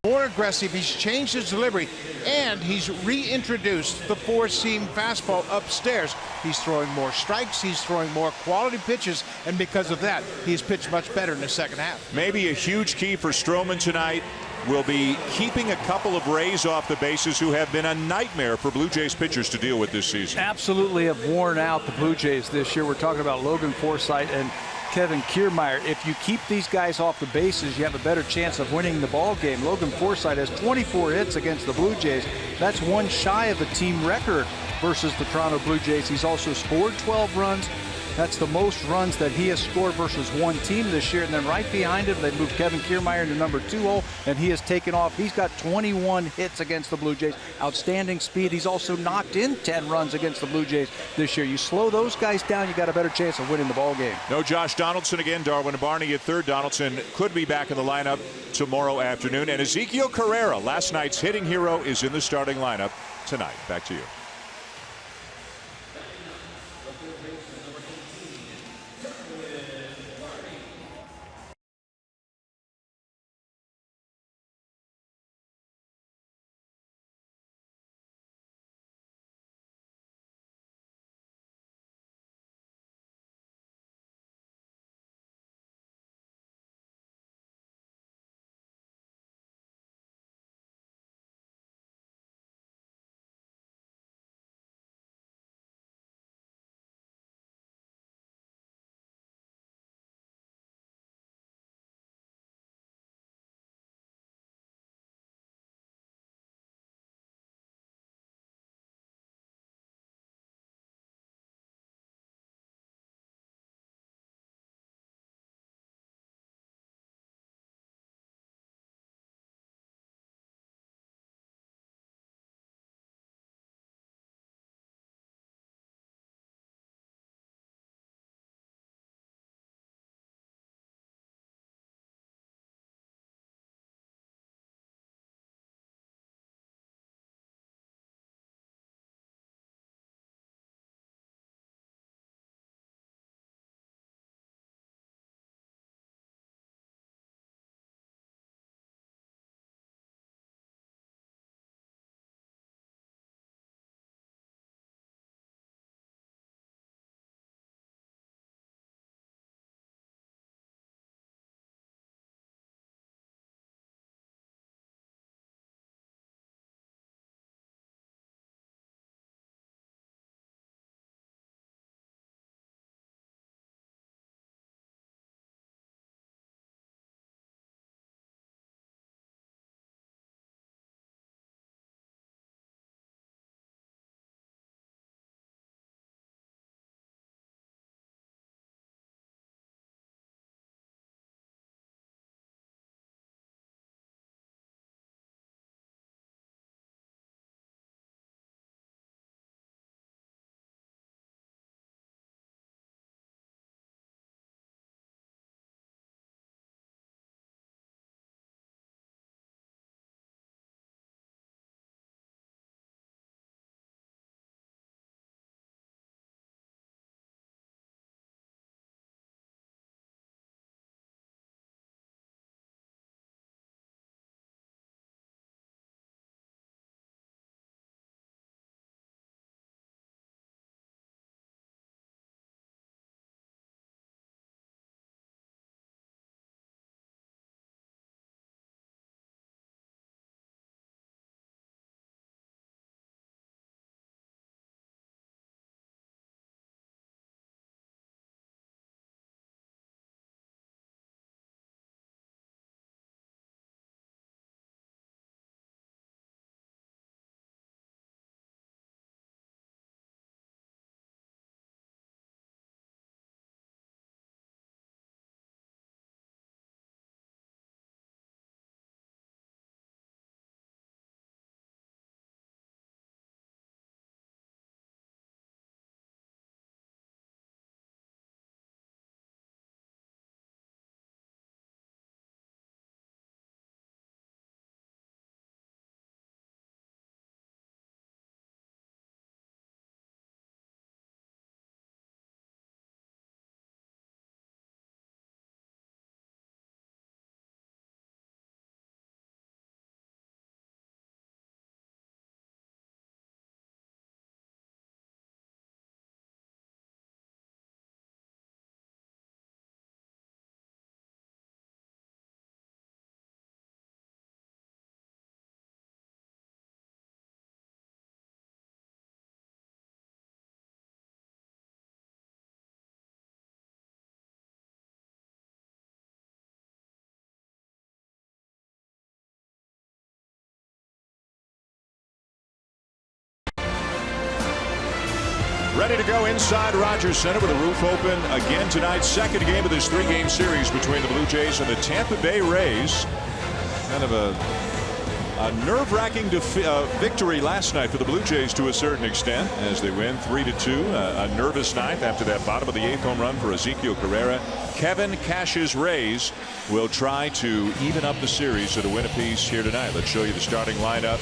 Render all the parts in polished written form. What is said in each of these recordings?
more aggressive. He's changed his delivery, and he's reintroduced the four-seam fastball upstairs. He's throwing more strikes. He's throwing more quality pitches, and because of that, he's pitched much better in the second half. Maybe a huge key for Stroman tonight will be keeping a couple of Rays off the bases who have been a nightmare for Blue Jays pitchers to deal with this season. Absolutely have worn out the Blue Jays this year. We're talking about Logan Forsythe and Kevin Kiermaier. If you keep these guys off the bases, you have a better chance of winning the ball game. Logan Forsythe has 24 hits against the Blue Jays. That's one shy of the team record versus the Toronto Blue Jays. He's also scored 12 runs. That's the most runs that he has scored versus one team this year. And then right behind him, they moved Kevin Kiermaier into number 2 hole, and he has taken off. He's got 21 hits against the Blue Jays. Outstanding speed. He's also knocked in 10 runs against the Blue Jays this year. You slow those guys down, you got a better chance of winning the ball game. No Josh Donaldson again. Darwin Barney at third. Donaldson could be back in the lineup tomorrow afternoon. And Ezekiel Carrera, last night's hitting hero, is in the starting lineup tonight. Back to you. Ready to go inside Rogers Center with the roof open again tonight. Second game of this 3-game series between the Blue Jays and the Tampa Bay Rays. Kind of a nerve-wracking victory last night for the Blue Jays to a certain extent as they win 3-2. A nervous ninth after that bottom of the 8th home run for Ezekiel Carrera. Kevin Cash's Rays will try to even up the series to win a piece here tonight. Let's show you the starting lineup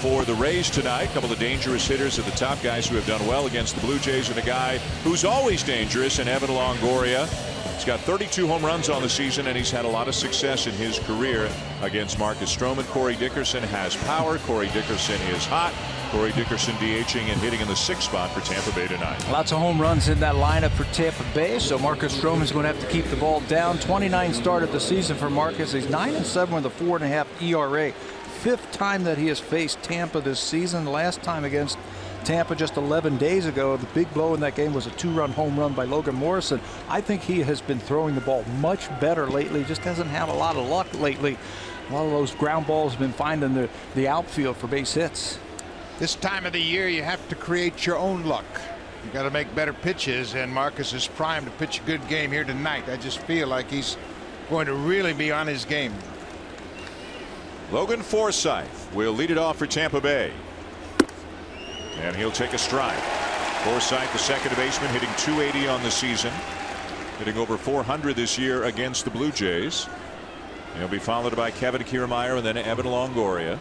for the Rays tonight. A couple of dangerous hitters at the top, guys who have done well against the Blue Jays, and a guy who's always dangerous in Evan Longoria. He's got 32 home runs on the season, and he's had a lot of success in his career against Marcus Stroman. Corey Dickerson has power. Corey Dickerson is hot. Corey Dickerson DHing and hitting in the 6th spot for Tampa Bay tonight. Lots of home runs in that lineup for Tampa Bay, so Marcus Stroman's going to have to keep the ball down. 29 started the season for Marcus. He's 9-7 with a 4.5 ERA. 5th time that he has faced Tampa this season. The last time against Tampa just 11 days ago. The big blow in that game was a 2-run home run by Logan Morrison. I think he has been throwing the ball much better lately. Just hasn't had a lot of luck lately. A lot of those ground balls have been finding the outfield for base hits. This time of the year, you have to create your own luck. You got to make better pitches, and Marcus is primed to pitch a good game here tonight. I just feel like he's going to really be on his game. Logan Forsythe will lead it off for Tampa Bay. And he'll take a strike. Forsythe, the second baseman, hitting .280 on the season. Hitting over .400 this year against the Blue Jays. He'll be followed by Kevin Kiermaier and then Evan Longoria.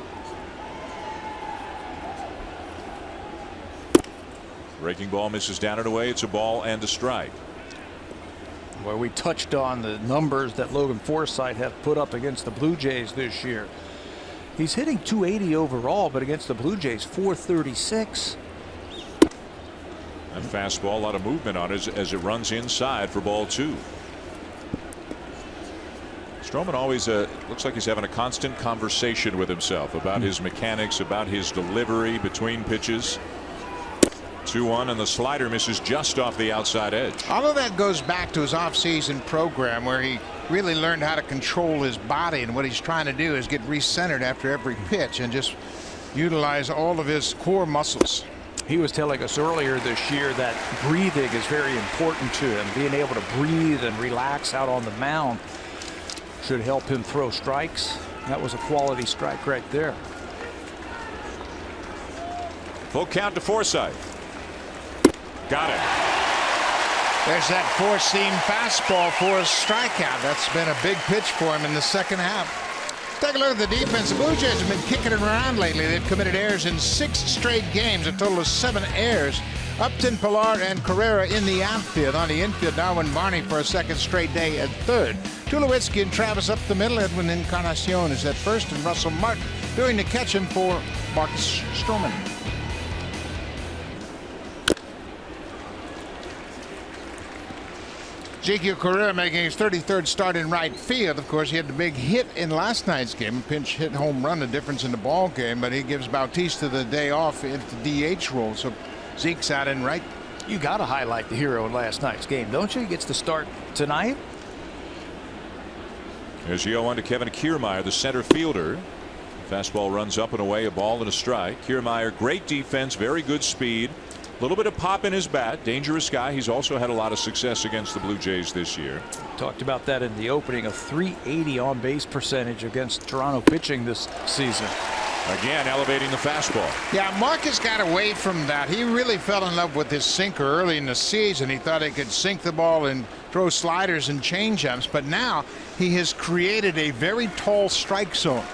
Breaking ball misses down and away. It's a ball and a strike. Well, we touched on the numbers that Logan Forsythe have put up against the Blue Jays this year. He's hitting .280 overall, but against the Blue Jays, .436. And fastball, a lot of movement on it as it runs inside for ball 2. Stroman always looks like he's having a constant conversation with himself about his mechanics, about his delivery between pitches. 2-1, and the slider misses just off the outside edge. All of that goes back to his offseason program where he really learned how to control his body, and what he's trying to do is get recentered after every pitch and just utilize all of his core muscles. He was telling us earlier this year that breathing is very important to him. Being able to breathe and relax out on the mound should help him throw strikes. That was a quality strike right there. Full count to Forsythe. Got it. There's that 4-seam fastball for a strikeout. That's been a big pitch for him in the second half. Take a look at the defense. The Blue Jays have been kicking it around lately. They've committed errors in 6 straight games, a total of 7 errors. Upton, Pilar, and Carrera in the outfield. On the infield, Darwin Barney for a second straight day at third. Tulowitzki and Travis up the middle. Edwin Encarnacion is at first, and Russell Martin doing the catching for Marcus Stroman. Ezekiel Carrera making his 33rd start in right field. Of course, he had the big hit in last night's game, a pinch hit home run, the difference in the ball game, but he gives Bautista the day off into the DH role. So Zeke's out in right. You got to highlight the hero in last night's game, don't you? He gets to start tonight. Here's the 0-1 to Kevin Kiermaier, the center fielder. Fastball runs up and away, a ball and a strike. Kiermaier, great defense, very good speed. A little bit of pop in his bat. Dangerous guy. He's also had a lot of success against the Blue Jays this year. Talked about that in the opening. A .380 on base percentage against Toronto pitching this season. Again, elevating the fastball. Yeah, Marcus got away from that. He really fell in love with his sinker early in the season. He thought he could sink the ball and throw sliders and changeups, but now he has created a very tall strike zone.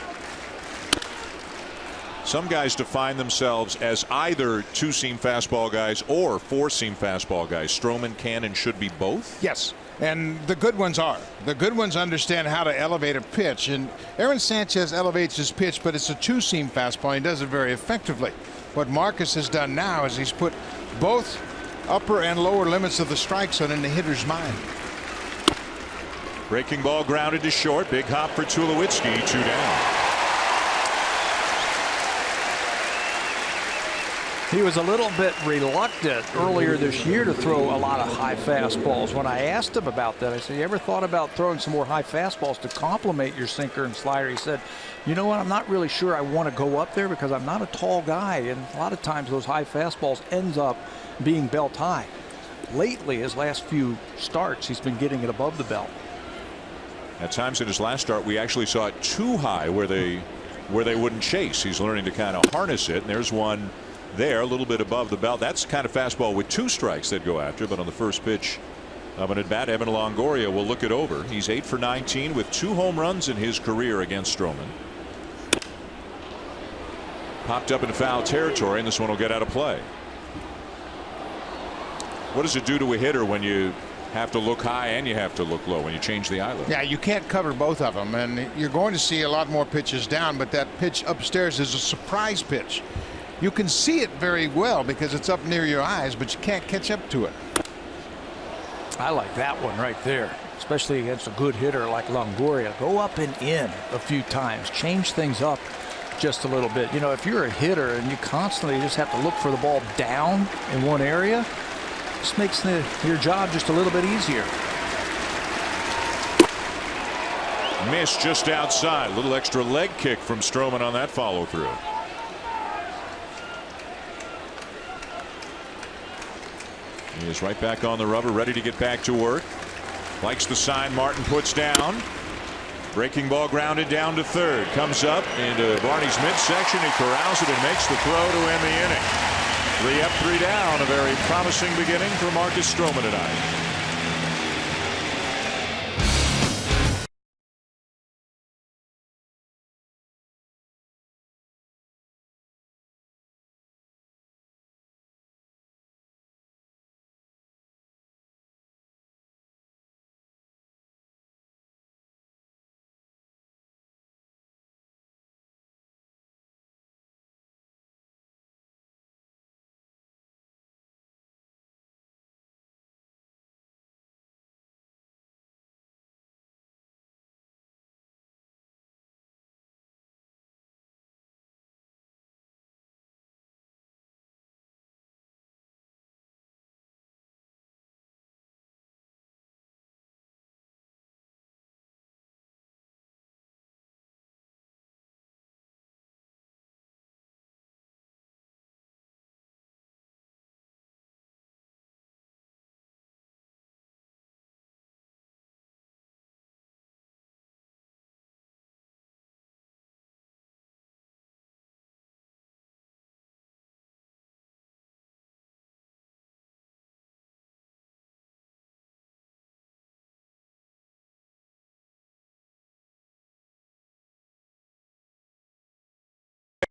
Some guys define themselves as either 2-seam fastball guys or 4-seam fastball guys. Stroman can and should be both? Yes, and the good ones are. The good ones understand how to elevate a pitch, and Aaron Sanchez elevates his pitch, but it's a 2-seam fastball. He does it very effectively. What Marcus has done now is he's put both upper and lower limits of the strike zone in the hitter's mind. Breaking ball grounded to short. Big hop for Tulowitzki. 2 down. He was a little bit reluctant earlier this year to throw a lot of high fastballs. When I asked him about that, I said, you ever thought about throwing some more high fastballs to complement your sinker and slider? He said, you know what, I'm not really sure I want to go up there because I'm not a tall guy, and a lot of times those high fastballs ends up being belt high. Lately, his last few starts, he's been getting it above the belt. At times in his last start, we actually saw it too high where they wouldn't chase. He's learning to kind of harness it, and there's one there a little bit above the belt. That's the kind of fastball with 2 strikes they'd go after. But on the first pitch of an at bat, Evan Longoria will look it over. He's 8 for 19 with 2 home runs in his career against Stroman. Popped up in foul territory, and this one will get out of play. What does it do to a hitter when you have to look high and you have to look low when you change the eye level? Yeah, you can't cover both of them, and you're going to see a lot more pitches down, but that pitch upstairs is a surprise pitch. You can see it very well because it's up near your eyes, but you can't catch up to it. I like that one right there, especially against a good hitter like Longoria. Go up and in a few times, change things up just a little bit. You know, if you're a hitter and you constantly just have to look for the ball down in one area, this makes your job just a little bit easier. Miss just outside. A little extra leg kick from Stroman on that follow through. He is right back on the rubber, ready to get back to work. Likes the sign Martin puts down. Breaking ball grounded down to third. Comes up into Barney's midsection. He corrals it and makes the throw to end the inning. 3 up, 3 down. A very promising beginning for Marcus Stroman tonight.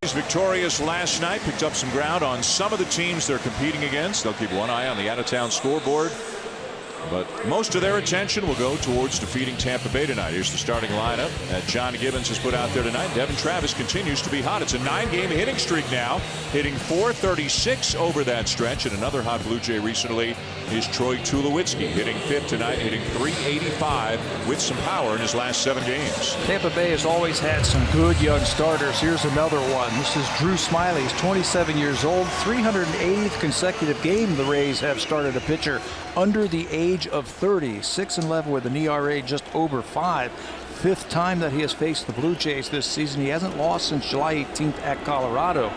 He's victorious last night, picked up some ground on some of the teams they're competing against. They'll keep one eye on the out-of-town scoreboard, but most of their attention will go towards defeating Tampa Bay tonight. Here's the starting lineup that John Gibbons has put out there tonight. Devin Travis continues to be hot. It's a 9-game hitting streak now, hitting .436 over that stretch. And another hot Blue Jay recently is Troy Tulowitzki, hitting 5th tonight, hitting .385 with some power in his last 7 games. Tampa Bay has always had some good young starters. Here's another one. This is Drew Smyly. He's 27 years old. 380th consecutive game the Rays have started a pitcher under the age of 30. 6-11 with an ERA just over 5. 5th time that he has faced the Blue Jays this season. He hasn't lost since July 18th at Colorado.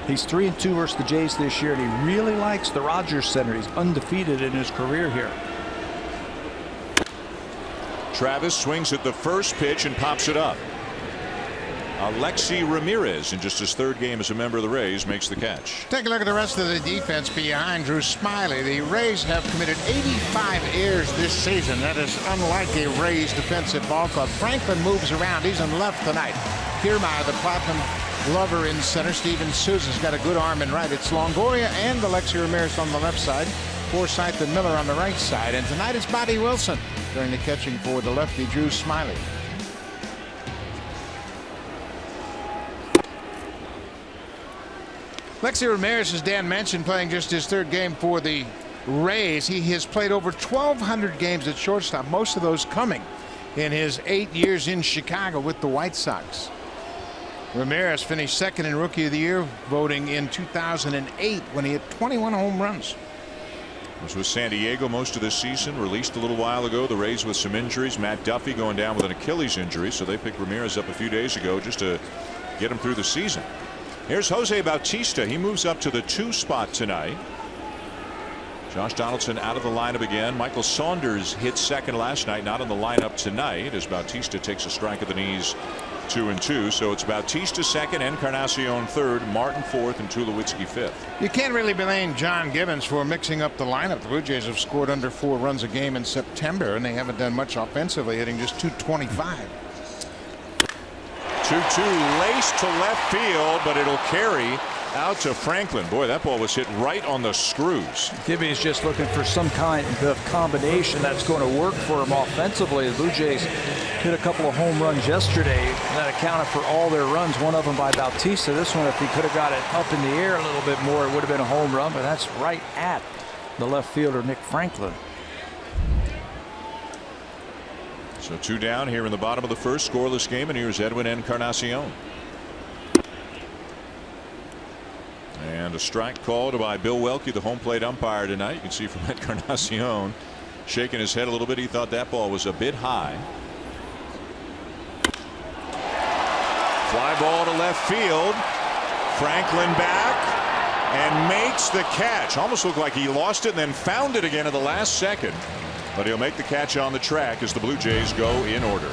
He's 3-2 versus the Jays this year, and he really likes the Rogers Center. He's undefeated in his career here. Travis swings at the first pitch and pops it up. Alexi Ramirez, in just his 3rd game as a member of the Rays, makes the catch. Take a look at the rest of the defense behind Drew Smyly. The Rays have committed 85 errors this season. That is unlike a Rays defensive ball club. Franklin moves around. He's in left tonight. Kiermaier, the Platinum Glover, in center. Steven Souza's got a good arm in right. It's Longoria and Alexi Ramirez on the left side. Forsythe and Miller on the right side. And tonight it's Bobby Wilson during the catching for the lefty Drew Smyly. Alexi Ramirez, as Dan mentioned, playing just his 3rd game for the Rays. He has played over 1,200 games at shortstop, most of those coming in his 8 years in Chicago with the White Sox. Ramirez finished second in Rookie of the Year voting in 2008 when he had 21 home runs. Was with San Diego most of this season, released a little while ago. The Rays with some injuries. Matt Duffy going down with an Achilles injury, so they picked Ramirez up a few days ago just to get him through the season. Here's Jose Bautista. He moves up to the 2 spot tonight. Josh Donaldson out of the lineup again. Michael Saunders hit second last night, not in the lineup tonight, as Bautista takes a strike at the knees. 2-2, so it's Bautista second, Encarnacion third, Martin fourth, and Tulowitzki fifth. You can't really blame John Gibbons for mixing up the lineup. The Blue Jays have scored under 4 runs a game in September, and they haven't done much offensively, hitting just .225. 2-2 laced to left field, but it'll carry out to Franklin. Boy, that ball was hit right on the screws. Gibby is just looking for some kind of combination that's going to work for him offensively. The Blue Jays hit a couple of home runs yesterday that accounted for all their runs, one of them by Bautista. This one, if he could have got it up in the air a little bit more, it would have been a home run, but that's right at the left fielder, Nick Franklin. So 2 down here in the bottom of the first, scoreless game, and here's Edwin Encarnacion. And a strike called by Bill Welke, the home plate umpire tonight. You can see from Encarnacion shaking his head a little bit. He thought that ball was a bit high. Fly ball to left field. Franklin back and makes the catch. Almost looked like he lost it and then found it again at the last second. But he'll make the catch on the track as the Blue Jays go in order.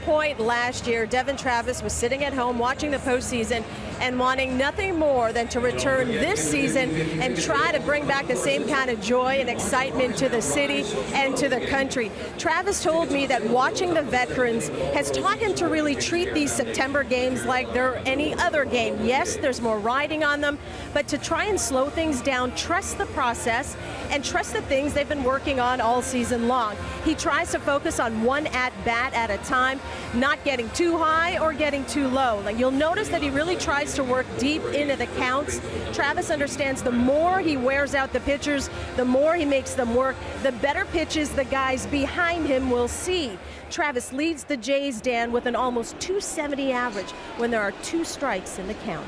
Point last year, Devin Travis was sitting at home watching the postseason and wanting nothing more than to return this season and try to bring back the same kind of joy and excitement to the city and to the country. Travis told me that watching the veterans has taught him to really treat these September games like they're any other game. Yes, there's more riding on them, but to try and slow things down, trust the process, and trust the things they've been working on all season long. He tries to focus on one at-bat at a time, not getting too high or getting too low. Like, you'll notice that he really tries to work deep into the counts. Travis understands the more he wears out the pitchers, the more he makes them work, the better pitches the guys behind him will see. Travis leads the Jays, Dan, with an almost .270 average when there are 2 strikes in the count.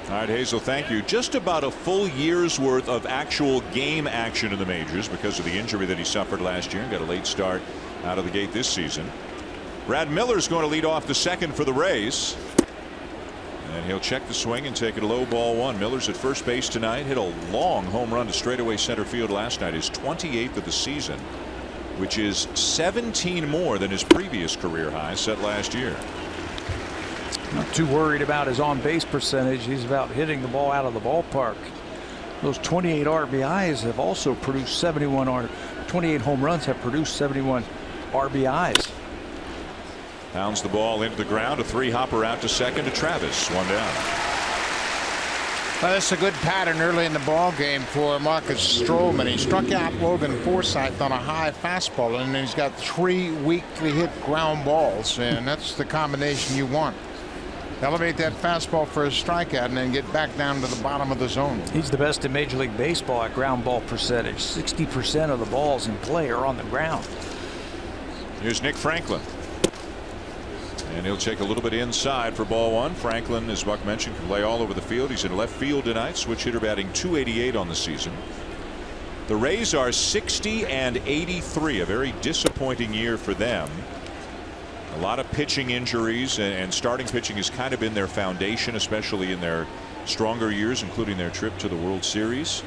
All right, Hazel, thank you. Just about a full year's worth of actual game action in the majors because of the injury that he suffered last year and got a late start out of the gate this season. Brad Miller's going to lead off the second for the Rays. And he'll check the swing and take it a low ball 1. Miller's at first base tonight. Hit a long home run to straightaway center field last night. His 28th of the season, which is 17 more than his previous career high set last year. Not too worried about his on-base percentage. He's about hitting the ball out of the ballpark. Those 28 RBIs have also produced 28 home runs have produced 71 RBIs. Pounds the ball into the ground. A 3-hopper out to second to Travis. 1 down. Well, that's a good pattern early in the ball game for Marcus Stroman. He struck out Logan Forsythe on a high fastball, and then he's got 3 weakly hit ground balls, and that's the combination you want. Elevate that fastball for a strikeout and then get back down to the bottom of the zone. He's the best in Major League Baseball at ground ball percentage. 60% of the balls in play are on the ground. Here's Nick Franklin. And he'll take a little bit inside for ball 1. Franklin, as Buck mentioned, can play all over the field. He's in left field tonight. Switch hitter batting .288 on the season. The Rays are 60-83, a very disappointing year for them. A lot of pitching injuries, and starting pitching has kind of been their foundation, especially in their stronger years, including their trip to the World Series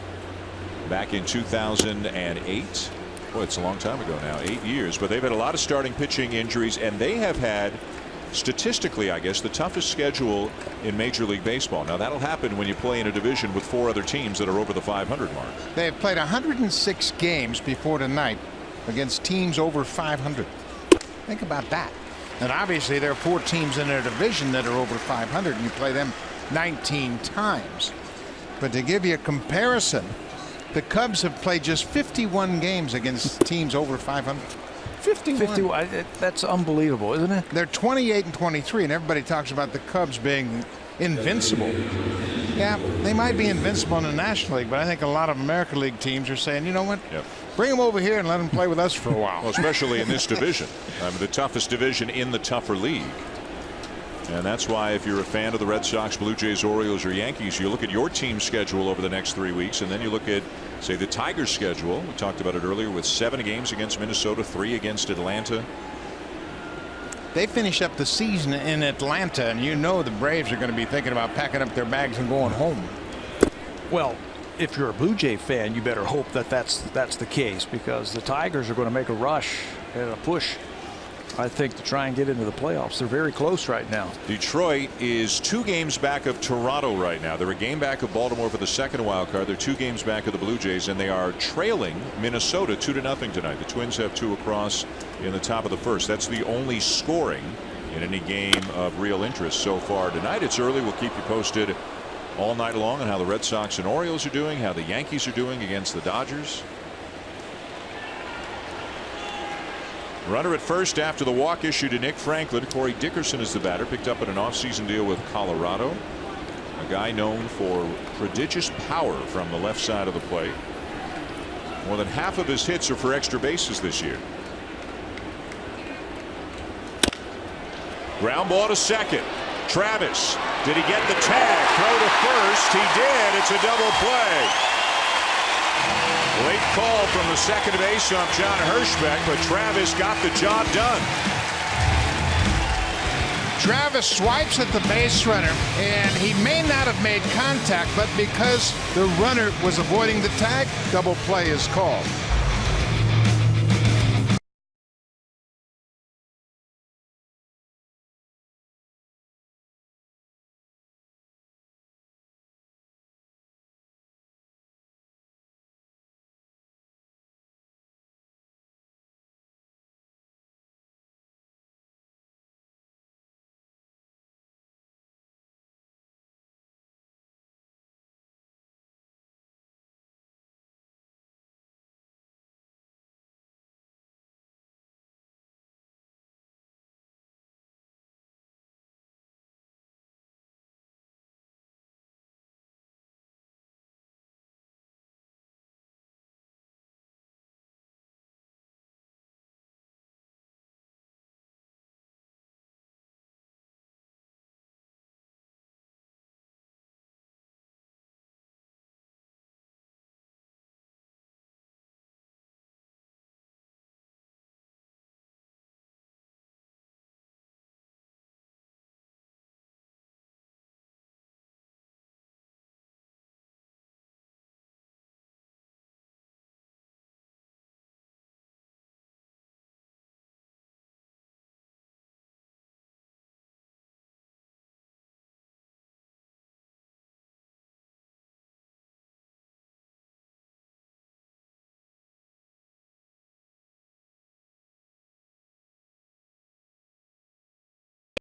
back in 2008. Boy, it's a long time ago now, 8 years, but they've had a lot of starting pitching injuries, and they have had, statistically, I guess, the toughest schedule in Major League Baseball. Now, that'll happen when you play in a division with 4 other teams that are over the 500 mark. They have played 106 games before tonight against teams over 500. Think about that. And obviously, there are 4 teams in their division that are over 500, and you play them 19 times. But to give you a comparison, the Cubs have played just 51 games against teams over 500. 51. That's unbelievable, isn't it? They're 28-23, and everybody talks about the Cubs being invincible. Yeah, they might be invincible in the National League, but I think a lot of American League teams are saying, you know what? Yep. Bring them over here and let them play with us for a while. Well, especially in this division, the toughest division in the tougher league. And that's why, if you're a fan of the Red Sox, Blue Jays, Orioles, or Yankees, you look at your team's schedule over the next 3 weeks, and then you look at, say, the Tigers' schedule. We talked about it earlier with 7 games against Minnesota, 3 against Atlanta. They finish up the season in Atlanta, and you know the Braves are going to be thinking about packing up their bags and going home. Well, if you're a Blue Jay fan, you better hope that that's the case, because the Tigers are going to make a rush and a push, I think, to try and get into the playoffs. They're very close right now. Detroit is 2 games back of Toronto right now. They're a game back of Baltimore for the second wild card. They're 2 games back of the Blue Jays, and they are trailing Minnesota 2-0 tonight. The Twins have 2 across in the top of the first. That's the only scoring in any game of real interest so far tonight. It's early. We'll keep you posted all night long on how the Red Sox and Orioles are doing, how the Yankees are doing against the Dodgers. Runner at first after the walk issue to Nick Franklin. Corey Dickerson is the batter, picked up in an offseason deal with Colorado. A guy known for prodigious power from the left side of the plate. More than half of his hits are for extra bases this year. Ground ball to second. Travis, did he get the tag? Throw to first. He did. It's a double play. Late call from the second base on John Hirschbeck, but Travis got the job done. Travis swipes at the base runner, and he may not have made contact, but because the runner was avoiding the tag, double play is called.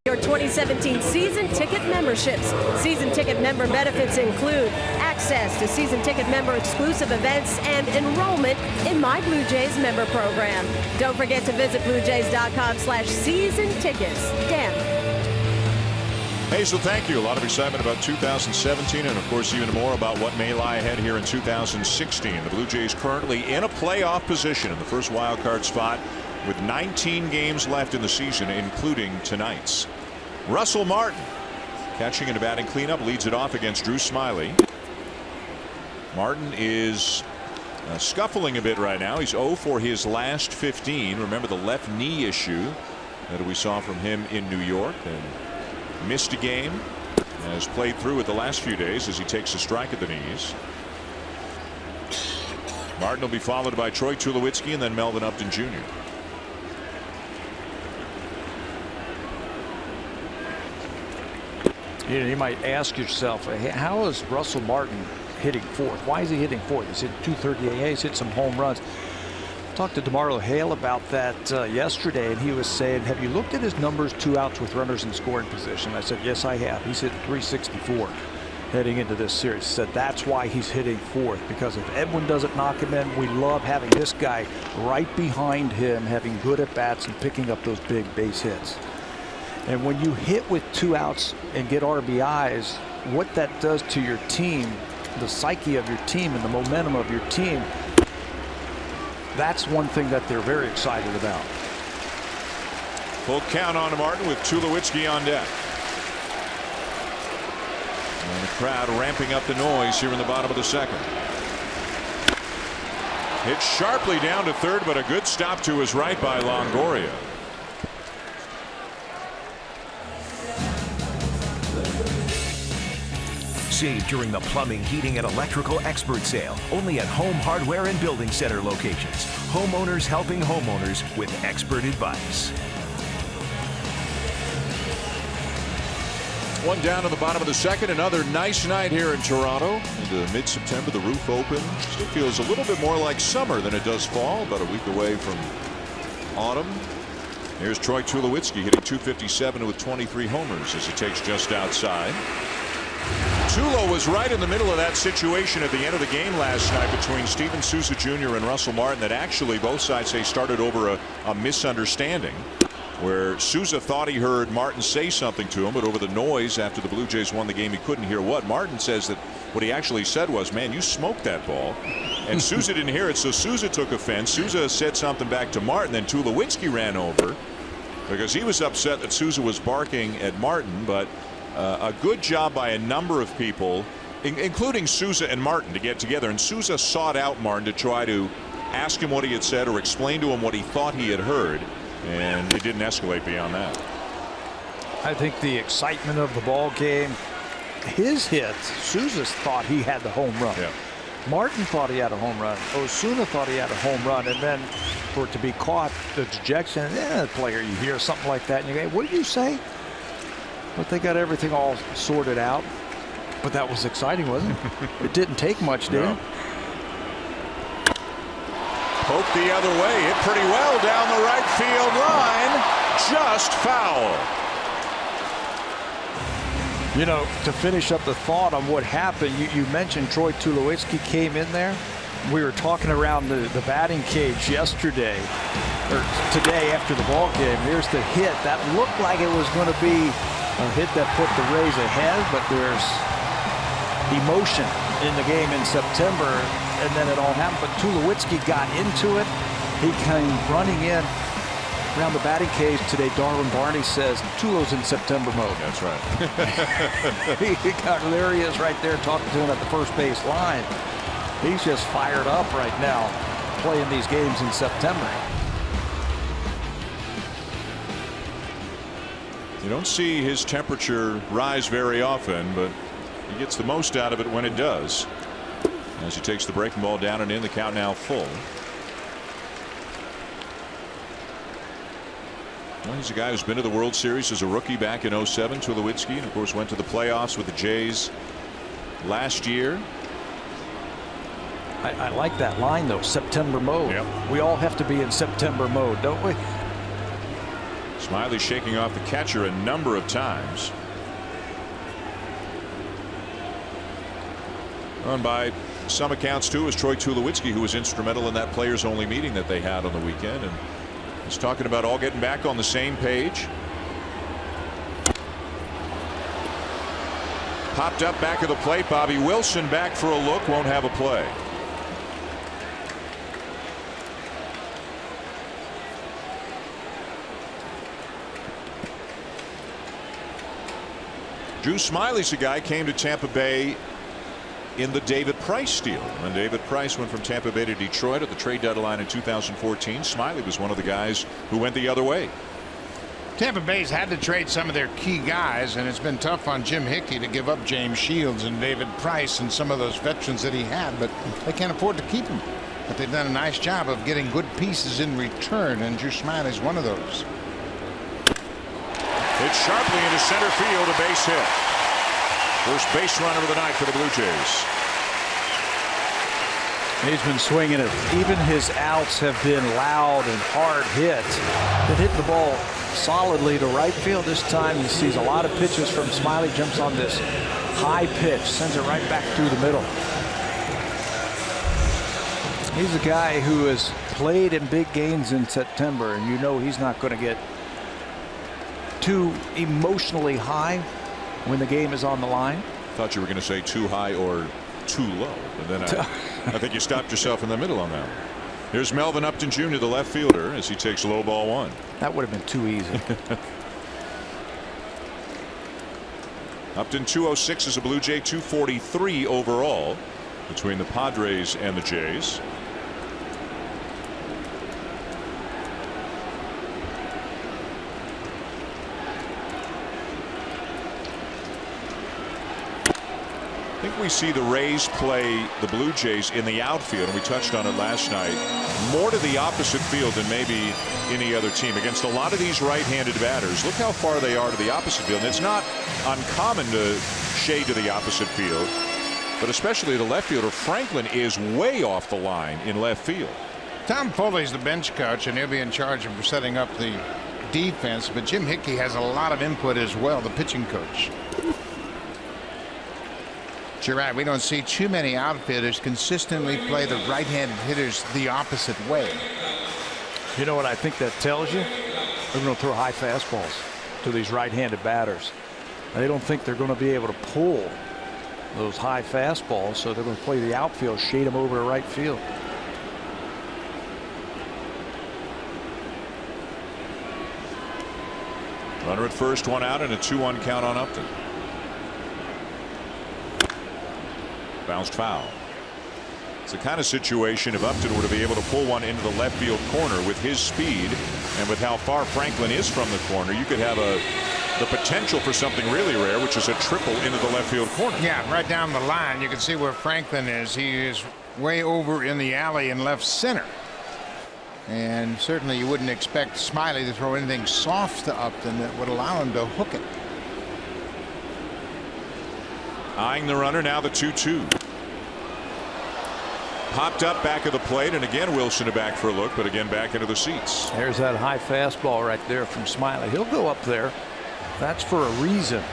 Your 2017 season ticket memberships. Season ticket member benefits include access to season ticket member exclusive events and enrollment in My Blue Jays member program. Don't forget to visit bluejays.com/season tickets. Dan. Hazel, thank you. A lot of excitement about 2017 and, of course, even more about what may lie ahead here in 2016. The Blue Jays currently in a playoff position in the first wild card spot with 19 games left in the season, including tonight's. Russell Martin catching and a batting cleanup, leads it off against Drew Smyly. Martin is scuffling a bit right now. He's 0 for his last 15. Remember the left knee issue that we saw from him in New York, and missed a game. Has played through it the last few days as he takes a strike at the knees. Martin will be followed by Troy Tulowitzki and then Melvin Upton Jr. You might ask yourself, how is Russell Martin hitting fourth? Why is he hitting fourth? He's hit 230 He's hit some home runs. Talked to DeMarlo Hale about that yesterday, and he was saying, have you looked at his numbers, 2 outs with runners in scoring position? I said, yes, I have. He's hitting 364 heading into this series. He said that's why he's hitting fourth, because if Edwin doesn't knock him in, we love having this guy right behind him, having good at bats and picking up those big base hits. And when you hit with 2 outs and get RBIs, what that does to your team, the psyche of your team and the momentum of your team, that's one thing that they're very excited about. Full count on to Martin with Tulowitzki on deck. And the crowd ramping up the noise here in the bottom of the second. Hit sharply down to third, but a good stop to his right by Longoria. Save during the plumbing, heating, and electrical expert sale. Only at Home Hardware and Building Center locations. Homeowners helping homeowners with expert advice. One down to the bottom of the second. Another nice night here in Toronto. Into mid-September, the roof open. Still feels a little bit more like summer than it does fall. About a week away from autumn. Here's Troy Tulowitzki hitting .257 with 23 homers as he takes just outside. Tulo was right in the middle of that situation at the end of the game last night between Steven Souza Jr. and Russell Martin that actually both sides say started over a misunderstanding, where Souza thought he heard Martin say something to him, but over the noise after the Blue Jays won the game he couldn't hear what. Martin says that what he actually said was, man, you smoked that ball, and Souza didn't hear it, so Souza took offense. Souza said something back to Martin, then Tulowitzki ran over because he was upset that Souza was barking at Martin. But a good job by a number of people, including Souza and Martin, to get together. And Souza sought out Martin to try to ask him what he had said or explain to him what he thought he had heard. And it didn't escalate beyond that. I think the excitement of the ball game, his hit, Souza's thought he had the home run. Yeah. Martin thought he had a home run. Osuna thought he had a home run. And then for it to be caught, the dejection, the player, you hear something like that and you go, what did you say? But they got everything all sorted out. But that was exciting, wasn't it? It didn't take much, did it? Poke the other way. Hit pretty well down the right field line. Just foul. You know, to finish up the thought on what happened, you mentioned Troy Tulowitzki came in there. We were talking around the batting cage yesterday, or today after the ball game. Here's the hit. That looked like it was going to be a hit that put the Rays ahead, but there's emotion in the game in September, and then it all happened. But Tulowitzki got into it. He came running in around the batting cage today. Darwin Barney says Tulo's in September mode. That's right. There he is right there talking to him at the first base line. He's just fired up right now playing these games in September. You don't see his temperature rise very often, but he gets the most out of it when it does. As he takes the breaking ball down and in, the count now full. Well, he's a guy who's been to the World Series as a rookie back in '07, Tulowitzki, and of course went to the playoffs with the Jays last year. I like that line, though, September mode. Yep. We all have to be in September mode, don't we? Smiley shaking off the catcher a number of times. On by some accounts, too, is Troy Tulowitzki, who was instrumental in that players-only meeting that they had on the weekend. And he's talking about all getting back on the same page. Popped up back of the plate. Bobby Wilson back for a look. Won't have a play. Drew Smiley's a guy, came to Tampa Bay in the David Price deal. When David Price went from Tampa Bay to Detroit at the trade deadline in 2014, Smiley was one of the guys who went the other way. Tampa Bay's had to trade some of their key guys, and it's been tough on Jim Hickey to give up James Shields and David Price and some of those veterans that he had, but they can't afford to keep them. But they've done a nice job of getting good pieces in return, and Drew Smiley's one of those. It's sharply into center field, a base hit. First base runner of the night for the Blue Jays. He's been swinging it. Even his outs have been loud and hard hit. That hit the ball solidly to right field. This time he sees a lot of pitches from Smiley. Jumps on this high pitch, sends it right back through the middle. He's a guy who has played in big games in September, and you know he's not going to get too emotionally high when the game is on the line. Thought you were going to say too high or too low, and then I think you stopped yourself in the middle on that one. Here's Melvin Upton Jr., the left fielder, as he takes low ball one. That would have been too easy. Upton 206 as a Blue Jay, 243 overall between the Padres and the Jays. I think we see the Rays play the Blue Jays in the outfield, and we touched on it last night, more to the opposite field than maybe any other team. Against a lot of these right-handed batters, look how far they are to the opposite field. And it's not uncommon to shade to the opposite field, but especially the left fielder. Franklin is way off the line in left field. Tom Foley's the bench coach, and he'll be in charge of setting up the defense, but Jim Hickey has a lot of input as well, the pitching coach. You're right. We don't see too many outfielders consistently play the right-handed hitters the opposite way. You know what I think that tells you? They're going to throw high fastballs to these right-handed batters. They don't think they're going to be able to pull those high fastballs, so they're going to play the outfield, shade them over to right field. Runner at first, one out, and a 2-1 count on Upton. Bounced foul. It's the kind of situation if Upton were to be able to pull one into the left field corner with his speed and with how far Franklin is from the corner, you could have the potential for something really rare, which is a triple into the left field corner. Yeah, right down the line. You can see where Franklin is. He is way over in the alley in left center. And certainly you wouldn't expect Smiley to throw anything soft to Upton that would allow him to hook it. Eyeing the runner, now the 2-2. Popped up back of the plate, and again Wilson back for a look, but again back into the seats. There's that high fastball right there from Smiley. He'll go up there. That's for a reason.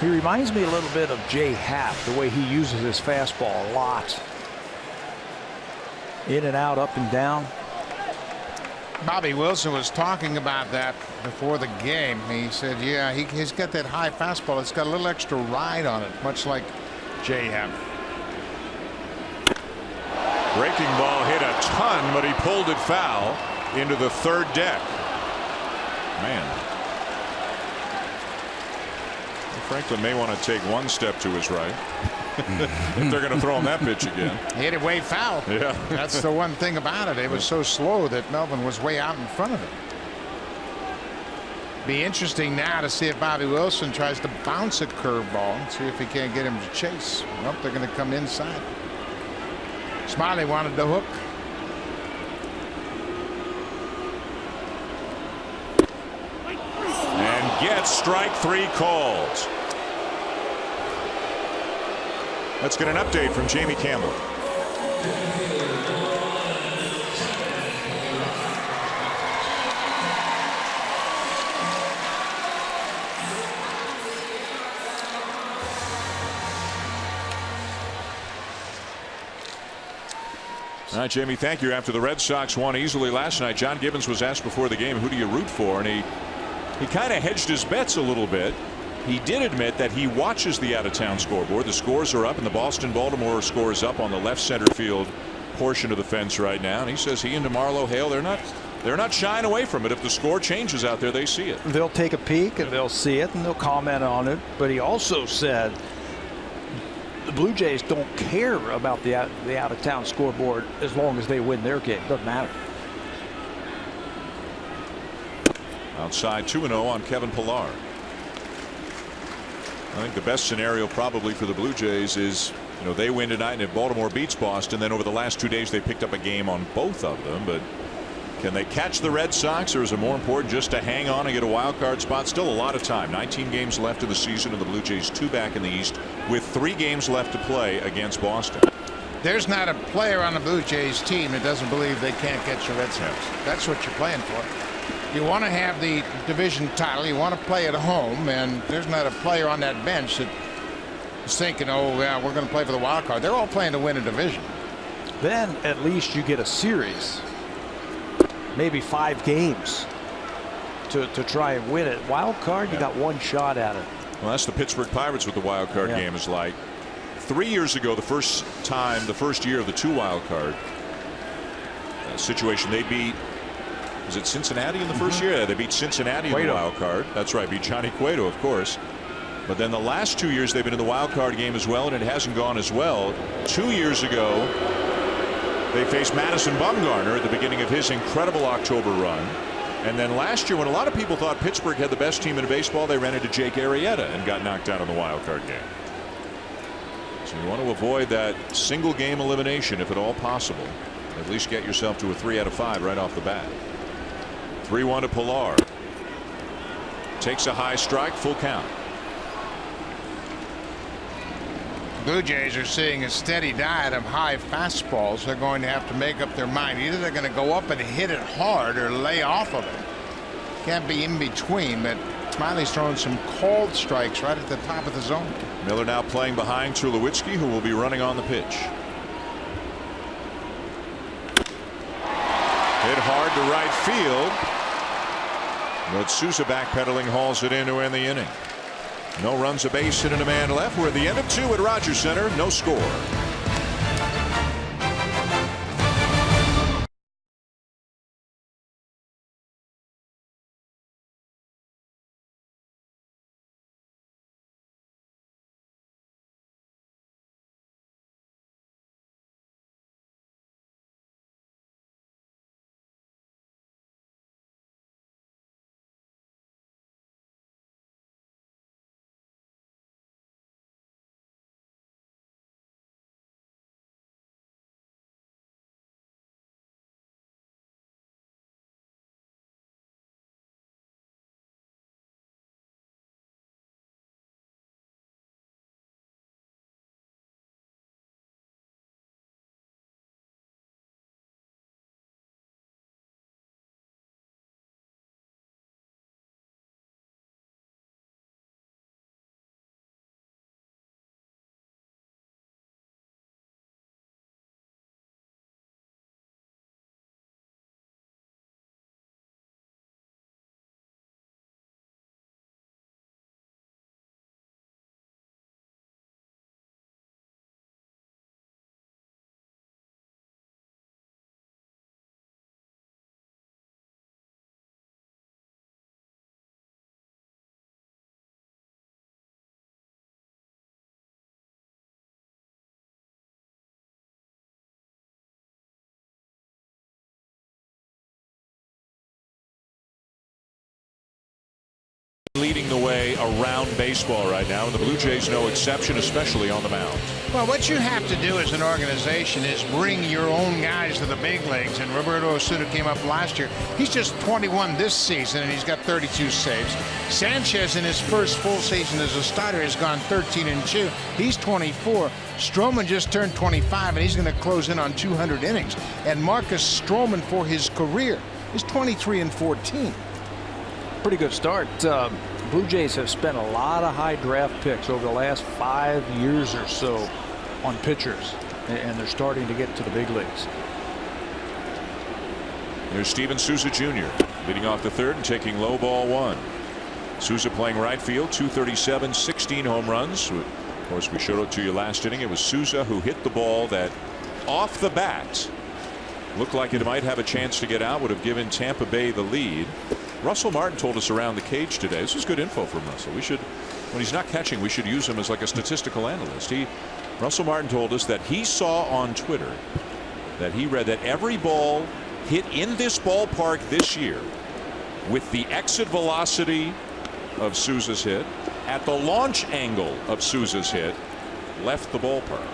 He reminds me a little bit of Jay Happ, the way he uses his fastball a lot. In and out, up and down. Bobby Wilson was talking about that before the game. He said, yeah, he's got that high fastball. It's got a little extra ride on it, much like Jay Happ. Breaking ball hit a ton, but he pulled it foul into the third deck. Man. Franklin may want to take one step to his right. If they're going to throw him that pitch again. Hit it way foul. Yeah. That's the one thing about it. It was so slow that Melvin was way out in front of it. Be interesting now to see if Bobby Wilson tries to bounce a curveball and see if he can't get him to chase. Nope, they're going to come inside. Smiley wanted the hook. And gets strike three called. Let's get an update from Jamie Campbell. All right, Jamie, thank you. After the Red Sox won easily last night, John Gibbons was asked before the game, who do you root for? And he kind of hedged his bets a little bit. He did admit that he watches the out-of-town scoreboard. The scores are up, and the Boston-Baltimore score is up on the left center field portion of the fence right now. And he says he and DeMarlo Hale, they're not shying away from it. If the score changes out there, they see it. They'll take a peek and they'll see it and they'll comment on it. But he also said Blue Jays don't care about the out-of-town scoreboard as long as they win their game. Doesn't matter. Outside 2-0 on Kevin Pillar. I think the best scenario probably for the Blue Jays is, they win tonight, and if Baltimore beats Boston, then over the last 2 days they picked up a game on both of them. But can they catch the Red Sox, or is it more important just to hang on and get a wild card spot? Still a lot of time. 19 games left in the season, and the Blue Jays 2 back in the East with 3 games left to play against Boston. There's not a player on the Blue Jays team that doesn't believe they can't catch the Red Sox. That's what you're playing for. You want to have the division title. You want to play at home, and there's not a player on that bench that is thinking, oh, yeah, we're going to play for the wild card. They're all playing to win a division. Then at least you get a series, maybe 5 games to try and win it. Wild card, you got 1 shot at it. Well, that's the Pittsburgh Pirates with the wild card game is like. 3 years ago, the first year of the 2 wild card situation, they beat. Was it Cincinnati in the first year? Yeah, they beat Cincinnati in the wild card. That's right, beat Johnny Cueto, of course. But then the last 2 years they've been in the wild card game as well, and it hasn't gone as well. 2 years ago, they faced Madison Bumgarner at the beginning of his incredible October run. And then last year, when a lot of people thought Pittsburgh had the best team in baseball, they ran into Jake Arrieta and got knocked out in the wild card game. So you want to avoid that single game elimination if at all possible. At least get yourself to a 3 out of 5 right off the bat. 3-1 to Pillar. Takes a high strike, full count. Blue Jays are seeing a steady diet of high fastballs. They're going to have to make up their mind. Either they're going to go up and hit it hard or lay off of it. Can't be in between, but Smiley's throwing some called strikes right at the top of the zone. Miller now playing behind Tulowitzki, who will be running on the pitch. Hit hard to right field. But Souza backpedaling hauls it in to end the inning. No runs, a base hit, and a man left. We're at the end of 2 at Rogers Center. No score. Leading the way around baseball right now, and the Blue Jays no exception, especially on the mound. Well, what you have to do as an organization is bring your own guys to the big leagues, and Roberto Osuna came up last year. He's just 21 this season, and he's got 32 saves. Sanchez, in his first full season as a starter, has gone 13-2. He's 24. Stroman just turned 25, and he's going to close in on 200 innings. And Marcus Stroman, for his career, is 23-14. Pretty good start. Blue Jays have spent a lot of high draft picks over the last 5 years or so on pitchers, and they're starting to get to the big leagues. There's Steven Souza Jr. leading off the third and taking low ball 1. Souza playing right field, 237, 16 home runs. Of course, we showed it to you last inning. It was Souza who hit the ball that off the bat looked like it might have a chance to get out, would have given Tampa Bay the lead. Russell Martin told us around the cage today. This is good info from Russell. We should, when he's not catching, we should use him as like a statistical analyst. He Russell Martin told us that he saw on Twitter that he read that every ball hit in this ballpark this year with the exit velocity of Souza's hit at the launch angle of Souza's hit left the ballpark.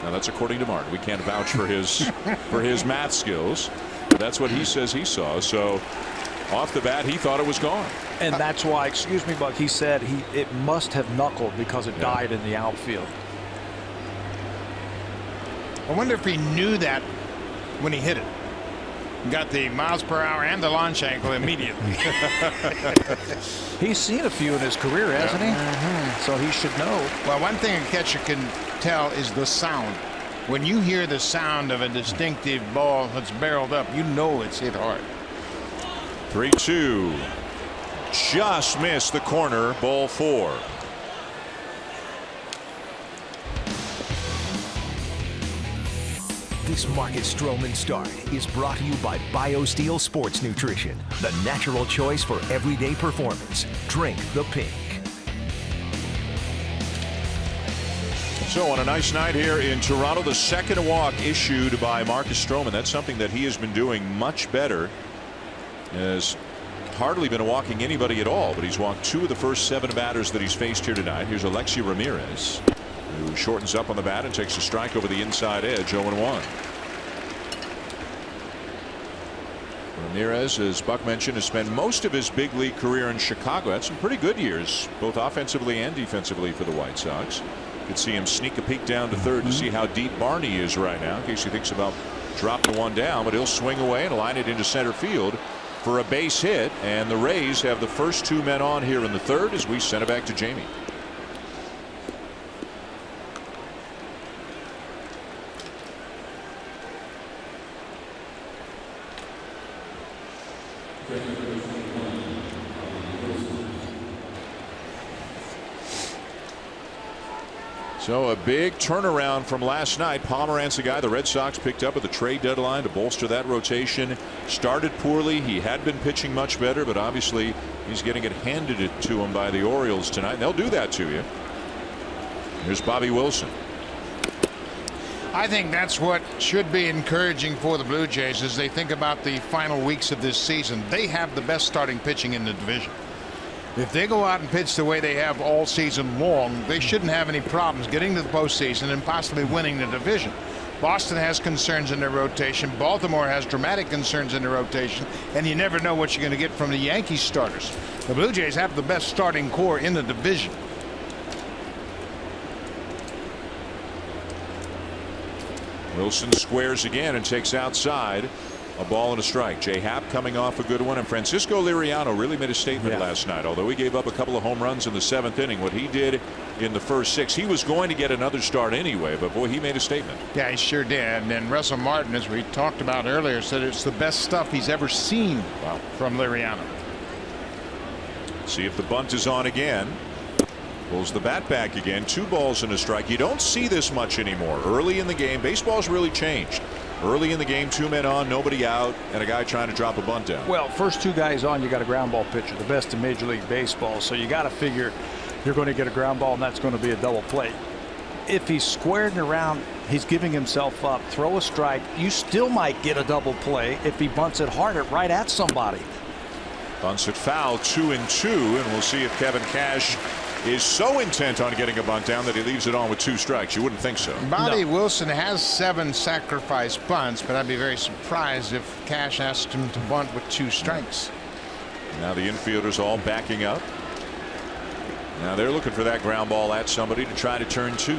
Now that's according to Martin. We can't vouch for his math skills, but that's what he says he saw. So off the bat he thought it was gone. And that's why, excuse me, Buck, he said it must have knuckled because it died in the outfield. I wonder if he knew that when he hit it. Got the miles per hour and the launch angle immediately. He's seen a few in his career, hasn't he? So he should know. Well, one thing a catcher can tell is the sound. When you hear the sound of a distinctive ball that's barreled up, you know it's hit hard. 3-2. Just missed the corner. Ball 4. This Marcus Stroman start is brought to you by BioSteel Sports Nutrition, the natural choice for everyday performance. Drink the pink. So on a nice night here in Toronto, the second walk issued by Marcus Stroman. That's something that he has been doing much better. Has hardly been walking anybody at all, but he's walked 2 of the first 7 batters that he's faced here tonight. Here's Alexi Ramirez, who shortens up on the bat and takes a strike over the inside edge. 0-1. Ramirez, as Buck mentioned, has spent most of his big league career in Chicago. Had some pretty good years, both offensively and defensively, for the White Sox. You could see him sneak a peek down to third to see how deep Barney is right now, in case he thinks about dropping one down. But he'll swing away and line it into center field for a base hit. And the Rays have the first 2 men on here in the third as we send it back to Jamie. So a big turnaround from last night. Pomeranz, a guy the Red Sox picked up at the trade deadline to bolster that rotation. Started poorly. He had been pitching much better, but obviously he's getting it handed to him by the Orioles tonight. And they'll do that to you. Here's Bobby Wilson. I think that's what should be encouraging for the Blue Jays as they think about the final weeks of this season. They have the best starting pitching in the division. If they go out and pitch the way they have all season long, they shouldn't have any problems getting to the postseason and possibly winning the division. Boston has concerns in their rotation. Baltimore has dramatic concerns in their rotation, and you never know what you're going to get from the Yankees starters. The Blue Jays have the best starting core in the division. Wilson squares again and takes outside. A ball and a strike. Jay Happ coming off a good one, and Francisco Liriano really made a statement last night. Although he gave up a couple of home runs in the 7th inning, what he did in the first 6, he was going to get another start anyway, but boy, he made a statement. Yeah, he sure did. And Russell Martin, as we talked about earlier, said it's the best stuff he's ever seen from Liriano. See if the bunt is on again. Pulls the bat back again. 2 balls and a strike. You don't see this much anymore. Early in the game, baseball's really changed. Early in the game, 2 men on, nobody out, and a guy trying to drop a bunt down. Well, first 2 guys on, you got a ground ball pitcher, the best in Major League Baseball. So you got to figure you're going to get a ground ball, and that's going to be a double play. If he's squaring around, he's giving himself up. Throw a strike. You still might get a double play if he bunts it harder right at somebody. Bunts it foul, 2-2, and we'll see if Kevin Cash is so intent on getting a bunt down that he leaves it on with 2 strikes. You wouldn't think so. Bobby Wilson has 7 sacrifice bunts, but I'd be very surprised if Cash asked him to bunt with 2 strikes. Now the infielders all backing up. Now they're looking for that ground ball at somebody to try to turn 2.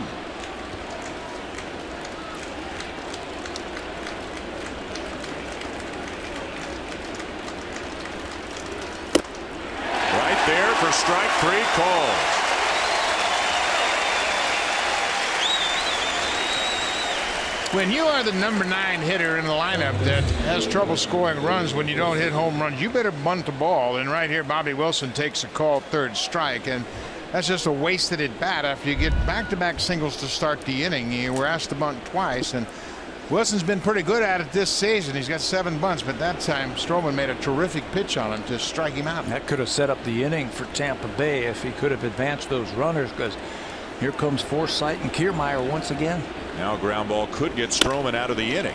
Right there for strike 3 called. When you are the number 9 hitter in the lineup that has trouble scoring runs when you don't hit home runs, you better bunt the ball. And right here, Bobby Wilson takes a called 3rd strike, and that's just a wasted at bat after you get back-to-back singles to start the inning. You were asked to bunt twice, and Wilson's been pretty good at it this season. He's got 7 bunts, but that time Stroman made a terrific pitch on him to strike him out. That could have set up the inning for Tampa Bay if he could have advanced those runners, because Here comes Forsythe and Kiermaier once again. Now ground ball could get Stroman out of the inning.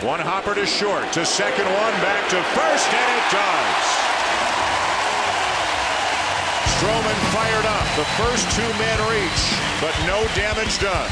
One hopper to short, to second, one back to first, and it does. Stroman fired up. The first two-man reach, but no damage done.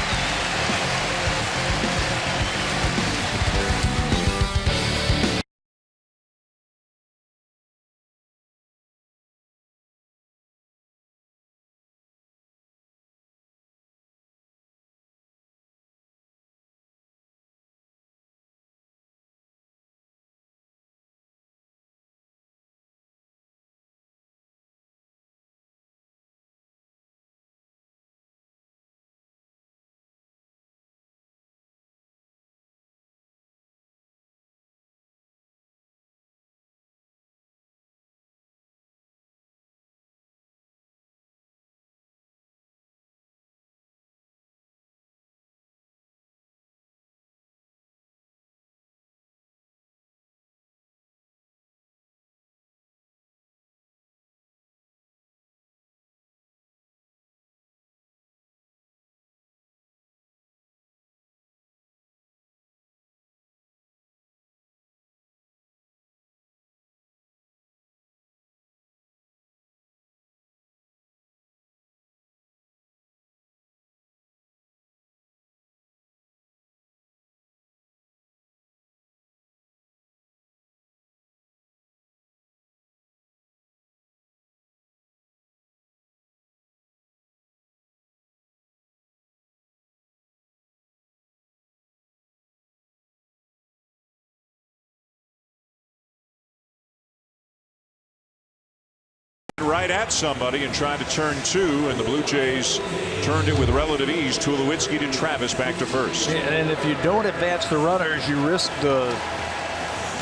Right at somebody and tried to turn two, and the Blue Jays turned it with relative ease. Tulowitzki to Travis back to first. And if you don't advance the runners, you risk the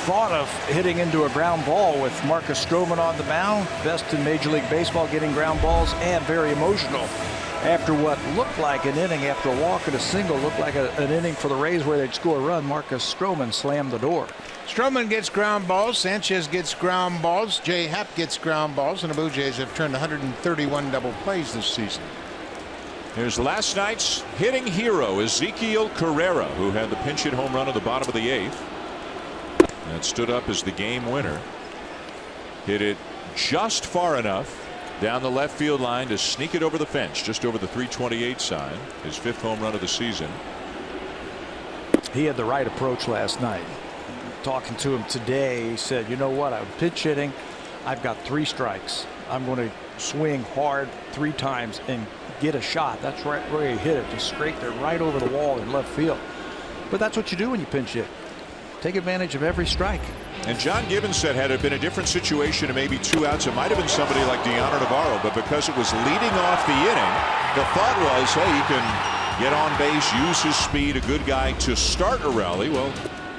thought of hitting into a ground ball with Marcus Stroman on the mound. Best in Major League Baseball getting ground balls, and very emotional. After what looked like an inning, after a walk and a single, looked like an inning for the Rays where they'd score a run, Marcus Stroman slammed the door. Stroman gets ground balls. Sanchez gets ground balls. J. Happ gets ground balls. And the Blue Jays have turned 131 double plays this season. Here's last night's hitting hero, Ezekiel Carrera, who had the pinch hit home run at the bottom of the 8th. That stood up as the game winner. Hit it just far enough down the left field line to sneak it over the fence, just over the 328 sign. His 5th home run of the season. He had the right approach last night. Talking to him today, he said, you know what, I'm pitch hitting. I've got 3 strikes. I'm going to swing hard 3 times and get a shot. That's right where he hit it, just scraped it right over the wall in left field. But that's what you do when you pinch hit. Take advantage of every strike. And John Gibbons said, had it been a different situation and maybe 2 outs, it might have been somebody like Deanna Navarro, but because it was leading off the inning, the thought was, hey, he can get on base, use his speed, a good guy to start a rally. Well,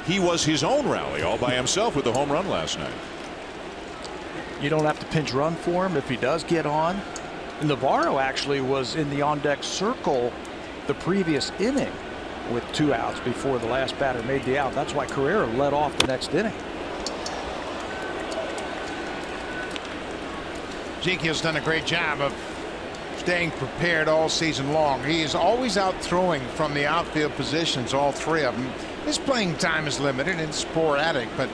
he was his own rally all by himself with the home run last night. You don't have to pinch run for him if he does get on. Navarro actually was in the on-deck circle the previous inning with 2 outs before the last batter made the out. That's why Carrera led off the next inning. Ezekiel's done a great job of staying prepared all season long. He is always out throwing from the outfield positions, all 3 of them. His playing time is limited and sporadic, but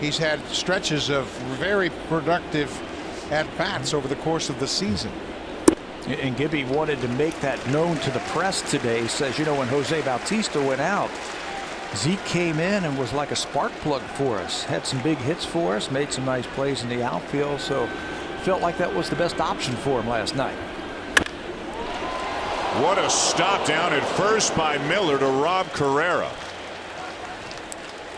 he's had stretches of very productive at-bats over the course of the season. And Gibby wanted to make that known to the press today. He says, you know, when Jose Bautista went out, Zeke came in and was like a spark plug for us. Had some big hits for us, made some nice plays in the outfield, so felt like that was the best option for him last night. What a stop down at first by Miller to rob Carrera.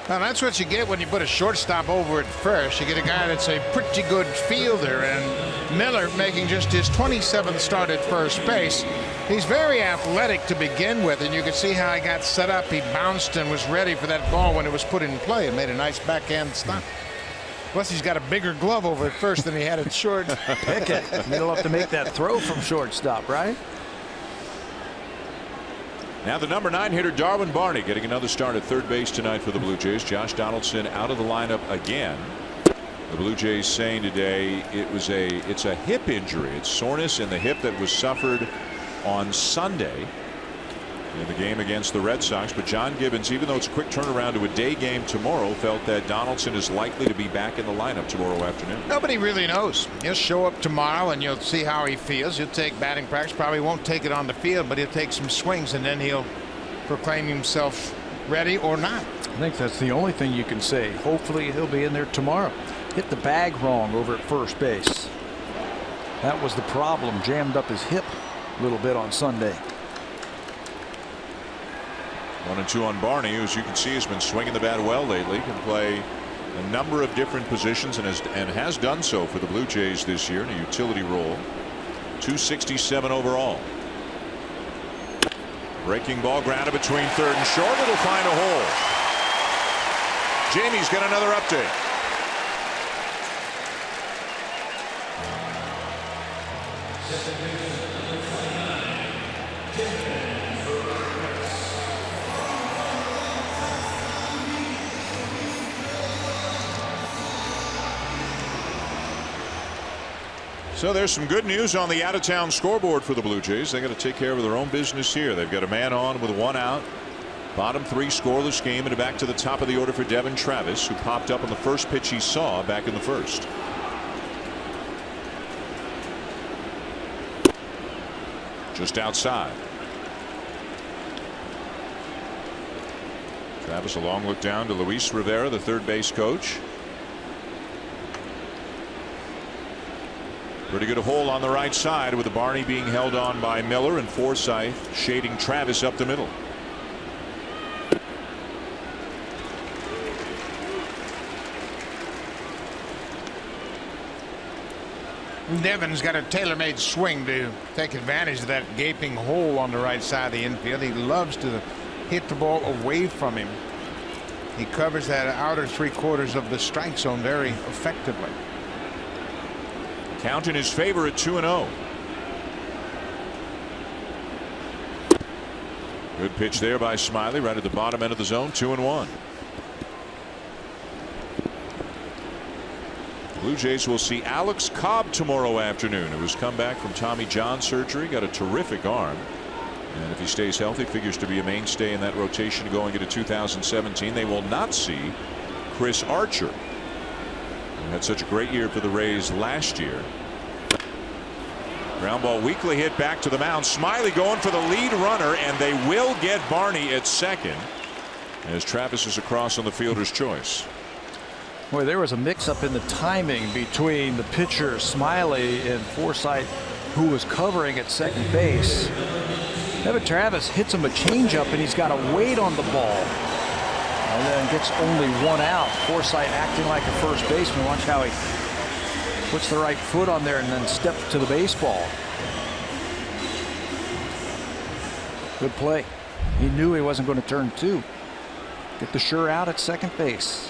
Well, that's what you get when you put a shortstop over at first. You get a guy that's a pretty good fielder, and Miller making just his 27th start at first base. He's very athletic to begin with, and you can see how he got set up. He bounced and was ready for that ball when it was put in play and made a nice backhand stop. Plus, he's got a bigger glove over at first than he had at short. Pick it. He'll have to make that throw from shortstop, right? Now the number 9 hitter Darwin Barney getting another start at third base tonight for the Blue Jays. Josh Donaldson out of the lineup again. The Blue Jays saying today it's a hip injury. It's soreness in the hip that was suffered on Sunday in the game against the Red Sox. But John Gibbons, even though it's a quick turnaround to a day game tomorrow, felt that Donaldson is likely to be back in the lineup tomorrow afternoon. Nobody really knows. He'll show up tomorrow and you'll see how he feels. He'll take batting practice, probably won't take it on the field, but he'll take some swings and then he'll proclaim himself ready or not. I think that's the only thing you can say. Hopefully he'll be in there tomorrow. Hit the bag wrong over at first base. That was the problem. Jammed up his hip a little bit on Sunday. 1-2 on Barney, who, as you can see, has been swinging the bat well lately. Can play a number of different positions and has done so for the Blue Jays this year in a utility role. 267 overall. Breaking ball grounded between third and short. It'll find a hole. Jamie's got another update. So there's some good news on the out-of-town scoreboard for the Blue Jays. They got to take care of their own business here. They've got a man on with 1 out. Bottom 3 scoreless game, and back to the top of the order for Devin Travis, who popped up on the first pitch he saw back in the first. Just outside. Travis, a long look down to Luis Rivera, the third base coach. Pretty good hole on the right side, with the Barney being held on by Miller and Forsythe shading Travis up the middle. Devin's got a tailor-made swing to take advantage of that gaping hole on the right side of the infield. He loves to hit the ball away from him. He covers that outer 3/4 of the strike zone very effectively. Count in his favor at 2-0. Good pitch there by Smiley, right at the bottom end of the zone. 2-1. Blue Jays will see Alex Cobb tomorrow afternoon, who has come back from Tommy John surgery. Got a terrific arm, and if he stays healthy, figures to be a mainstay in that rotation going into 2017. They will not see Chris Archer, who had such a great year for the Rays last year. Ground ball weakly hit back to the mound. Smiley going for the lead runner, and they will get Barney at second as Travis is across on the fielder's choice. Boy, there was a mix-up in the timing between the pitcher Smiley and Forsythe, who was covering at second base. Devin Travis hits him a changeup, and he's got to wait on the ball, and then gets only 1 out. Forsythe acting like a first baseman. Watch how he puts the right foot on there and then steps to the baseball. Good play. He knew he wasn't going to turn 2. Get the sure out at second base.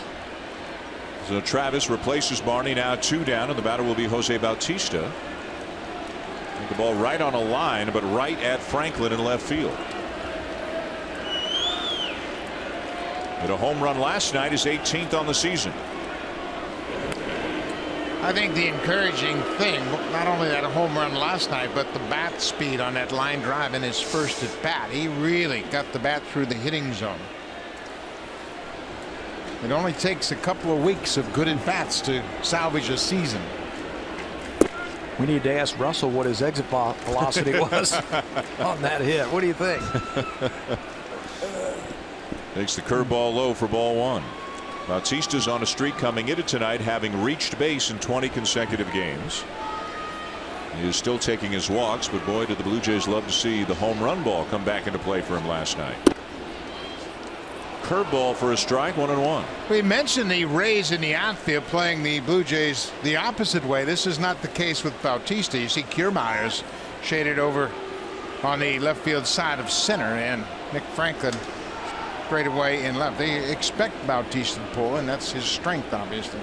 So Travis replaces Barney, now 2 down, and the batter will be Jose Bautista. The ball right on a line, but right at Franklin in left field. Hit a home run last night, his 18th on the season. I think the encouraging thing, not only that home run last night, but the bat speed on that line drive in his first at bat. He really got the bat through the hitting zone. It only takes a couple of weeks of good at bats to salvage a season. We need to ask Russell what his exit velocity was on that hit. What do you think? Takes the curveball low for ball 1. Bautista's on a streak coming into tonight, having reached base in 20 consecutive games. He is still taking his walks, but boy, did the Blue Jays love to see the home run ball come back into play for him last night. Curveball for a strike, 1-1. We mentioned the Rays in the outfield playing the Blue Jays the opposite way. This is not the case with Bautista. You see Kiermaier's shaded over on the left field side of center, and Nick Franklin straight away in left. They expect Bautista to pull, and that's his strength, obviously.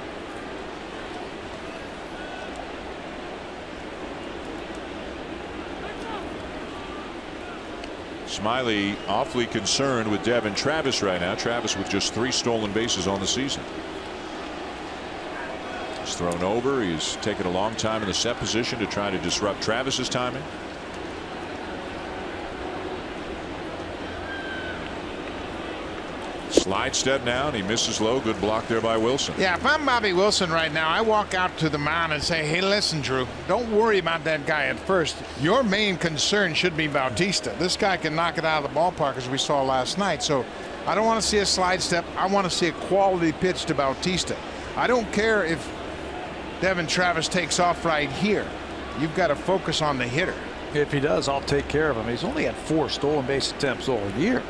Smiley awfully concerned with Devin Travis right now. Travis with just 3 stolen bases on the season. He's thrown over. He's taken a long time in the set position to try to disrupt Travis's timing. Slide step now, and he misses low. Good block there by Wilson. Yeah, if I'm Bobby Wilson right now, I walk out to the mound and say, hey, listen, Drew, don't worry about that guy at first. Your main concern should be Bautista. This guy can knock it out of the ballpark, as we saw last night. So I don't want to see a slide step. I want to see a quality pitch to Bautista. I don't care if Devin Travis takes off right here. You've got to focus on the hitter. If he does, I'll take care of him. He's only had 4 stolen base attempts all year.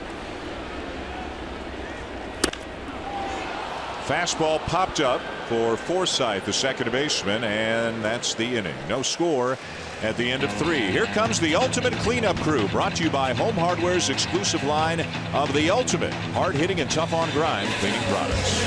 Fastball popped up for Forsythe, the second baseman, and that's the inning. No score at the end of 3. Here comes the ultimate cleanup crew, brought to you by Home Hardware's exclusive line of the ultimate hard-hitting and tough-on-grind cleaning products.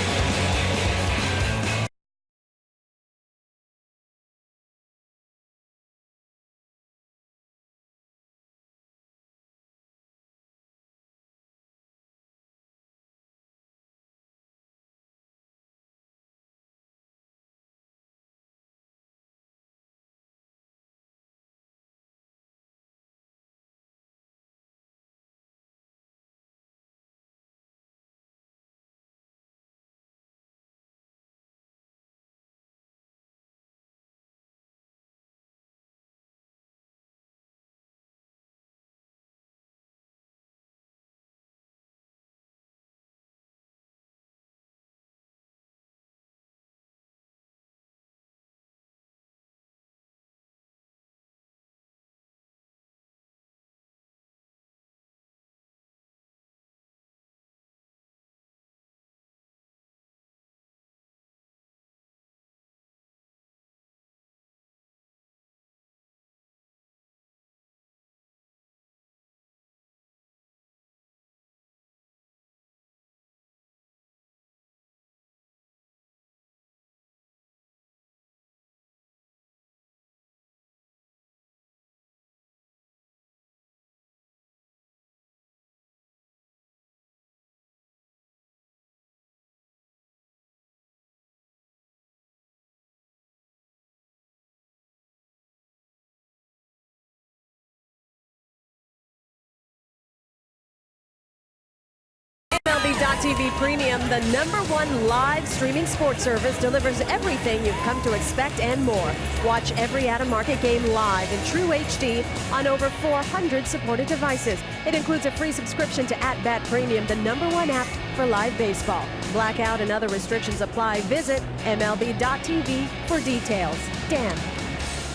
MLB.TV Premium, the #1 live streaming sports service, delivers everything you've come to expect and more. Watch every out-of-market game live in true HD on over 400 supported devices. It includes a free subscription to @Bat Premium, the #1 app for live baseball. Blackout and other restrictions apply. Visit MLB.TV for details. Dan.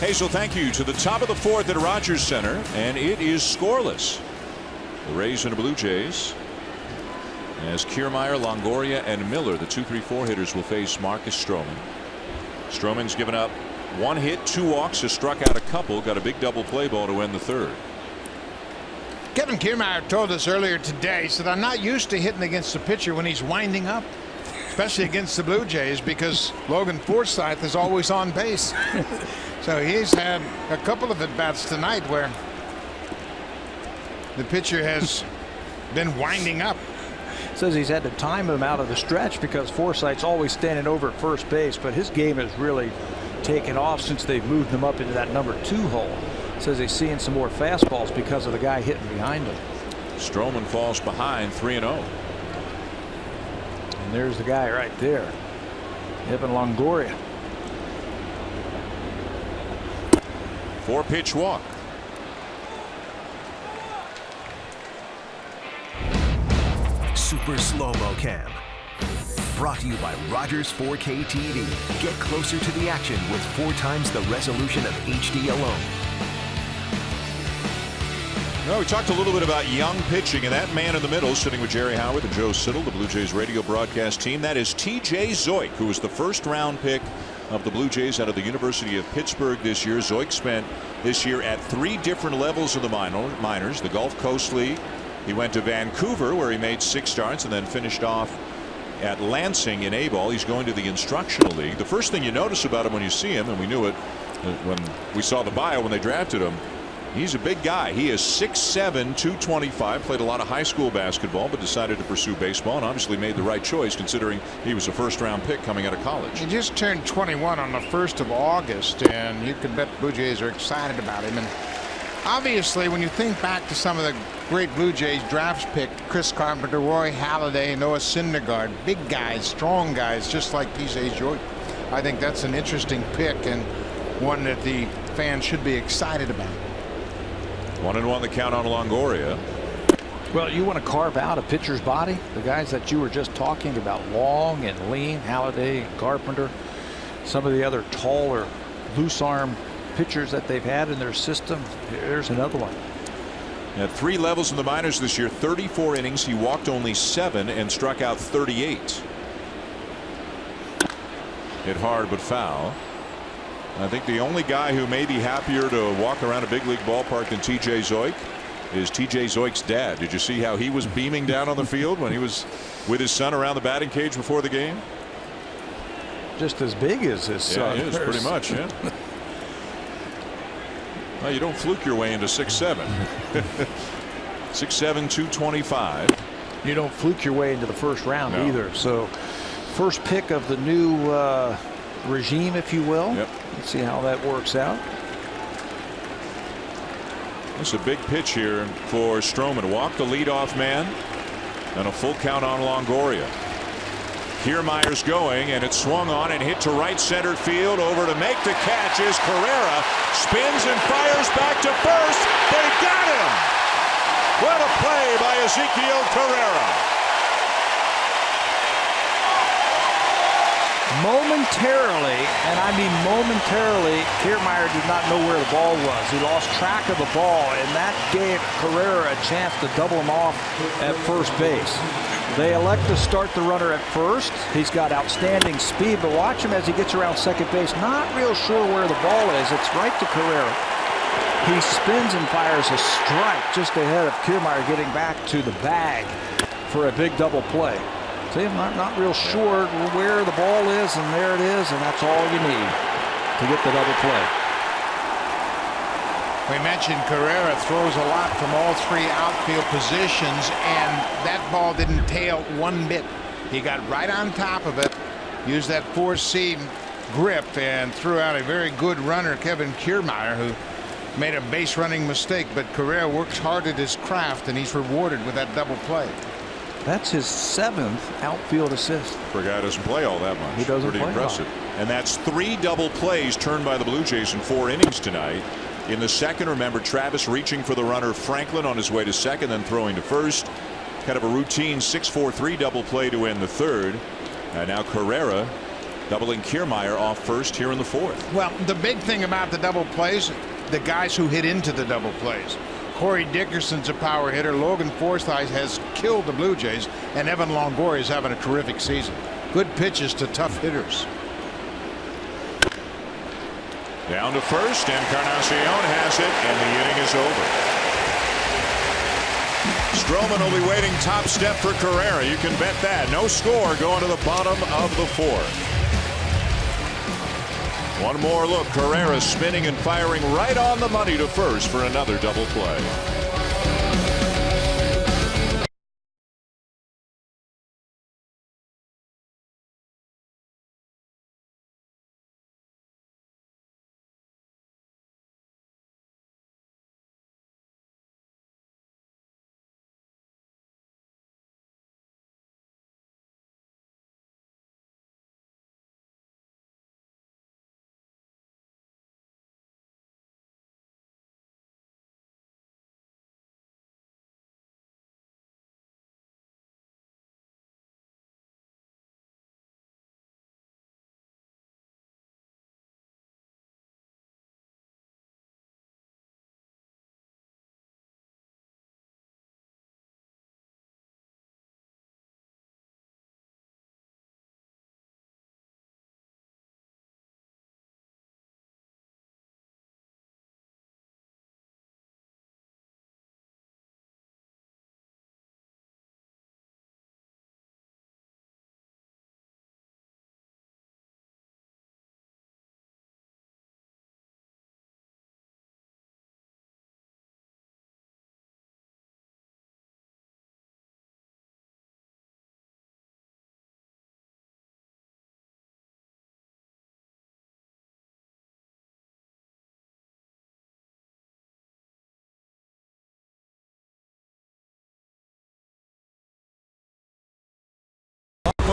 Hazel, thank you. To the top of the 4th at Rogers Center, and it is scoreless. The Rays and the Blue Jays, as Kiermaier, Longoria, and Miller, the 2-3-4 hitters, will face Marcus Stroman. Stroman's given up 1 hit, 2 walks, has struck out a couple, got a big double play ball to end the 3rd. Kevin Kiermaier told us earlier today, said, I'm not used to hitting against the pitcher when he's winding up, especially against the Blue Jays, because Logan Forsythe is always on base. So he's had a couple of at-bats tonight where the pitcher has been winding up. Says he's had to time him out of the stretch because Forsythe's always standing over at first base, but his game has really taken off since they've moved him up into that #2 hole. Says he's seeing some more fastballs because of the guy hitting behind him. Stroman falls behind 3-0. And there's the guy right there, Evan Longoria. 4-pitch walk. Super Slow-Mo Cam. Brought to you by Rogers 4K TV. Get closer to the action with 4 times the resolution of HD alone. Well, we talked a little bit about young pitching, and that man in the middle, sitting with Jerry Howard and Joe Siddall, the Blue Jays radio broadcast team, that is T.J. Zeuch, who was the first-round pick of the Blue Jays out of the University of Pittsburgh this year. Zeuch spent this year at 3 different levels of the minors, the Gulf Coast League. He went to Vancouver, where he made 6 starts and then finished off at Lansing in A-ball. He's going to the Instructional League. The first thing you notice about him when you see him, and we knew it when we saw the bio when they drafted him, he's a big guy. He is 6'7", 225, played a lot of high school basketball, but decided to pursue baseball, and obviously made the right choice considering he was a first-round pick coming out of college. He just turned 21 on the 1st of August, and you can bet Blue Jays are excited about him. And obviously, when you think back to some of the great Blue Jays drafts pick, Chris Carpenter, Roy Halladay, Noah Syndergaard, big guys, strong guys, just like P.J. Joy. I think that's an interesting pick and one that the fans should be excited about. 1-1 the count on Longoria. Well, you want to carve out a pitcher's body. The guys that you were just talking about, long and lean, Halladay and Carpenter, some of the other taller, loose arm pitchers that they've had in their system. There's another one. At 3 levels in the minors this year, 34 innings. He walked only 7 and struck out 38. Hit hard but foul. I think the only guy who may be happier to walk around a big league ballpark than T.J. Zoik is T.J. Zoik's dad. Did you see how he was beaming down on the field when he was with his son around the batting cage before the game? Just as big as his son. Yeah, he is pretty much. Yeah. Well, you don't fluke your way into 6'7". 6'7", 225. You don't fluke your way into the first round either. So first pick of the new regime, if you will. Yep. Let's see how that works out. It's a big pitch here for Stroman. Walked the leadoff man and a full count on Longoria. Kiermaier's going, and it's swung on and hit to right center field. Over to make the catch is Carrera. Spins and fires back to first. They got him. What a play by Ezekiel Carrera. Momentarily, and I mean momentarily, Kiermaier did not know where the ball was. He lost track of the ball, and that gave Carrera a chance to double him off at first base. They elect to start the runner at first. He's got outstanding speed, but watch him as he gets around second base. Not real sure where the ball is. It's right to Carrera. He spins and fires a strike just ahead of Kiermaier getting back to the bag for a big double play. See, I'm not real sure where the ball is, and there it is, and that's all you need to get the double play. We mentioned Carrera throws a lot from all 3 outfield positions, and that ball didn't tail one bit. He got right on top of it, used that 4-seam grip, and threw out a very good runner, Kevin Kiermaier, who made a base running mistake. But Carrera works hard at his craft, and he's rewarded with that double play. That's his 7th outfield assist. For a guy who doesn't play all that much. He doesn't Pretty play impressive. And that's 3 double plays turned by the Blue Jays in 4 innings tonight. In the second, remember, Travis reaching for the runner Franklin on his way to second, then throwing to first. Kind of a routine 6-4-3 double play to end the third. And now Carrera doubling Kiermaier off first here in the 4th. Well, the big thing about the double plays, the guys who hit into the double plays. Corey Dickerson's a power hitter. Logan Forsythe has killed the Blue Jays, and Evan Longoria is having a terrific season. Good pitches to tough hitters. Down to first. Encarnacion has it, and the inning is over. Stroman will be waiting top step for Carrera. You can bet that. No score going to the bottom of the 4th. One more look. Carrera spinning and firing right on the money to first for another double play.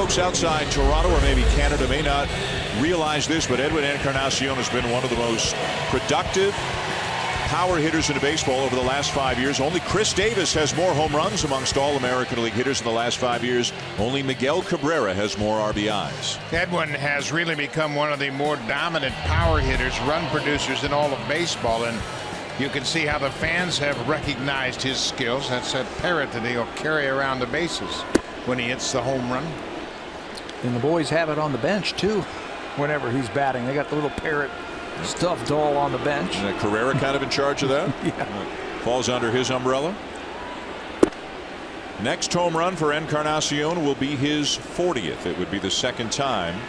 folks outside Toronto or maybe Canada may not realize this, but Edwin Encarnacion has been one of the most productive power hitters in baseball over the last 5 years. Only Chris Davis has more home runs amongst all American League hitters in the last 5 years. Only Miguel Cabrera has more RBIs. Edwin has really become one of the more dominant power hitters, run producers in all of baseball, and you can see how the fans have recognized his skills. That's that parrot that he'll carry around the bases when he hits the home run. And the boys have it on the bench too whenever he's batting. They got the little parrot stuffed doll on the bench. And Carrera kind of in charge of that. Yeah. Falls under his umbrella. Next home run for Encarnacion will be his 40th. It would be the second time,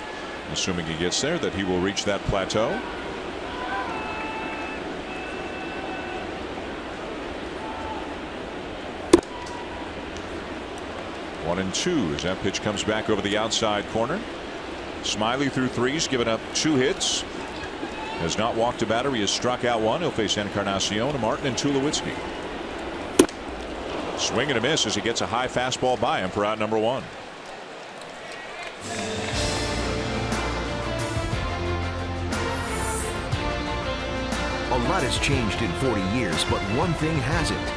assuming he gets there, that he will reach that plateau. One and two as that pitch comes back over the outside corner. Smiley through threes, given up 2 hits. Has not walked a batter. He has struck out 1. He'll face Encarnacion, Martin, and Tulowitzki. Swing and a miss as he gets a high fastball by him for out number 1. A lot has changed in 40 years, but one thing hasn't.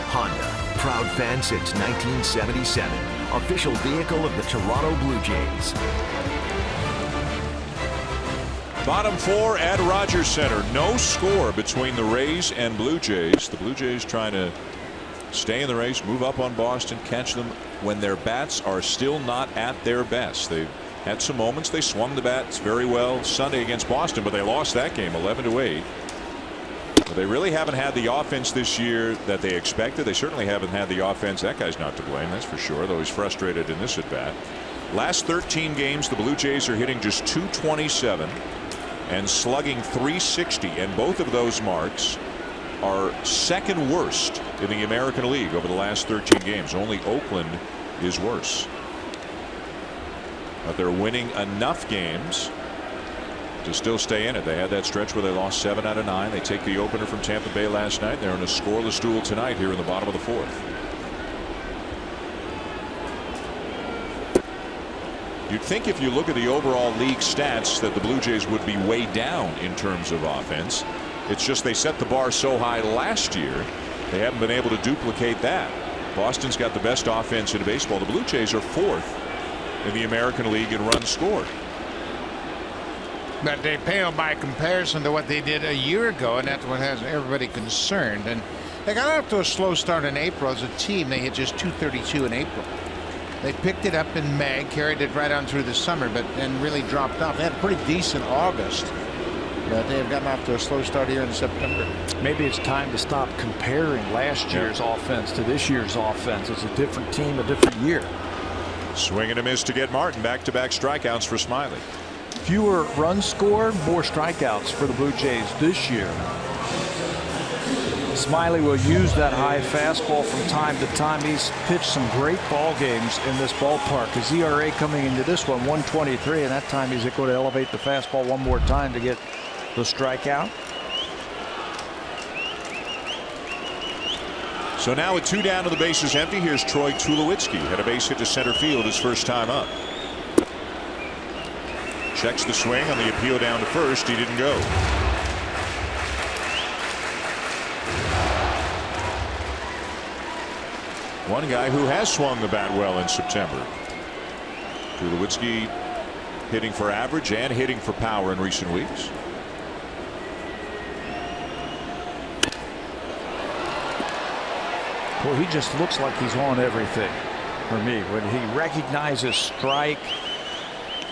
Honda, proud fan since 1977. Official vehicle of the Toronto Blue Jays. Bottom 4 at Rogers Center. No score between the Rays and Blue Jays. The Blue Jays trying to stay in the race, move up on Boston, catch them when their bats are still not at their best. They've had some moments. They swung the bats very well Sunday against Boston, but they lost that game 11-8. But they really haven't had the offense this year that they expected. They certainly haven't had the offense. That guy's not to blame, that's for sure, though he's frustrated in this at bat. Last 13 games, the Blue Jays are hitting just .227 and slugging .360, and both of those marks are second worst in the American League over the last 13 games. Only Oakland is worse. But they're winning enough games to still stay in it. They had that stretch where they lost 7 out of 9. They take the opener from Tampa Bay last night. They're in a scoreless duel tonight here in the bottom of the 4th. You'd think if you look at the overall league stats that the Blue Jays would be way down in terms of offense. It's just they set the bar so high last year, they haven't been able to duplicate that. Boston's got the best offense in baseball. The Blue Jays are 4th in the American League in runs scored. But they pale by comparison to what they did a year ago, and that's what has everybody concerned. And they got off to a slow start in April as a team. They hit just .232 in April. They picked it up in May, carried it right on through the summer, but then really dropped off. They had a pretty decent August, but they have gotten off to a slow start here in September. Maybe it's time to stop comparing last year's offense to this year's offense. It's a different team, a different year. Swing and a miss to get Martin. Back-to-back strikeouts for Smiley. Fewer runs scored, more strikeouts for the Blue Jays this year. Smiley will use that high fastball from time to time. He's pitched some great ball games in this ballpark. His ERA coming into this one 1.23, and that time he's going to elevate the fastball one more time to get the strikeout. So now with 2 down to the bases empty, here's Troy Tulowitzki. Had a base hit to center field his first time up. Checks the swing on the appeal down to first. He didn't go. One guy who has swung the bat well in September. Tulowitzki hitting for average and hitting for power in recent weeks. Well, he just looks like he's on everything for me. When he recognizes strike,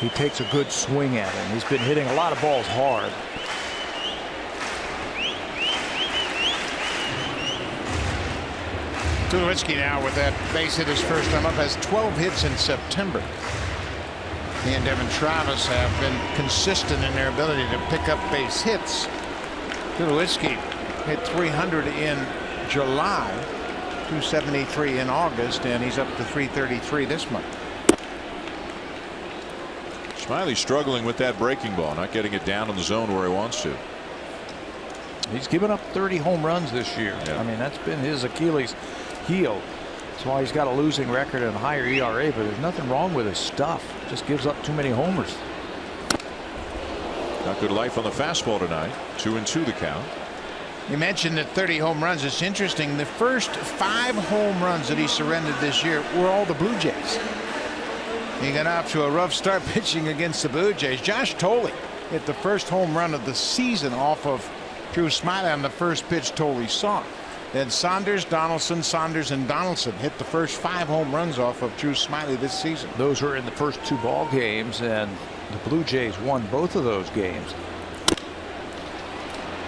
he takes a good swing at it. He's been hitting a lot of balls hard. Tulowitzki now with that base hit his first time up has 12 hits in September. He and Devin Travis have been consistent in their ability to pick up base hits. Tulowitzki hit 300 in July, 273 in August, and he's up to 333 this month. Smiley struggling with that breaking ball, not getting it down in the zone where he wants to. He's given up 30 home runs this year. Yeah. I mean, that's been his Achilles heel. That's why he's got a losing record and a higher ERA, but there's nothing wrong with his stuff. Just gives up too many homers. Got good life on the fastball tonight. 2-2 the count. You mentioned that 30 home runs. It's interesting. The first 5 home runs that he surrendered this year were all the Blue Jays. He got off to a rough start pitching against the Blue Jays. Josh Thole hit the first home run of the season off of Drew Smyly on the first pitch Thole saw. Then Saunders, Donaldson, Saunders, and Donaldson hit the first 5 home runs off of Drew Smyly this season. Those were in the first 2 ball games, and the Blue Jays won both of those games.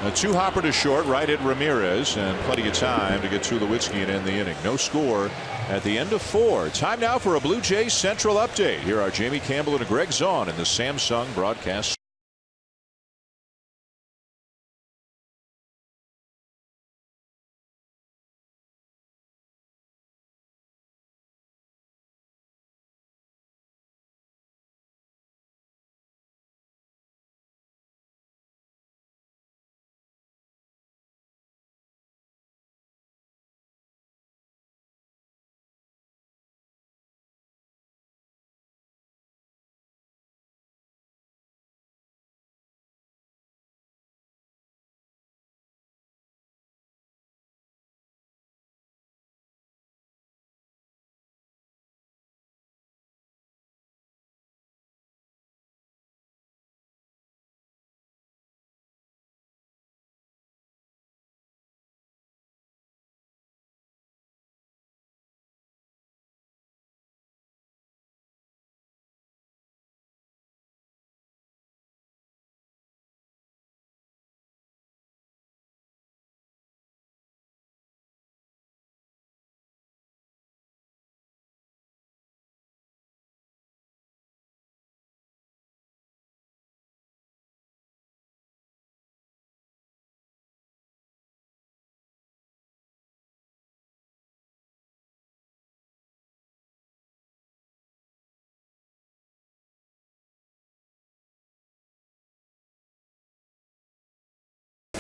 A 2-hopper to short, right at Ramirez, and plenty of time to get Tulowitzki and end the inning. No score at the end of 4. Time now for a Blue Jays Central update. Here are Jamie Campbell and Greg Zahn in the Samsung broadcast.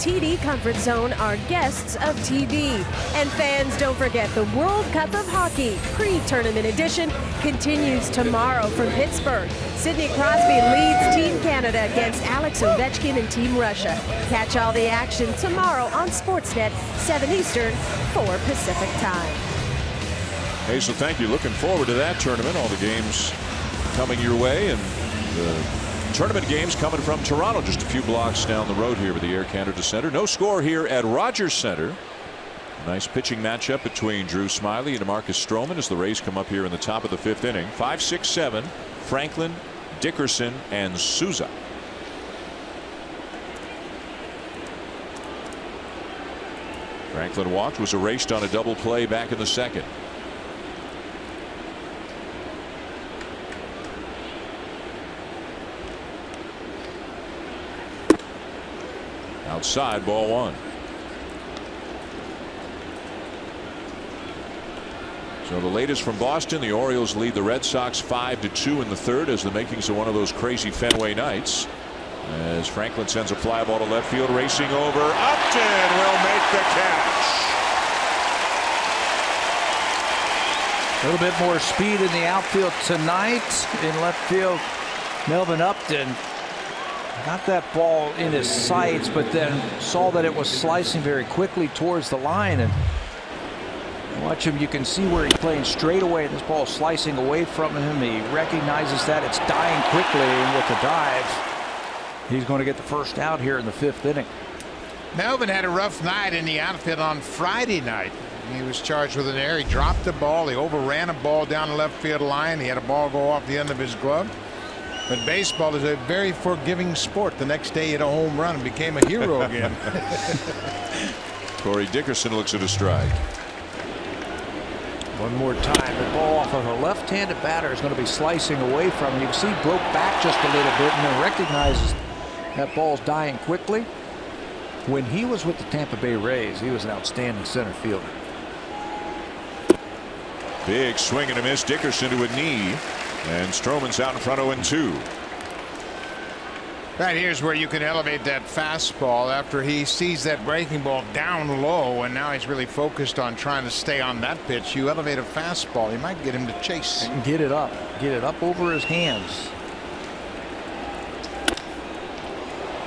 TD Comfort Zone are guests of TV. And fans, don't forget the World Cup of Hockey pre-tournament edition continues tomorrow from Pittsburgh. Sidney Crosby leads Team Canada against Alex Ovechkin and Team Russia. Catch all the action tomorrow on Sportsnet, 7 Eastern, 4 Pacific time. Hey, so thank you. Looking forward to that tournament. All the games coming your way, and the tournament games coming from Toronto, just a few blocks down the road here with the Air Canada Center. No score here at Rogers Center. Nice pitching matchup between Drew Smyly and Marcus Stroman as the Rays come up here in the top of the 5th inning. 5, 6, 7. Franklin, Dickerson, and Souza. Franklin walked, was erased on a double play back in the 2nd. Outside, ball 1. So the latest from Boston, the Orioles lead the Red Sox 5-2 in the 3rd as the makings of one of those crazy Fenway nights. As Franklin sends a fly ball to left field, racing over. Upton will make the catch. A little bit more speed in the outfield tonight. In left field, Melvin Upton got that ball in his sights, but then saw that it was slicing very quickly towards the line. And watch him, you can see where he's playing straight away. This ball slicing away from him. He recognizes that it's dying quickly, and with the dive, he's going to get the first out here in the 5th inning. Melvin had a rough night in the outfield on Friday night. He was charged with an error. He dropped the ball. He overran a ball down the left field line. He had a ball go off the end of his glove. But baseball is a very forgiving sport. The next day he had a home run and became a hero again. Corey Dickerson looks at a strike. One more time. The ball off of a left-handed batter is going to be slicing away from him. You can see he broke back just a little bit and then recognizes that ball's dying quickly. When he was with the Tampa Bay Rays, he was an outstanding center fielder. Big swing and a miss. Dickerson to a knee. And Stroman's out in front 0-2. Right here's where you can elevate that fastball after he sees that breaking ball down low, and now he's really focused on trying to stay on that pitch. You elevate a fastball, you might get him to chase. And get it up over his hands.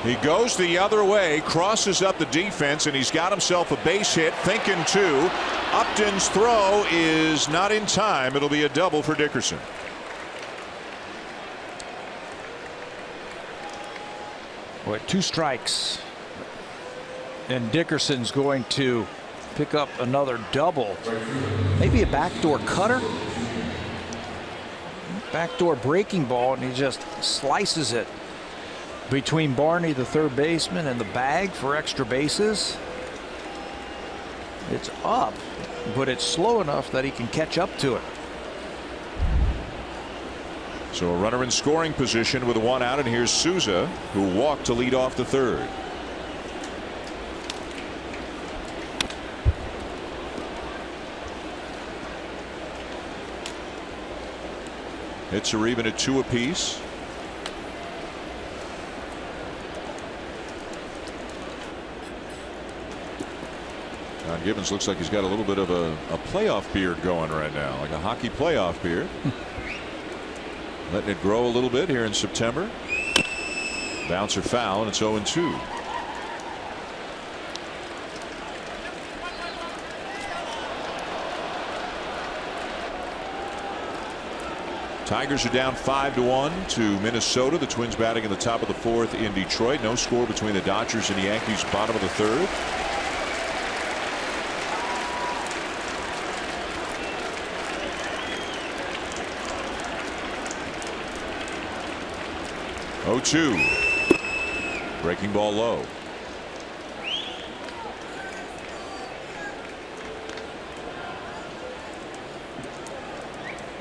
He goes the other way, crosses up the defense, and he's got himself a base hit, thinking two. Upton's throw is not in time. It'll be a double for Dickerson. Boy, 2 strikes. And Dickerson's going to pick up another double. Maybe a backdoor cutter. Backdoor breaking ball, and he just slices it between Barney, the third baseman, and the bag for extra bases. It's up, but it's slow enough that he can catch up to it. So a runner in scoring position with 1 out, and here's Souza, who walked to lead off the third. Hits are even at 2 apiece. John Gibbons looks like he's got a little bit of a playoff beard going right now, like a hockey playoff beard. Letting it grow a little bit here in September. Bouncer foul, and it's 0-2. Tigers are down 5-1 to Minnesota. The Twins batting in the top of the 4th in Detroit. No score between the Dodgers and the Yankees, bottom of the 3rd. Breaking ball low.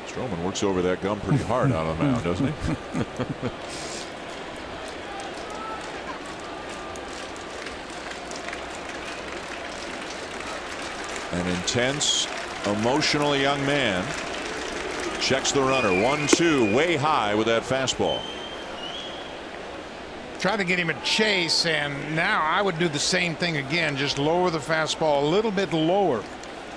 Stroman works over that gum pretty hard on the mound, doesn't he? An intense, emotional young man. Checks the runner. 1-2, way high with that fastball. Try to get him a chase, and now I would do the same thing again. Just lower the fastball a little bit lower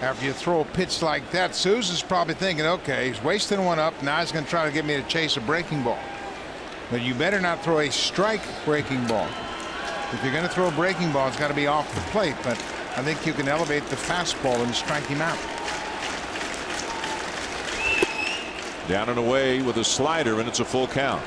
after you throw a pitch like that. Souza's probably thinking, okay, he's wasting 1 up. Now he's going to try to get me to chase a breaking ball. But you better not throw a strike breaking ball. If you're going to throw a breaking ball, it's got to be off the plate. But I think you can elevate the fastball and strike him out. Down and away with a slider, and it's a full count.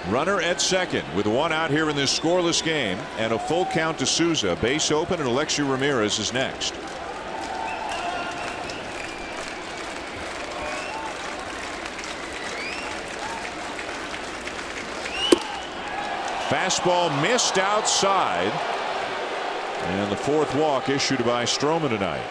Runner at second with 1 out here in this scoreless game, and a full count to Souza. Base open, and Alexi Ramirez is next. Fastball missed outside, and the 4th walk issued by Stroman tonight.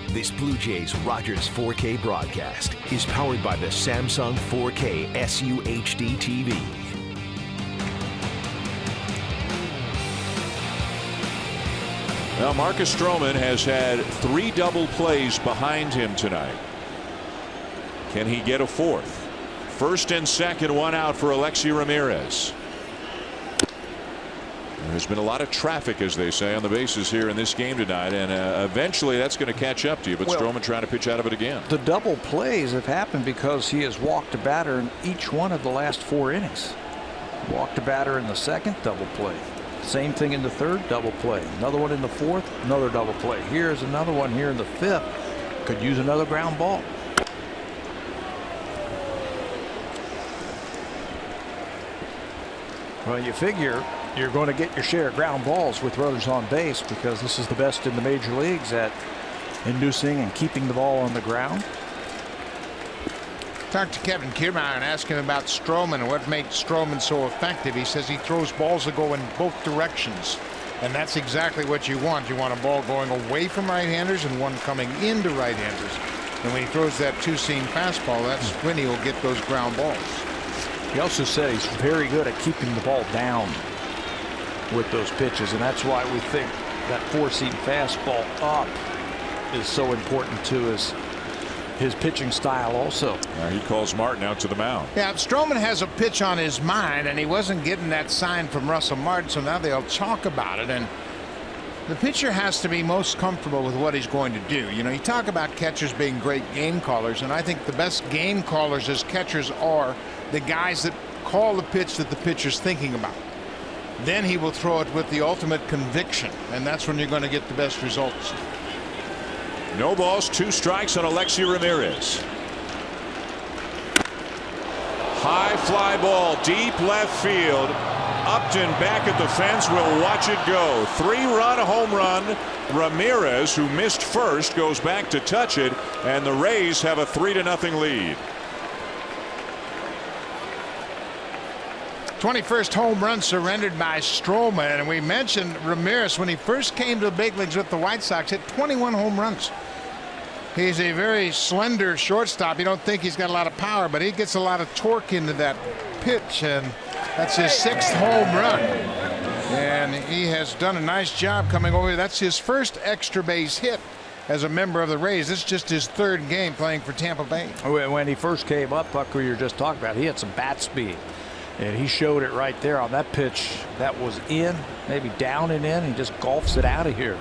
This Blue Jays Rogers 4K broadcast is powered by the Samsung 4K SUHD TV. Well, Marcus Stroman has had 3 double plays behind him tonight. Can he get a 4th? First and second, 1 out for Alexi Ramirez. There's been a lot of traffic, as they say, on the bases here in this game tonight, and eventually that's going to catch up to you. But Stroman trying to pitch out of it again. The double plays have happened because he has walked a batter in each one of the last 4 innings. Walked a batter in the 2nd, double play. Same thing in the 3rd, double play. Another one in the 4th, another double play. Here's another one here in the 5th. Could use another ground ball. Well, you figure you're going to get your share of ground balls with runners on base because this is the best in the major leagues at inducing and keeping the ball on the ground. Talked to Kevin Kiermaier and asked him about Stroman and what makes Stroman so effective. He says he throws balls that go in both directions, and that's exactly what you want. You want a ball going away from right-handers and one coming into right-handers. And when he throws that 2-seam fastball, that's when he'll get those ground balls. He also said he's very good at keeping the ball down with those pitches, and that's why we think that four-seam fastball up is so important to his pitching style also. He calls Martin out to the mound. Yeah, Stroman has a pitch on his mind, and he wasn't getting that sign from Russell Martin, so now they'll talk about it. And the pitcher has to be most comfortable with what he's going to do. You know, you talk about catchers being great game callers, and I think the best game callers as catchers are the guys that call the pitch that the pitcher's thinking about. Then he will throw it with the ultimate conviction, and that's when you're going to get the best results. No balls, 2 strikes on Alexi Ramirez. High fly ball, deep left field. Upton back at the fence, will watch it go. 3-run home run. Ramirez, who missed first, goes back to touch it, and the Rays have a 3-0 lead. 21st home run surrendered by Stroman, and we mentioned Ramirez when he first came to the big leagues with the White Sox, hit 21 home runs. He's a very slender shortstop. You don't think he's got a lot of power, but he gets a lot of torque into that pitch, and that's his 6th home run. And he has done a nice job coming over here. That's his first extra base hit as a member of the Rays. This is just his 3rd game playing for Tampa Bay. When he first came up, Puck, who you were just talking about, he had some bat speed. And he showed it right there on that pitch that was in, maybe down and in. He just golfs it out of here.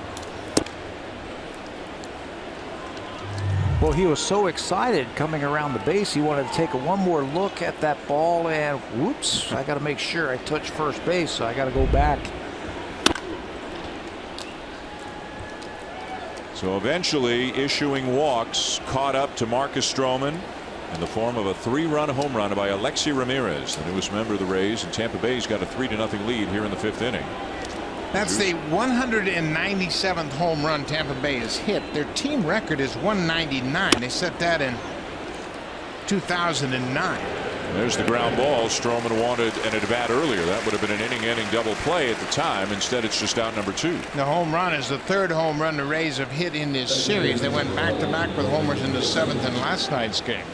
Well, he was so excited coming around the base, he wanted to take one more look at that ball, and whoops, I got to make sure I touch first base, so I got to go back. So eventually issuing walks caught up to Marcus Stroman in the form of a 3-run home run by Alexi Ramirez, the newest member of the Rays, and Tampa Bay's got a 3-0 lead here in the 5th inning. That's the 197th home run Tampa Bay has hit. Their team record is 199. They set that in 2009. There's the ground ball. Stroman wanted an at-bat earlier. That would have been an inning-ending double play at the time. Instead, it's just out number 2. The home run is the 3rd home run the Rays have hit in this series. They went back-to-back with homers in the 7th in last night's game.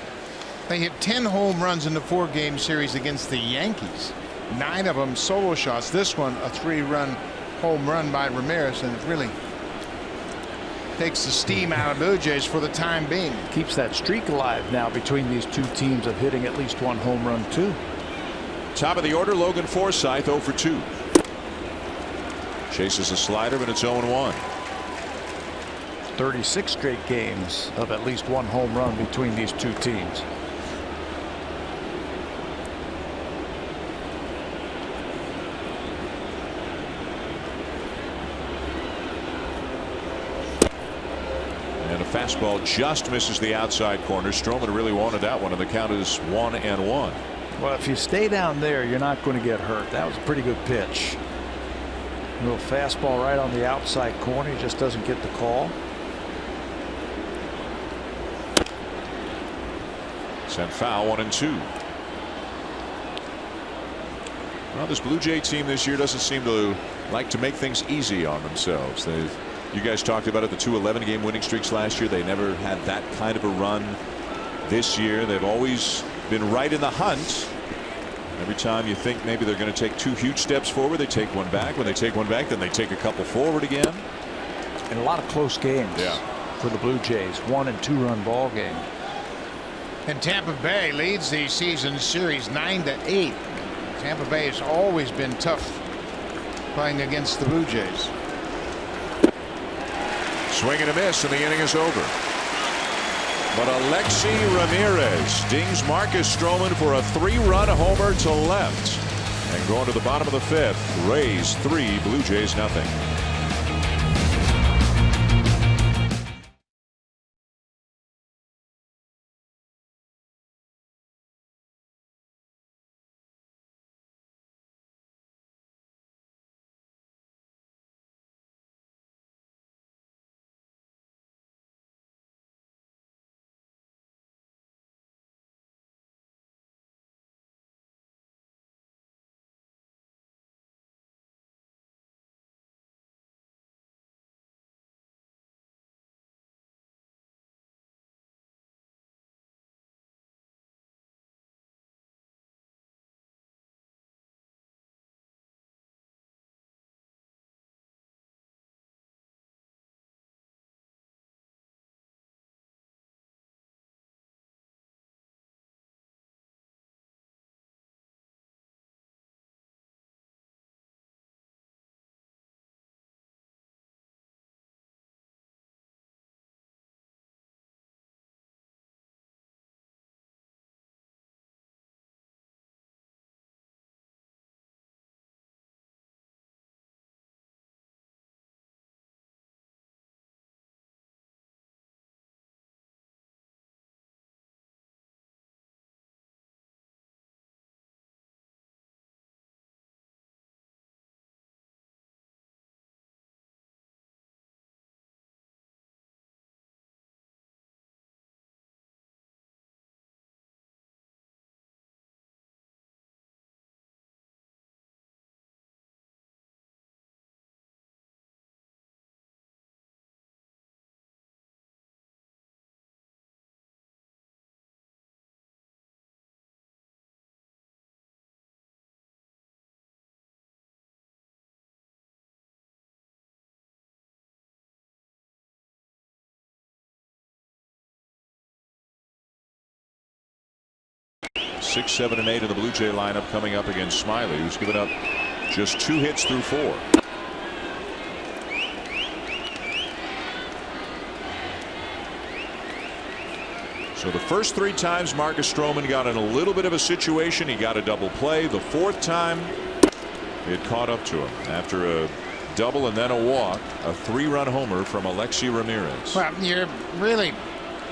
They hit 10 home runs in the 4-game series against the Yankees. 9 of them solo shots. This one a 3-run home run by Ramirez, and it really takes the steam out of Blue Jays for the time being. Keeps that streak alive now between these two teams of hitting at least 1 home run too. Top of the order, Logan Forsythe 0 for 2. Chases a slider, but it's 0-1. 36 straight games of at least 1 home run between these two teams. And a fastball just misses the outside corner. Stroman really wanted that one, and the count is 1-1. Well, if you stay down there, you're not going to get hurt. That was a pretty good pitch. A little fastball right on the outside corner. He just doesn't get the call. Sent foul, 1-2. Well, this Blue Jay team this year doesn't seem to like to make things easy on themselves. You guys talked about it, the 2 11-game winning streaks last year. They never had that kind of a run this year. They've always been right in the hunt. Every time you think maybe they're going to take 2 huge steps forward, they take 1 back. When they take 1 back, then they take a couple forward again. And a lot of close games for the Blue Jays. 1- and 2-run ball game. And Tampa Bay leads the season series 9-8. Tampa Bay has always been tough playing against the Blue Jays. Swing and a miss, and the inning is over. But Alexi Ramirez dings Marcus Stroman for a 3-run homer to left. And going to the bottom of the 5th, Rays 3, Blue Jays nothing. 6, 7, and 8 in the Blue Jay lineup coming up against Smiley, who's given up just 2 hits through 4. So the first 3 times Marcus Stroman got in a little bit of a situation, he got a double play. The 4th time it caught up to him after a double and then a walk, a 3-run homer from Alexi Ramirez. Well, you're really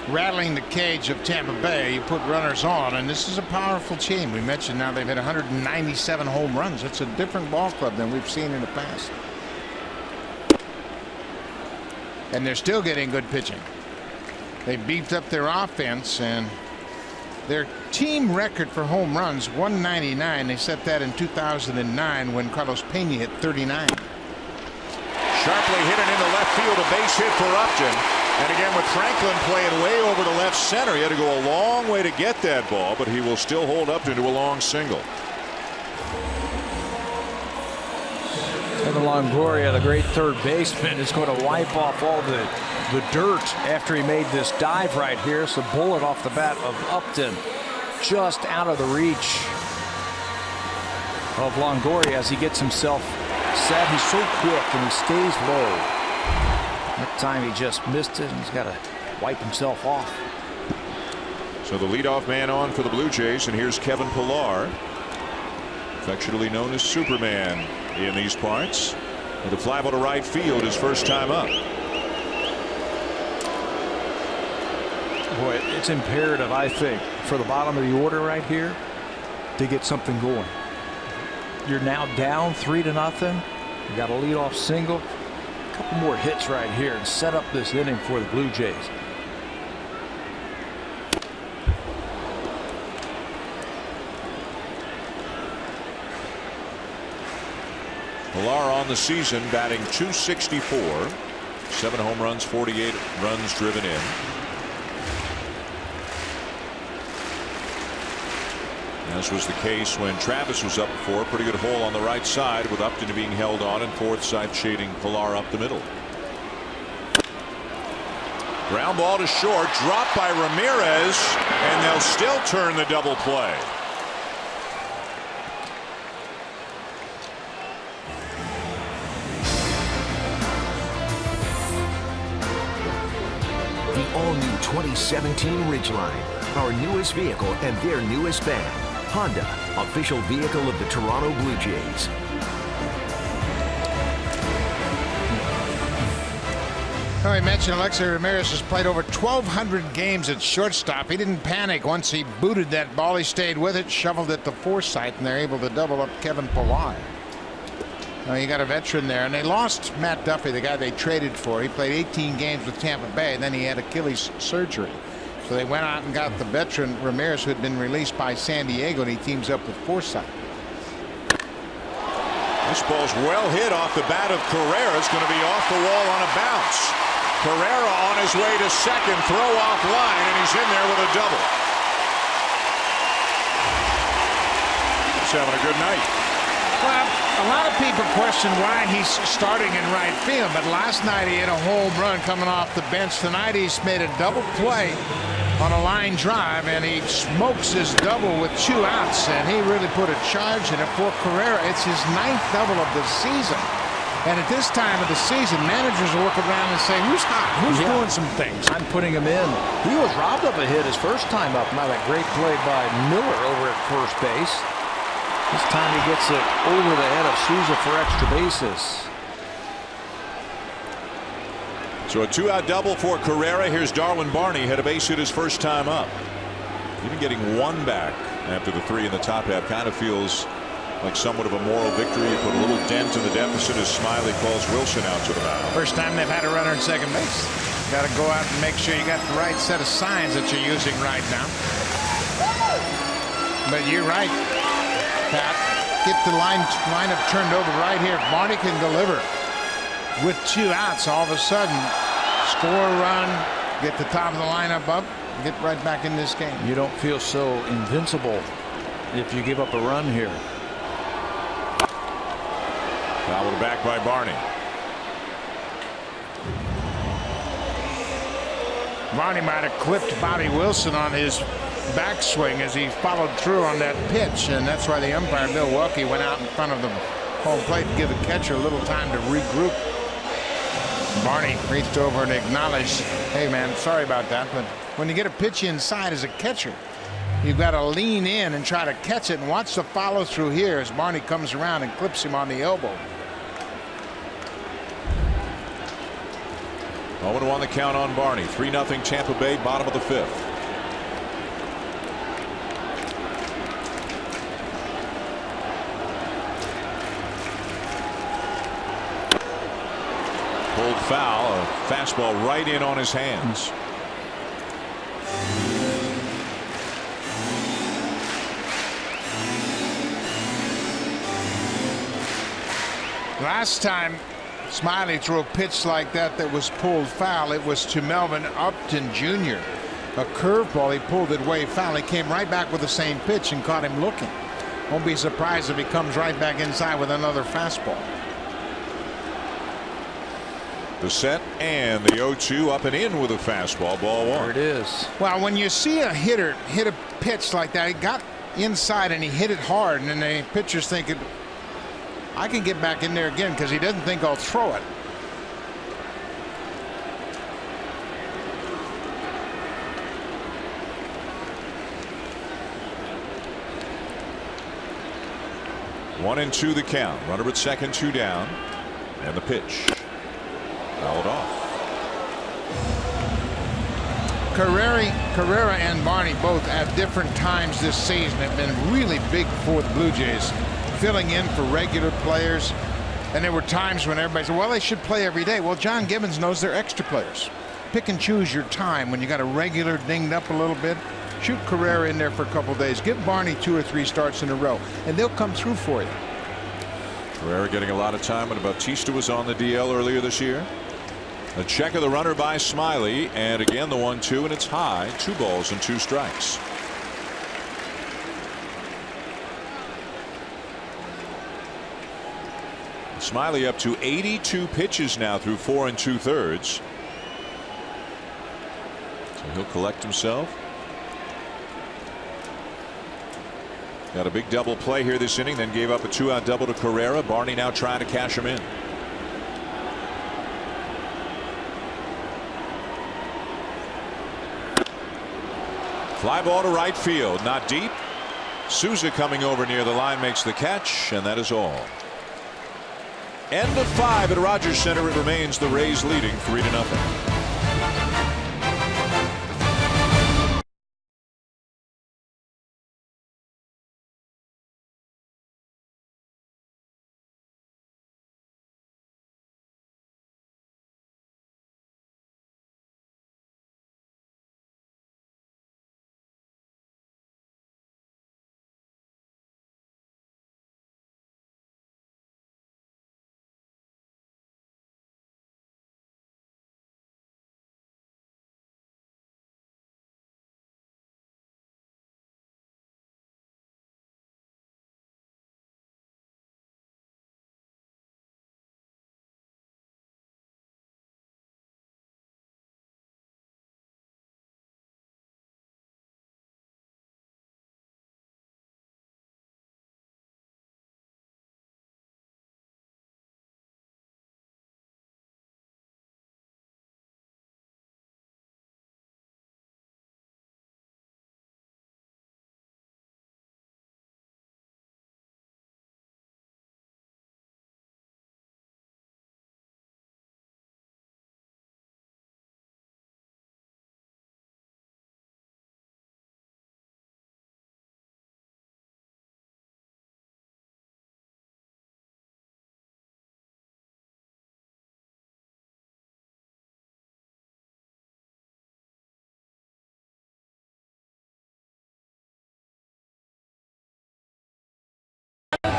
rattling the cage of Tampa Bay. You put runners on, and this is a powerful team. We mentioned now they've hit 197 home runs. It's a different ball club than we've seen in the past. And they're still getting good pitching. They beefed up their offense, and their team record for home runs 199. They set that in 2009 when Carlos Pena hit 39. Sharply hit it into left field, a base hit for Upton. And again, with Franklin playing way over to left center, he had to go a long way to get that ball, but he will still hold Upton to a long single. Kevin Longoria, the great third baseman, is going to wipe off all the dirt after he made this dive right here. It's a bullet off the bat of Upton, just out of the reach of Longoria as he gets himself set. He's so quick and he stays low. That time he just missed it, and he's got to wipe himself off. So the leadoff man on for the Blue Jays, and here's Kevin Pillar, affectionately known as Superman in these parts, with a fly ball to right field his first time up. Boy, it's imperative, I think, for the bottom of the order right here to get something going. You're now down 3-0. You got a leadoff single. A couple more hits right here and set up this inning for the Blue Jays. Pillar on the season batting .264, 7 home runs, 48 runs driven in. As was the case when Travis was up before. Pretty good hole on the right side with Upton being held on, and Forsythe shading Pillar up the middle. Ground ball to short, dropped by Ramirez, and they'll still turn the double play. The all-new 2017 Ridgeline, our newest vehicle and their newest fan. Honda, official vehicle of the Toronto Blue Jays. Well, I mentioned Alexi Ramirez has played over 1,200 games at shortstop. He didn't panic once he booted that ball. He stayed with it, shoveled it to Forsythe, and they're able to double up Kevin Pillar. Now you got a veteran there, and they lost Matt Duffy, the guy they traded for. He played 18 games with Tampa Bay, and then he had Achilles surgery. So they went out and got the veteran Ramirez, who had been released by San Diego, and he teams up with Forsythe. This ball's well hit off the bat of Carrera. It's going to be off the wall on a bounce. Carrera on his way to second, throw off line, and he's in there with a double. He's having a good night. Well, a lot of people question why he's starting in right field, but last night he hit a home run coming off the bench. Tonight he's made a double play on a line drive, and he smokes his double with 2 outs, and he really put a charge in it for Carrera. It's his 9th double of the season. And at this time of the season, managers will look around and say, who's hot? Who's doing some things? I'm putting him in. He was robbed of a hit his first time up. Now that great play by Miller over at first base. This time he gets it over the head of Souza for extra bases. So a 2-out double for Carrera. Here's Darwin Barney, had a base hit his first time up. Even getting 1 back after the 3 in the top half kind of feels like somewhat of a moral victory. You put a little dent in the deficit as Smiley calls Wilson out to the mound. First time they've had a runner at second base. Got to go out and make sure you got the right set of signs that you're using right now. But you're right, Pat. Get the lineup turned over right here. If Barney can deliver with 2 outs, all of a sudden score a run, get the top of the lineup up, get right back in this game. You don't feel so invincible if you give up a run here. Fouled back by Barney. Barney might have clipped Bobby Wilson on his backswing as he followed through on that pitch, and that's why the umpire Milwaukee went out in front of the home plate to give the catcher a little time to regroup. Barney reached over and acknowledged, hey man, sorry about that, but when you get a pitch inside as a catcher, you've got to lean in and try to catch it, and watch the follow through here as Barney comes around and clips him on the elbow. 0-1 the count on Barney. 3-0 Tampa Bay, bottom of the 5th. Pulled foul, a fastball right in on his hands. Last time Smiley threw a pitch like that was pulled foul, it was to Melvin Upton Jr. A curveball, he pulled it way foul. He came right back with the same pitch and caught him looking. Won't be surprised if he comes right back inside with another fastball. The set and the 0-2 up and in with a fastball, ball 1. There it is. Well, when you see a hitter hit a pitch like that, he got inside and he hit it hard, and then the pitcher's thinking, I can get back in there again, because he doesn't think I'll throw it. One and 2 the count. Runner at second, 2 down. And the pitch. Fouled off. Carrera and Barney both at different times this season have been really big for the Blue Jays, filling in for regular players. And there were times when everybody said, well, they should play every day. Well, John Gibbons knows they're extra players. Pick and choose your time. When you got a regular dinged up a little bit, shoot Carrera in there for a couple days. Give Barney 2 or 3 starts in a row, and they'll come through for you. Carrera getting a lot of time when Bautista was on the DL earlier this year. A check of the runner by Smiley, and again the 1-2, and it's high. 2 balls and 2 strikes. Smiley up to 82 pitches now through 4 2/3. So he'll collect himself. Got a big double play here this inning, then gave up a 2-out double to Carrera. Barney now trying to cash him in. Fly ball to right field, not deep. Souza coming over near the line makes the catch, and that is all. End of 5 at Rogers Center. It remains the Rays leading 3-0.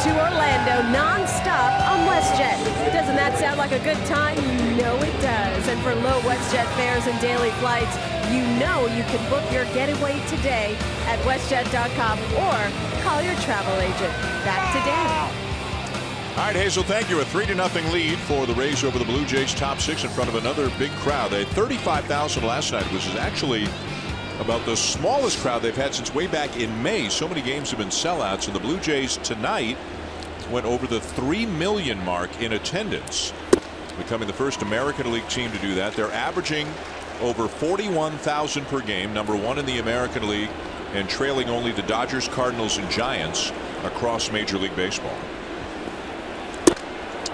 To Orlando non-stop on WestJet. Doesn't that sound like a good time? You know it does. And for low WestJet fares and daily flights, you know you can book your getaway today at WestJet.com or call your travel agent. Back today. All right, Hazel, thank you. A 3-0 lead for the Rays over the Blue Jays, top 6 in front of another big crowd. They had 35,000 last night, which is actually about the smallest crowd they've had since way back in May. So many games have been sellouts, and the Blue Jays tonight went over the 3 million mark in attendance, becoming the first American League team to do that. They're averaging over 41,000 per game, #1 in the American League, and trailing only the Dodgers, Cardinals, and Giants across Major League Baseball.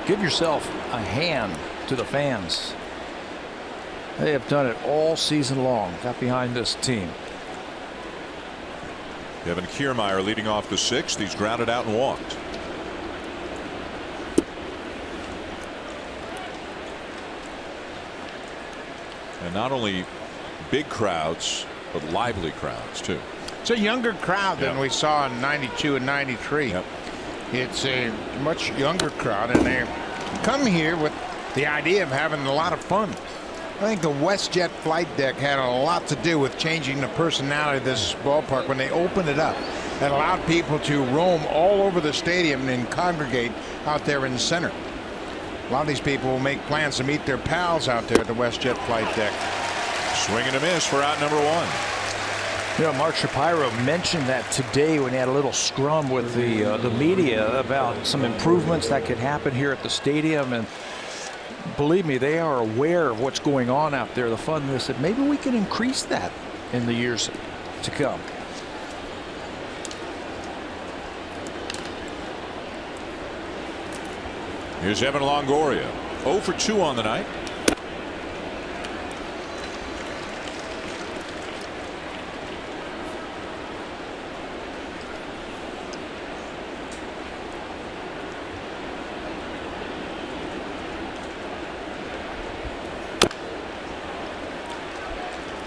Give yourself a hand to the fans. They have done it all season long. Got behind this team. Kevin Kiermaier leading off the 6th. He's grounded out and walked. And not only big crowds, but lively crowds too. It's a younger crowd than we saw in '92 and '93. Yep. It's a much younger crowd, and they come here with the idea of having a lot of fun. I think the WestJet flight deck had a lot to do with changing the personality of this ballpark when they opened it up and allowed people to roam all over the stadium and congregate out there in the center. A lot of these people will make plans to meet their pals out there at the WestJet flight deck. Swing and a miss for out #1. You know, Mark Shapiro mentioned that today when he had a little scrum with the media about some improvements that could happen here at the stadium, and believe me, they are aware of what's going on out there, the fun. They said maybe we can increase that in the years to come. Here's Evan Longoria, 0 for 2 on the night.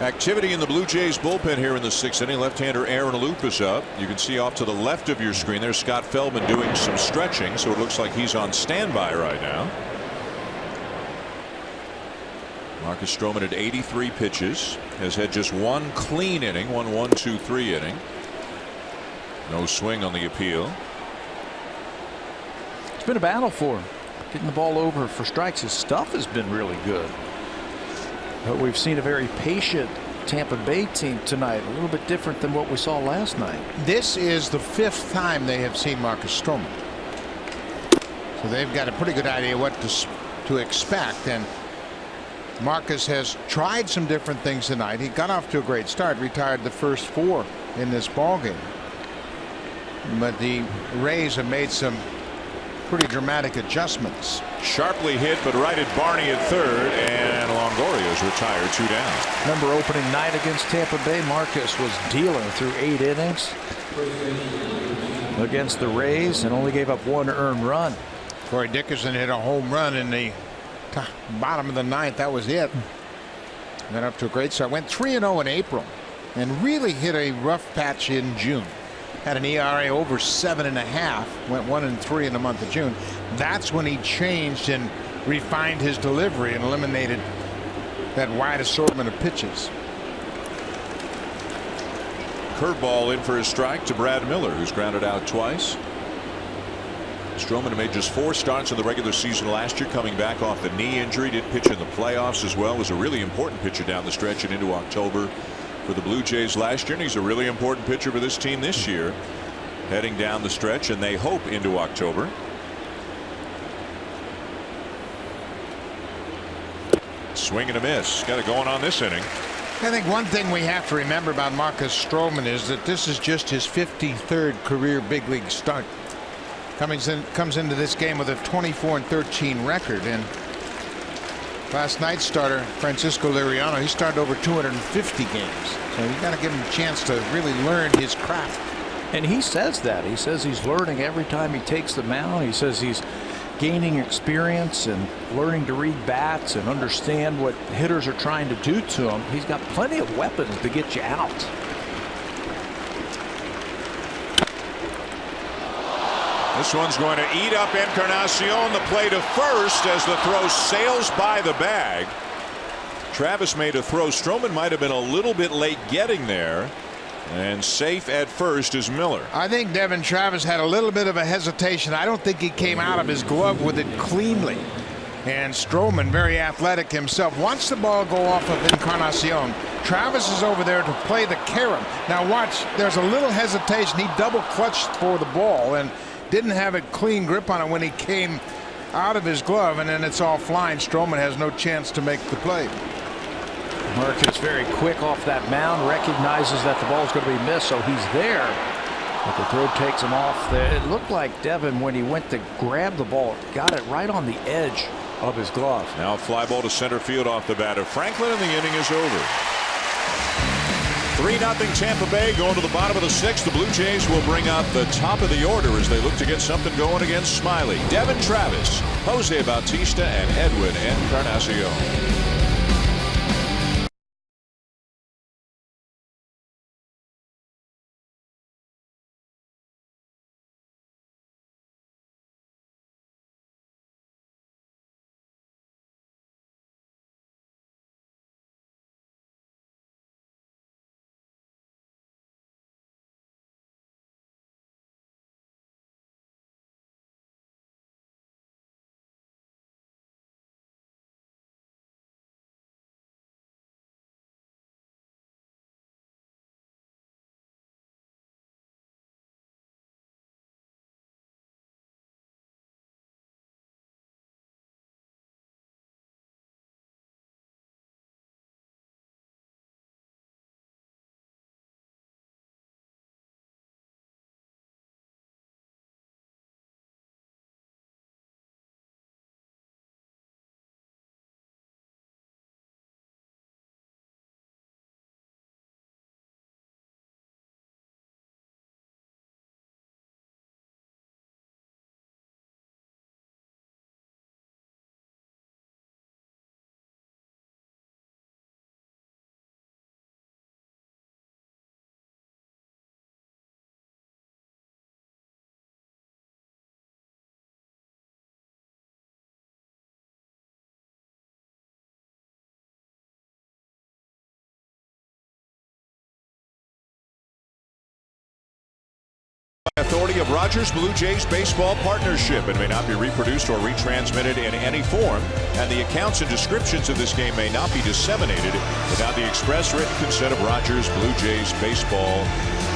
Activity in the Blue Jays bullpen here in the 6th inning. Left-hander Aaron Aloop is up. You can see off to the left of your screen there's Scott Feldman doing some stretching, so it looks like he's on standby right now. Marcus Stroman at 83 pitches has had just one clean inning, one 1-2-3 inning. No swing on the appeal. It's been a battle for him getting the ball over for strikes. His stuff has been really good. But we've seen a very patient Tampa Bay team tonight, a little bit different than what we saw last night. This is the 5th time they have seen Marcus Stroman. So they've got a pretty good idea what to expect. And Marcus has tried some different things tonight. He got off to a great start, retired the first 4 in this ball game. But the Rays have made some pretty dramatic adjustments. Sharply hit, but righted Barney at 3rd, and Longoria is retired, 2 down. Remember opening night against Tampa Bay, Marcus was dealing through 8 innings against the Rays and only gave up 1 earned run. Corey Dickerson hit a home run in the bottom of the 9th. That was it. Got up to a great start. Went 3-0 in April and really hit a rough patch in June. Had an ERA over 7.5. Went 1-3 in the month of June. That's when he changed and refined his delivery and eliminated that wide assortment of pitches. Curveball in for his strike to Brad Miller, who's grounded out twice. Stroman made just 4 starts in the regular season last year, coming back off the knee injury. Did pitch in the playoffs as well. Was a really important pitcher down the stretch and into October for the Blue Jays last year, and he's a really important pitcher for this team this year, heading down the stretch, and they hope into October. Swing and a miss. Got it going on this inning. I think one thing we have to remember about Marcus Stroman is that this is just his 53rd career big league start. Comes into this game with a 24-13 record, and last night's starter Francisco Liriano, he started over 250 games, so you got to give him a chance to really learn his craft. And he says that. He says he's learning every time he takes the mound. He says he's gaining experience and learning to read bats and understand what hitters are trying to do to him. He's got plenty of weapons to get you out. This one's going to eat up Encarnacion. The play to first as the throw sails by the bag. Travis made a throw. Stroman might have been a little bit late getting there. And safe at first is Miller. I think Devin Travis had a little bit of a hesitation. I don't think he came out of his glove with it cleanly. And Stroman, very athletic himself, wants the ball go off of Encarnacion. Travis is over there to play the carom. Now watch, there's a little hesitation. He double clutched for the ball and didn't have a clean grip on it when he came out of his glove, and then it's all flying. Stroman has no chance to make the play. Marcus very quick off that mound, recognizes that the ball's going to be missed, so he's there. But the throw takes him off. It looked like Devin, when he went to grab the ball, got it right on the edge of his glove. Now a fly ball to center field off the bat of Franklin, and the inning is over. 3-0 Tampa Bay going to the bottom of the 6th. The Blue Jays will bring out the top of the order as they look to get something going against Smiley, Devin Travis, Jose Bautista, and Edwin Encarnacion. Authority of Rogers Blue Jays Baseball Partnership and may not be reproduced or retransmitted in any form, and the accounts and descriptions of this game may not be disseminated without the express written consent of Rogers Blue Jays Baseball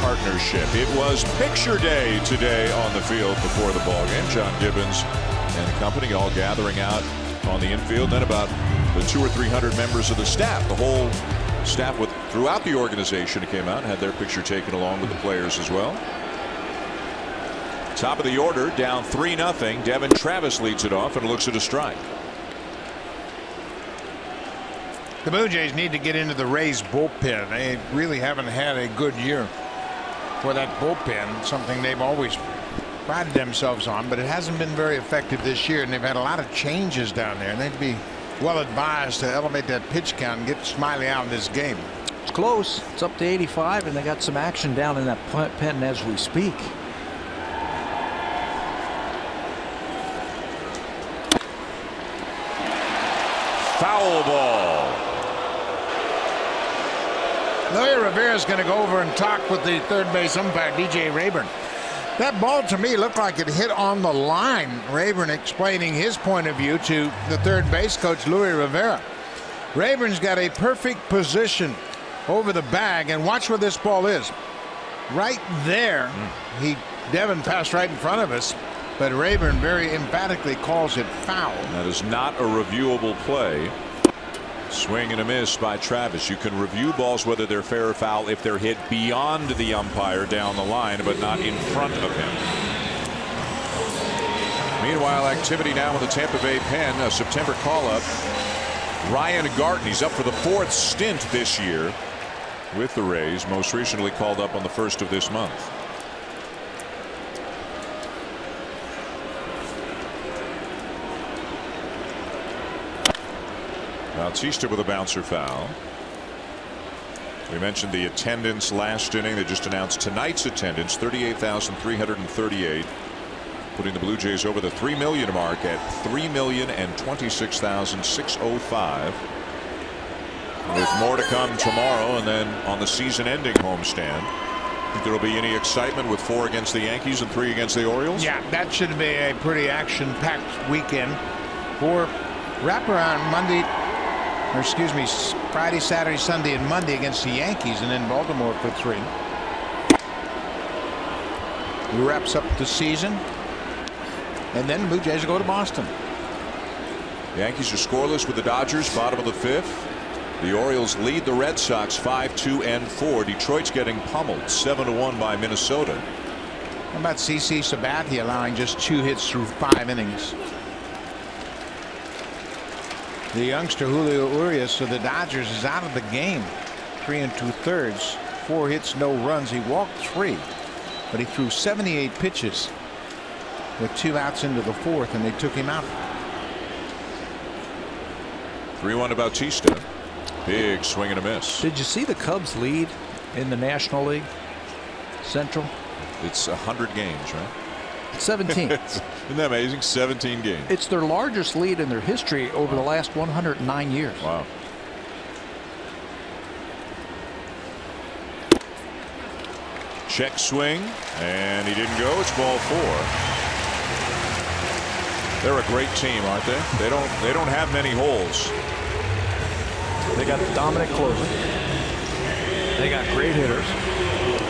Partnership. It was picture day today on the field before the ball game. John Gibbons and company all gathering out on the infield. Then about the 200 or 300 members of the staff, the whole staff throughout the organization came out and had their picture taken along with the players as well. Top of the order, down 3-0. Devin Travis leads it off and looks at a strike. The Blue Jays need to get into the Rays bullpen. They really haven't had a good year for that bullpen, something they've always prided themselves on, but it hasn't been very effective this year, and they've had a lot of changes down there, and they'd be well advised to elevate that pitch count and get Smiley out in this game. It's close. It's up to 85, and they got some action down in that pen as we speak. Foul ball. Louis Rivera is going to go over and talk with the third base umpire, DJ Rayburn. That ball to me looked like it hit on the line. Rayburn explaining his point of view to the third base coach, Louis Rivera. Rayburn's got a perfect position over the bag, and watch where this ball is. Right there. Devin passed right in front of us, but Rayburn very emphatically calls it foul. That is not a reviewable play. Swing and a miss by Travis. You can review balls whether they're fair or foul if they're hit beyond the umpire down the line, but not in front of him. Meanwhile, activity now in the Tampa Bay pen. A September call-up. Ryan Garten, he's up for the 4th stint this year with the Rays, most recently called up on the 1st of this month. Bautista with a bouncer foul. We mentioned the attendance last inning. They just announced tonight's attendance, 38,338, putting the Blue Jays over the 3 million mark at 3,026,605. With more to come tomorrow, and then on the season-ending homestand. Think there will be any excitement with 4 against the Yankees and 3 against the Orioles? Yeah, that should be a pretty action-packed weekend for Wraparound Monday, or excuse me, Friday, Saturday, Sunday, and Monday against the Yankees, and then Baltimore for 3. He wraps up the season, and then the Blue Jays go to Boston. Yankees are scoreless with the Dodgers, bottom of the 5th. The Orioles lead the Red Sox 5-2 and 4. Detroit's getting pummeled 7-1 by Minnesota. How about CC Sabathia allowing just 2 hits through 5 innings? The youngster Julio Urias of the Dodgers is out of the game. 3 2/3, 4 hits, no runs. He walked 3, but he threw 78 pitches with 2 outs into the 4th, and they took him out. 3-1 to Bautista. Big swing and a miss. Did you see the Cubs lead in the National League Central? It's 100 games, right? 17. Isn't that amazing? 17 games. It's their largest lead in their history over the last 109 years. Wow. Check swing, and he didn't go. It's ball 4. They're a great team, aren't they? They don't have many holes. They got the dominant closer. They got great hitters.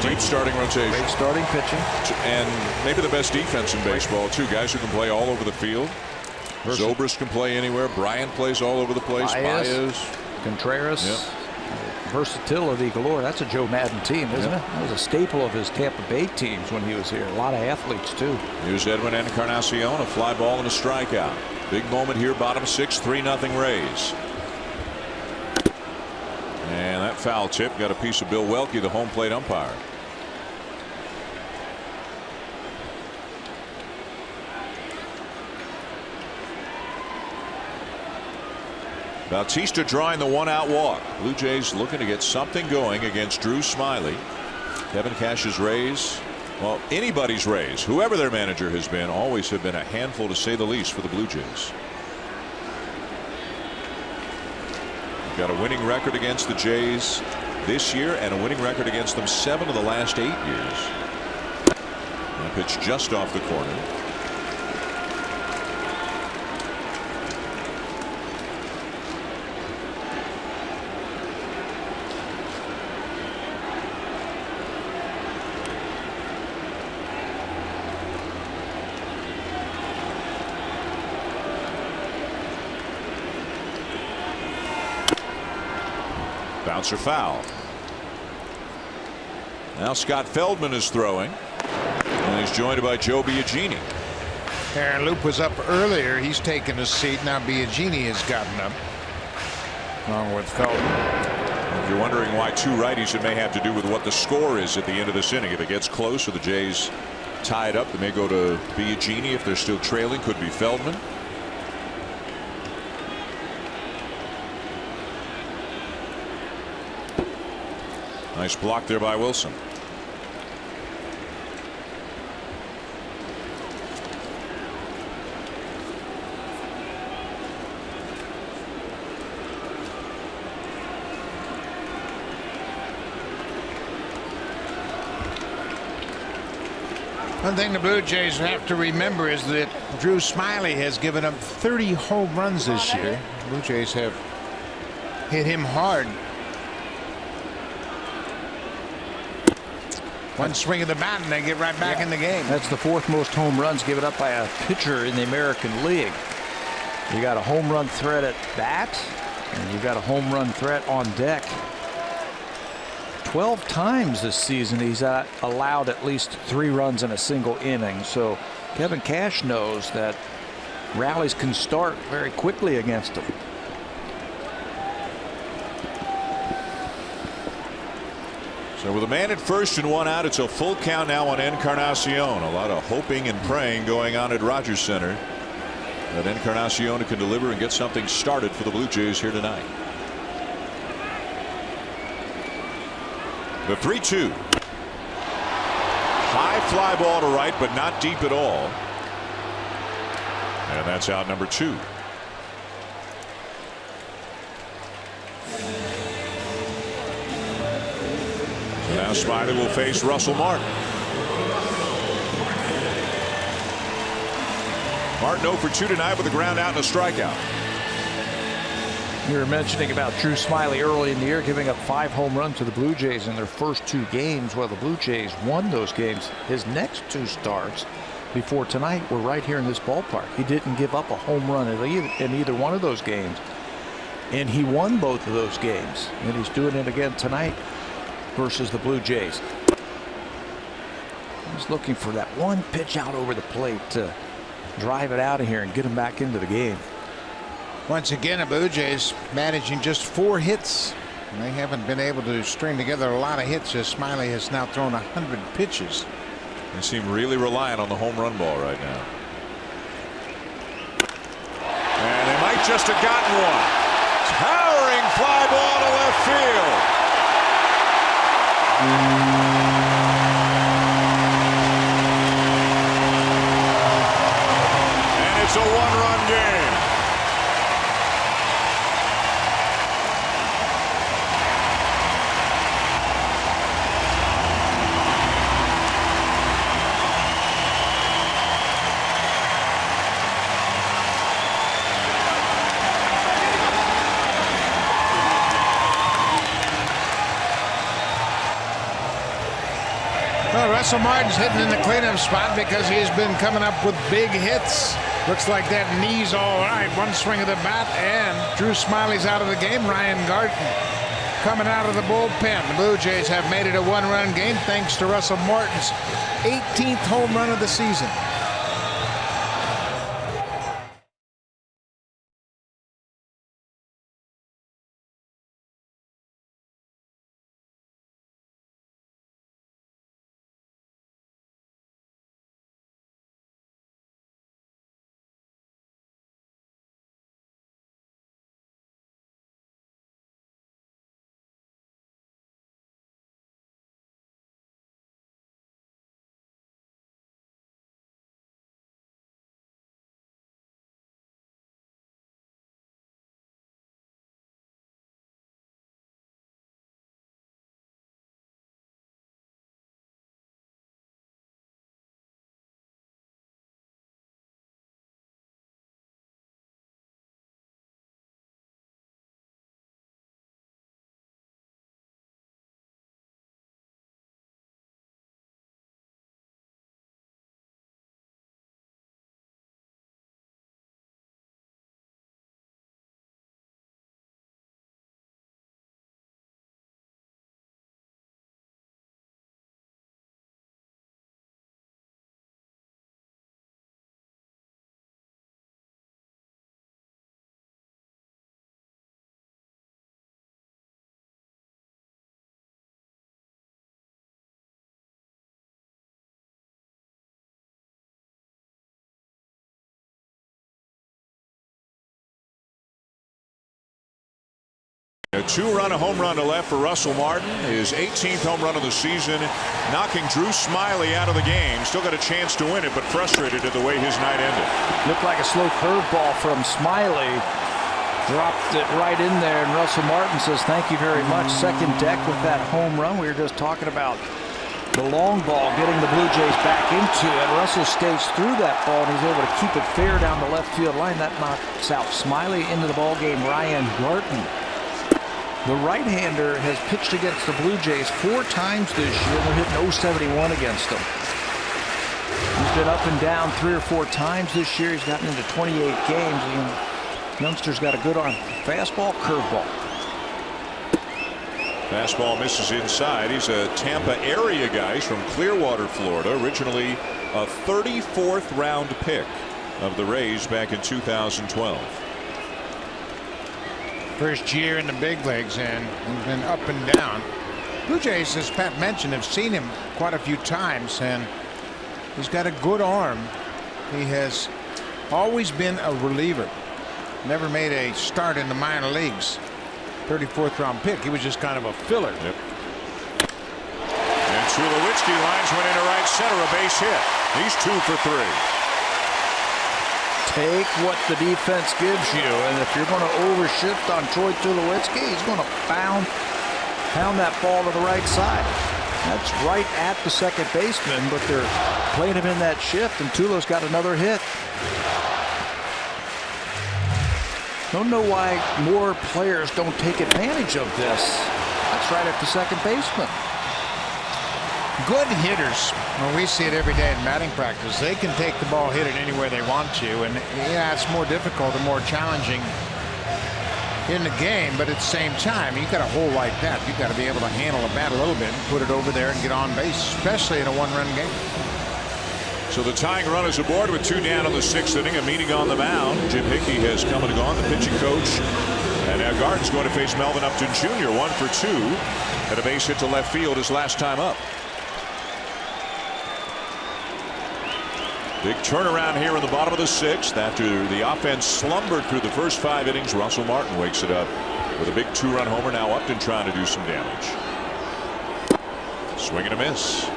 Deep starting rotation. Great starting pitching. And maybe the best defense in baseball, too. Guys who can play all over the field. Zobrist can play anywhere. Bryant plays all over the place. Baez. Contreras. Yep. Versatility galore. That's a Joe Madden team, isn't it? That was a staple of his Tampa Bay teams when he was here. A lot of athletes, too. Here's Edwin Encarnacion, a fly ball and a strikeout. Big moment here, bottom 6, 3-0 Rays. And that foul tip got a piece of Bill Welke, the home plate umpire. Bautista drawing the 1-out walk. Blue Jays looking to get something going against Drew Smyly. Kevin Cash's Rays, well, anybody's Rays, whoever their manager has been, always have been a handful to say the least for the Blue Jays. Got a winning record against the Jays this year and a winning record against them 7 of the last 8 years. That pitch just off the corner. Bouncer foul. Now Scott Feldman is throwing, and he's joined by Joe Biagini. Aaron Loop was up earlier. He's taken a seat. Now Biagini has gotten up along with Feldman. If you're wondering why 2 righties, it may have to do with what the score is at the end of this inning. If it gets close or the Jays tie it up, they may go to Biagini. If they're still trailing, could be Feldman. Nice block there by Wilson. One thing the Blue Jays have to remember is that Drew Smyly has given up 30 home runs this year. The Blue Jays have hit him hard. One swing of the bat and they get right back in the game. That's the 4th most home runs given up by a pitcher in the American League. You got a home run threat at bat, and you got a home run threat on deck. 12 times this season he's allowed at least 3 runs in a single inning. So Kevin Cash knows that rallies can start very quickly against him. So with a man at first and 1 out, it's a full count now on Encarnacion. A lot of hoping and praying going on at Rogers Center that Encarnacion can deliver and get something started for the Blue Jays here tonight. The 3-2. High fly ball to right, but not deep at all. And that's out number 2. Now Smyly will face Russell Martin. Martin 0 for 2 tonight with a ground out and a strikeout. You were mentioning about Drew Smyly early in the year giving up 5 home runs to the Blue Jays in their first 2 games. Well, the Blue Jays won those games. His next 2 starts before tonight were right here in this ballpark. He didn't give up a home run in either one of those games. And he won both of those games. And he's doing it again tonight versus the Blue Jays. He's looking for that one pitch out over the plate to drive it out of here and get him back into the game. Once again, the Blue Jays managing just 4 hits. They haven't been able to string together a lot of hits as Smyly has now thrown 100 pitches. They seem really reliant on the home run ball right now. And they might just have gotten one. Towering fly ball to left field. And it's a 1-run game. Well, Russell Martin's hitting in the cleanup spot because he's been coming up with big hits. Looks like that knee's all right. One swing of the bat, and Drew Smyly's out of the game. Ryan Garten coming out of the bullpen. The Blue Jays have made it a 1-run game thanks to Russell Martin's 18th home run of the season. A 2-run home run to left for Russell Martin, his 18th home run of the season, knocking Drew Smyly out of the game. Still got a chance to win it, but frustrated at the way his night ended. Looked like a slow curveball from Smyly. Dropped it right in there, and Russell Martin says thank you very much. Second deck with that home run. We were just talking about the long ball getting the Blue Jays back into it. Russell skates through that ball, and he's able to keep it fair down the left field line. That knocks out Smyly into the ball game. Ryan Garten, the right-hander, has pitched against the Blue Jays 4 times this year. They're hitting .071 against them. He's been up and down 3 or 4 times this year. He's gotten into 28 games. The youngster's got a good arm. Fastball, curveball. Fastball misses inside. He's a Tampa area guy. He's from Clearwater, Florida. Originally a 34th round pick of the Rays back in 2012. First year in the big leagues, and he's been up and down. Blue Jays, as Pat mentioned, have seen him quite a few times, and he's got a good arm. He has always been a reliever. Never made a start in the minor leagues. 34th round pick. He was just kind of a filler. Yep. And Tulowitzki lines one into right center, a base hit. He's 2 for 3. Take what the defense gives you, and if you're going to overshift on Troy Tulowitzki, he's going to pound that ball to the right side. That's right at the second baseman, but they're playing him in that shift, and Tulo's got another hit. Don't know why more players don't take advantage of this. That's right at the second baseman. Good hitters, well, we see it every day in batting practice. They can take the ball, hit it anywhere they want to, and yeah, it's more difficult and more challenging in the game, but at the same time, you got a hole like that, you got to be able to handle the bat a little bit and put it over there and get on base, especially in a one-run game. So the tying run is aboard with 2 down in the 6th inning. A meeting on the mound. Jim Hickey has come and gone, the pitching coach. And now Garden's going to face Melvin Upton Jr. 1 for 2. And a base hit to left field his last time up. Big turnaround here in the bottom of the 6th. After the offense slumbered through the first 5 innings, Russell Martin wakes it up with a big 2-run homer. Now Upton trying to do some damage. Swing and a miss.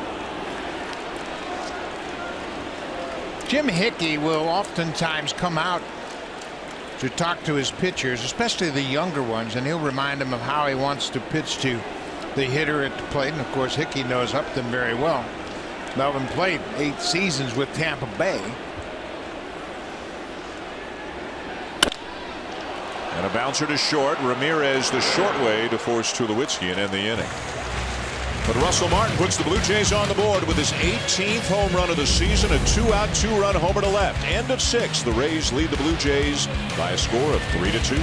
Jim Hickey will oftentimes come out to talk to his pitchers, especially the younger ones, and he'll remind them of how he wants to pitch to the hitter at the plate. And of course, Hickey knows Upton very well. Melvin played 8 seasons with Tampa Bay. And a bouncer to short. Ramirez the short way to force Tulowitzki and end the inning. But Russell Martin puts the Blue Jays on the board with his 18th home run of the season. A 2-out, 2-run homer to left. End of 6. The Rays lead the Blue Jays by a score of 3-2.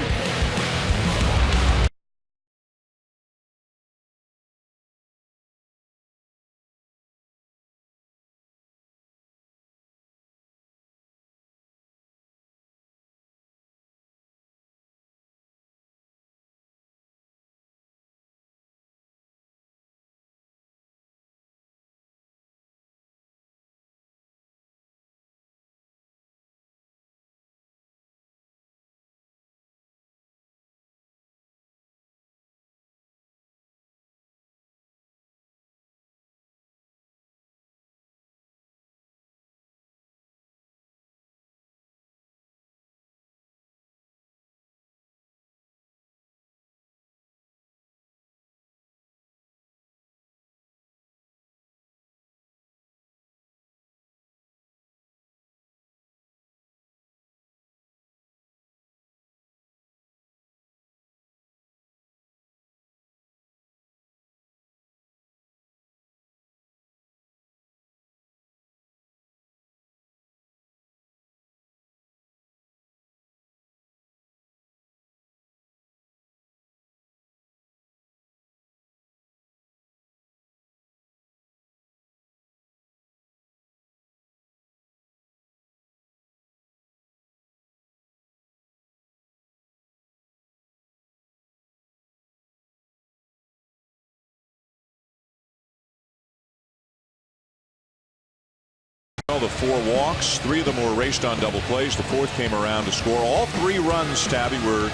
The 4 walks, 3 of them were raced on double plays. The 4th came around to score. All 3 runs, Tabby, were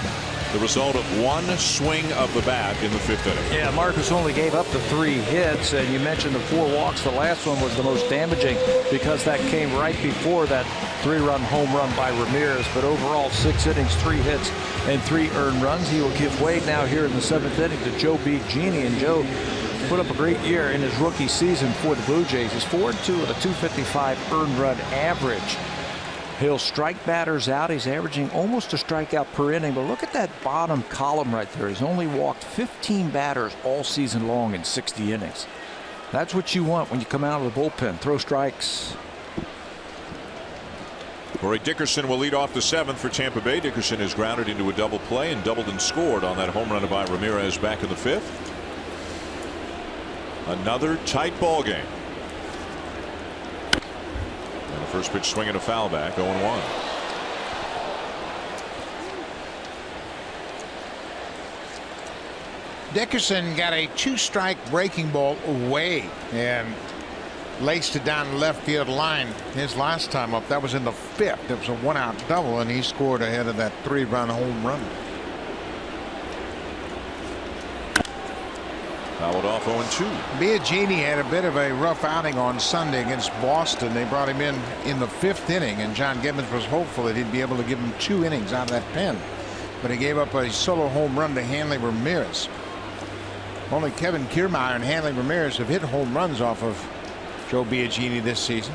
the result of 1 swing of the bat in the 5th inning. Yeah, Marcus only gave up the 3 hits, and you mentioned the 4 walks. The last one was the most damaging because that came right before that 3-run home run by Ramirez. But overall, 6 innings, 3 hits, and 3 earned runs. He will give way now here in the 7th inning to Joe Biggini, and Joe put up a great year in his rookie season for the Blue Jays. He's 4-2 with a .255 earned run average. He'll strike batters out. He's averaging almost a strikeout per inning. But look at that bottom column right there. He's only walked 15 batters all season long in 60 innings. That's what you want when you come out of the bullpen. Throw strikes. Corey Dickerson will lead off the 7th for Tampa Bay. Dickerson is grounded into a double play and doubled and scored on that home run by Ramirez back in the 5th. Another tight ball game. And the first pitch swinging a foul back, 0-1. Dickerson got a 2-strike breaking ball away and laced it down the left field line his last time up. That was in the 5th. It was a 1-out double, and he scored ahead of that 3-run home run. Fouled off 0-2. Biggini had a bit of a rough outing on Sunday against Boston. They brought him in the 5th inning, and John Gibbons was hopeful that he'd be able to give him 2 innings out of that pen. But he gave up a solo home run to Hanley Ramirez. Only Kevin Kiermaier and Hanley Ramirez have hit home runs off of Joe Biggini this season.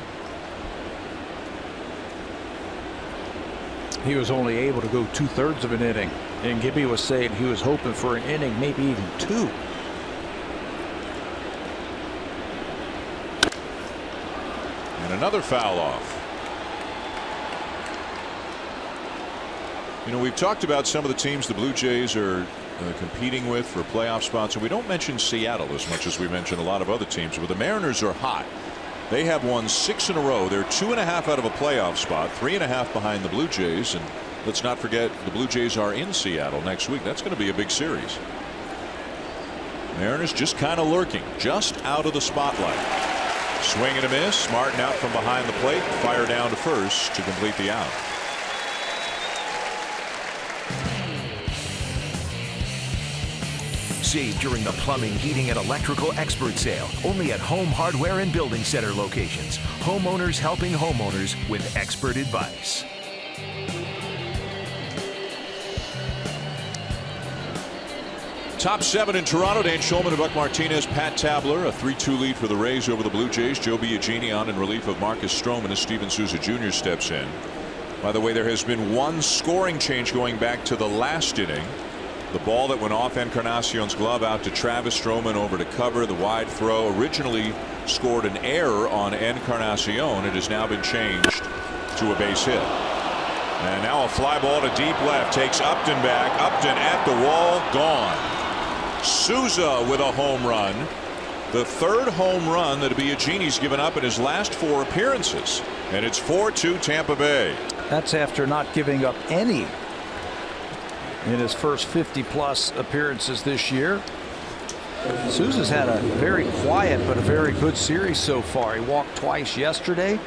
he was only able to go 2/3 of an inning, and Gibby was saying he was hoping for an inning, maybe even 2. And another foul off. You know, we've talked about some of the teams the Blue Jays are competing with for playoff spots, and we don't mention Seattle as much as we mention a lot of other teams, but the Mariners are hot. They have won 6 in a row. They're 2.5 out of a playoff spot, 3.5 behind the Blue Jays, and let's not forget the Blue Jays are in Seattle next week. That's going to be a big series. Mariners just kind of lurking, just out of the spotlight. Swing and a miss. Martin out from behind the plate, fire down to first to complete the out. Save during the plumbing, heating, and electrical expert sale. Only at Home Hardware and Building Center locations. Homeowners helping homeowners with expert advice. Top 7 in Toronto. Dan Shulman and Buck Martinez. Pat Tabler. A 3-2 lead for the Rays over the Blue Jays. Joe Biagini on in relief of Marcus Stroman as Steven Souza Jr. steps in. By the way, there has been one scoring change going back to the last inning. The ball that went off Encarnacion's glove out to Travis. Stroman over to cover. The wide throw originally scored an error on Encarnacion. It has now been changed to a base hit. And now a fly ball to deep left takes Upton back. Upton at the wall, gone. Souza with a home run. The 3rd home run that Biagini's given up in his last 4 appearances. And it's 4-2 Tampa Bay. That's after not giving up any in his first 50+ appearances this year. Souza's had a very quiet but a very good series so far. He walked twice yesterday.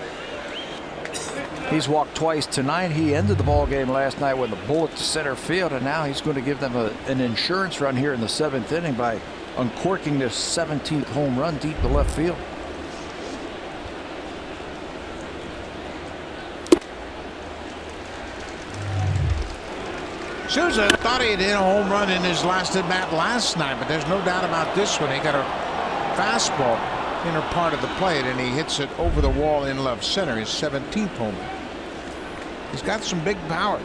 He's walked twice tonight. He ended the ball game last night with a bullet to center field, and now he's going to give them an insurance run here in the 7th inning by uncorking this 17th home run deep to left field. Souza thought he had hit a home run in his last at bat last night, but there's no doubt about this one. He got a fastball inner part of the plate, and he hits it over the wall in left center. His 17th home run. He's got some big power.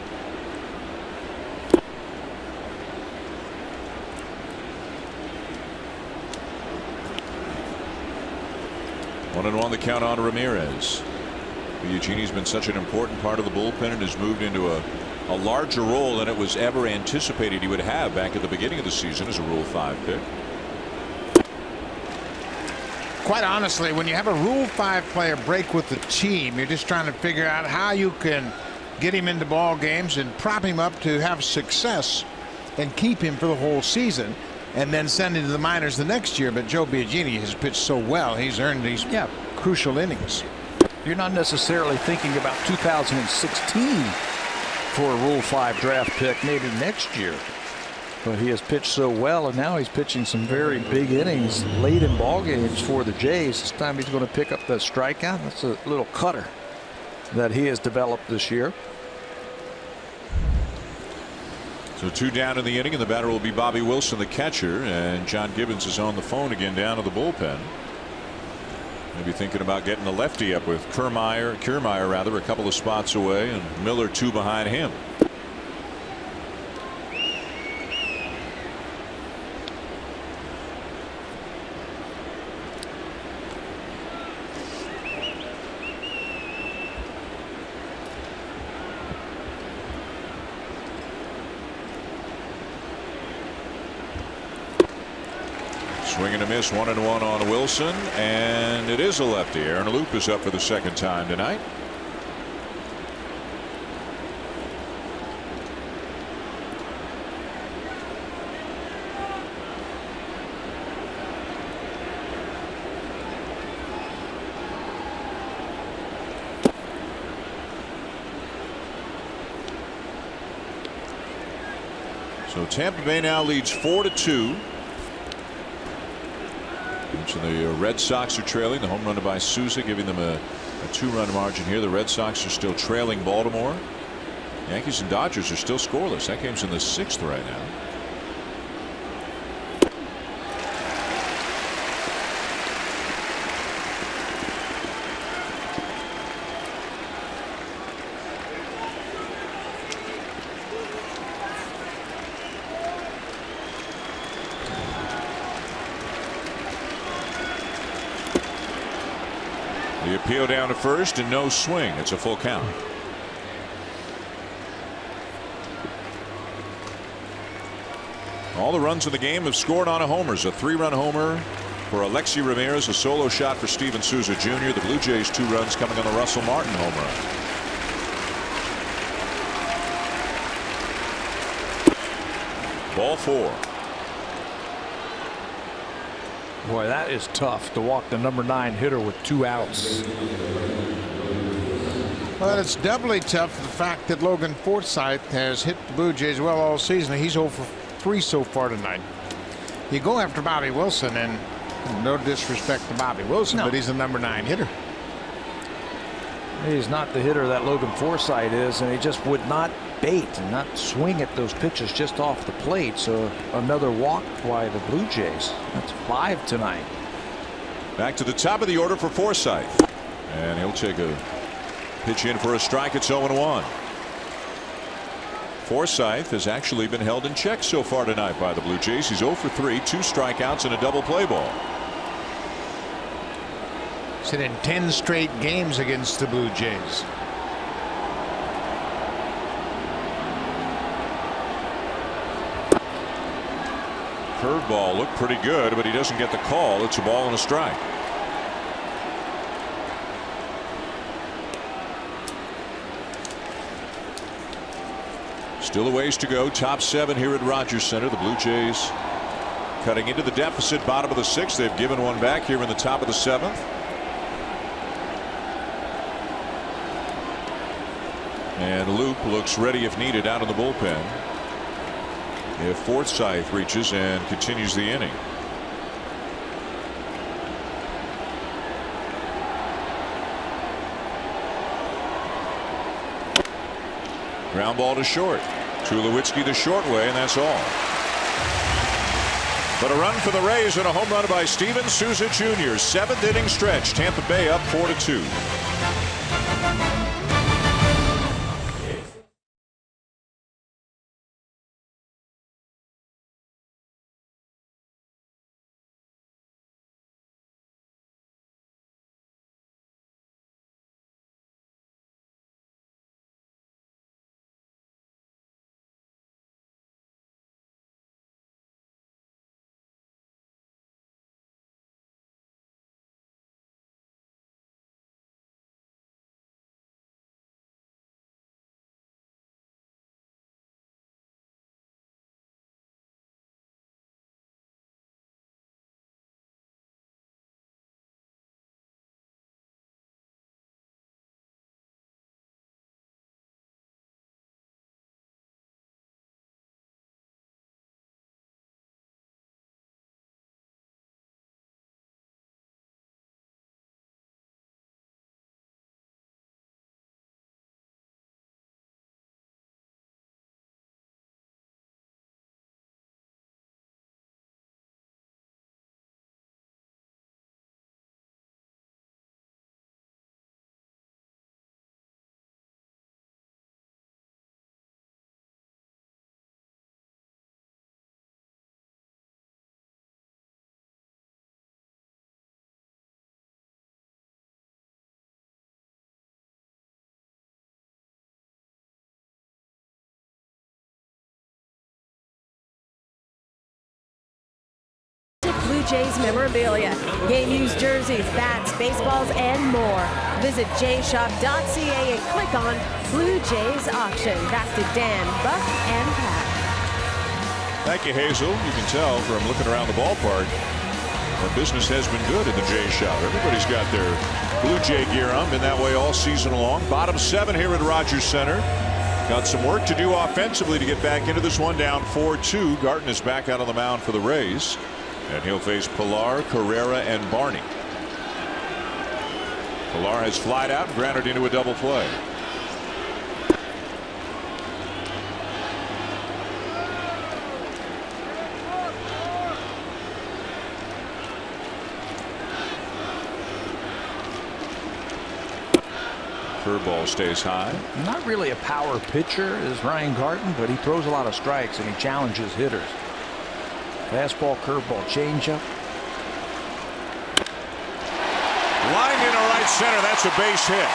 One and one the count on Ramirez. Biagini's been such an important part of the bullpen and has moved into a larger role than it was ever anticipated he would have back at the beginning of the season as a Rule 5 pick. Quite honestly, when you have a Rule 5 player break with the team, you're just trying to figure out how you can get him into ball games and prop him up to have success and keep him for the whole season and then send him to the minors the next year. But Joe Biagini has pitched so well, he's earned these crucial innings. You're not necessarily thinking about 2016 for a Rule 5 draft pick, maybe next year. But he has pitched so well, and now he's pitching some very big innings late in ball games for the Jays. This time he's going to pick up the strikeout. That's a little cutter that he has developed this year. So 2 down in the inning, and the batter will be Bobby Wilson, the catcher, and John Gibbons is on the phone again down to the bullpen. Maybe thinking about getting the lefty up with Kiermaier rather, a couple of spots away, and Miller 2 behind him. Swing and a miss, 1-1 on Wilson, and it is a lefty. Aaron Loop is up for the 2nd time tonight. So Tampa Bay now leads 4-2. So the Red Sox are trailing. The home run by Souza giving them a 2-run margin here. The Red Sox are still trailing Baltimore. Yankees and Dodgers are still scoreless. That game's in the 6th right now. The appeal down to first and no swing. It's a full count. All the runs in the game have scored on a homers. A 3-run homer for Alexi Ramirez, a solo shot for Steven Souza Jr. The Blue Jays 2 runs coming on the Russell Martin home run. Ball 4. Boy, that is tough to walk the number 9 hitter with 2 outs. Well, it's doubly tough the fact that Logan Forsythe has hit the Blue Jays well all season. He's 0 for 3 so far tonight. You go after Bobby Wilson, and no disrespect to Bobby Wilson, but he's the number 9 hitter. He's not the hitter that Logan Forsythe is, and he just would not bait and not swing at those pitches just off the plate. So another walk by the Blue Jays. That's 5 tonight. Back to the top of the order for Forsythe, and he'll take a pitch in for a strike. It's 0-1. Forsythe has actually been held in check so far tonight by the Blue Jays. He's 0 for 3, 2 strikeouts and a double play ball. He's hit in 10 straight games against the Blue Jays. Curveball looked pretty good, but he doesn't get the call. It's a ball and a strike. Still a ways to go. Top 7 here at Rogers Center. The Blue Jays cutting into the deficit. Bottom of the 6th. They've given one back here in the top of the 7th. And Luke looks ready if needed out of the bullpen if Forsythe reaches and continues the inning. Ground ball to short. Tulowitzki the short way, and that's all. But a run for the Rays and a home run by Steven Souza Jr. 7th inning stretch. Tampa Bay up 4-2. Blue Jays memorabilia, game used jerseys, bats, baseballs, and more. Visit jshop.ca and click on Blue Jays auction. Back to Dan, Buck, and Pat. Thank you, Hazel. You can tell from looking around the ballpark that business has been good at the Jay Shop. Everybody's got their Blue Jay gear on. Been that way all season long. Bottom 7 here at Rogers Center. Got some work to do offensively to get back into this one, down 4-2. Garton is back out on the mound for the Rays. And he'll face Pilar, Carrera, and Barney. Pilar has flied out and grounded into a double play. Curveball stays high. Not really a power pitcher is Ryan Garton, but he throws a lot of strikes and he challenges hitters. Fastball, curveball, changeup. Line into right center. That's a base hit.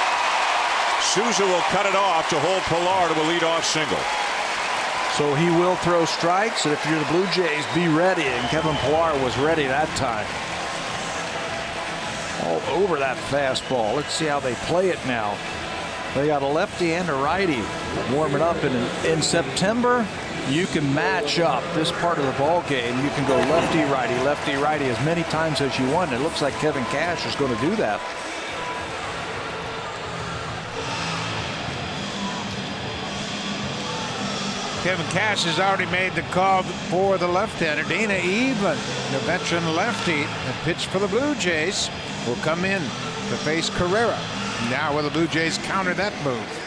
Souza will cut it off to hold Pilar to a leadoff single. So he will throw strikes, and if you're the Blue Jays, be ready. And Kevin Pilar was ready that time. All over that fastball. Let's see how they play it now. They got a lefty and a righty warming up. And in September, you can match up this part of the ball game. You can go lefty, righty as many times as you want. It looks like Kevin Cash is going to do that. Kevin Cash has already made the call for the left-hander. Dana Evelyn, the veteran lefty that pitched for the Blue Jays, will come in to face Carrera. Now will the Blue Jays counter that move?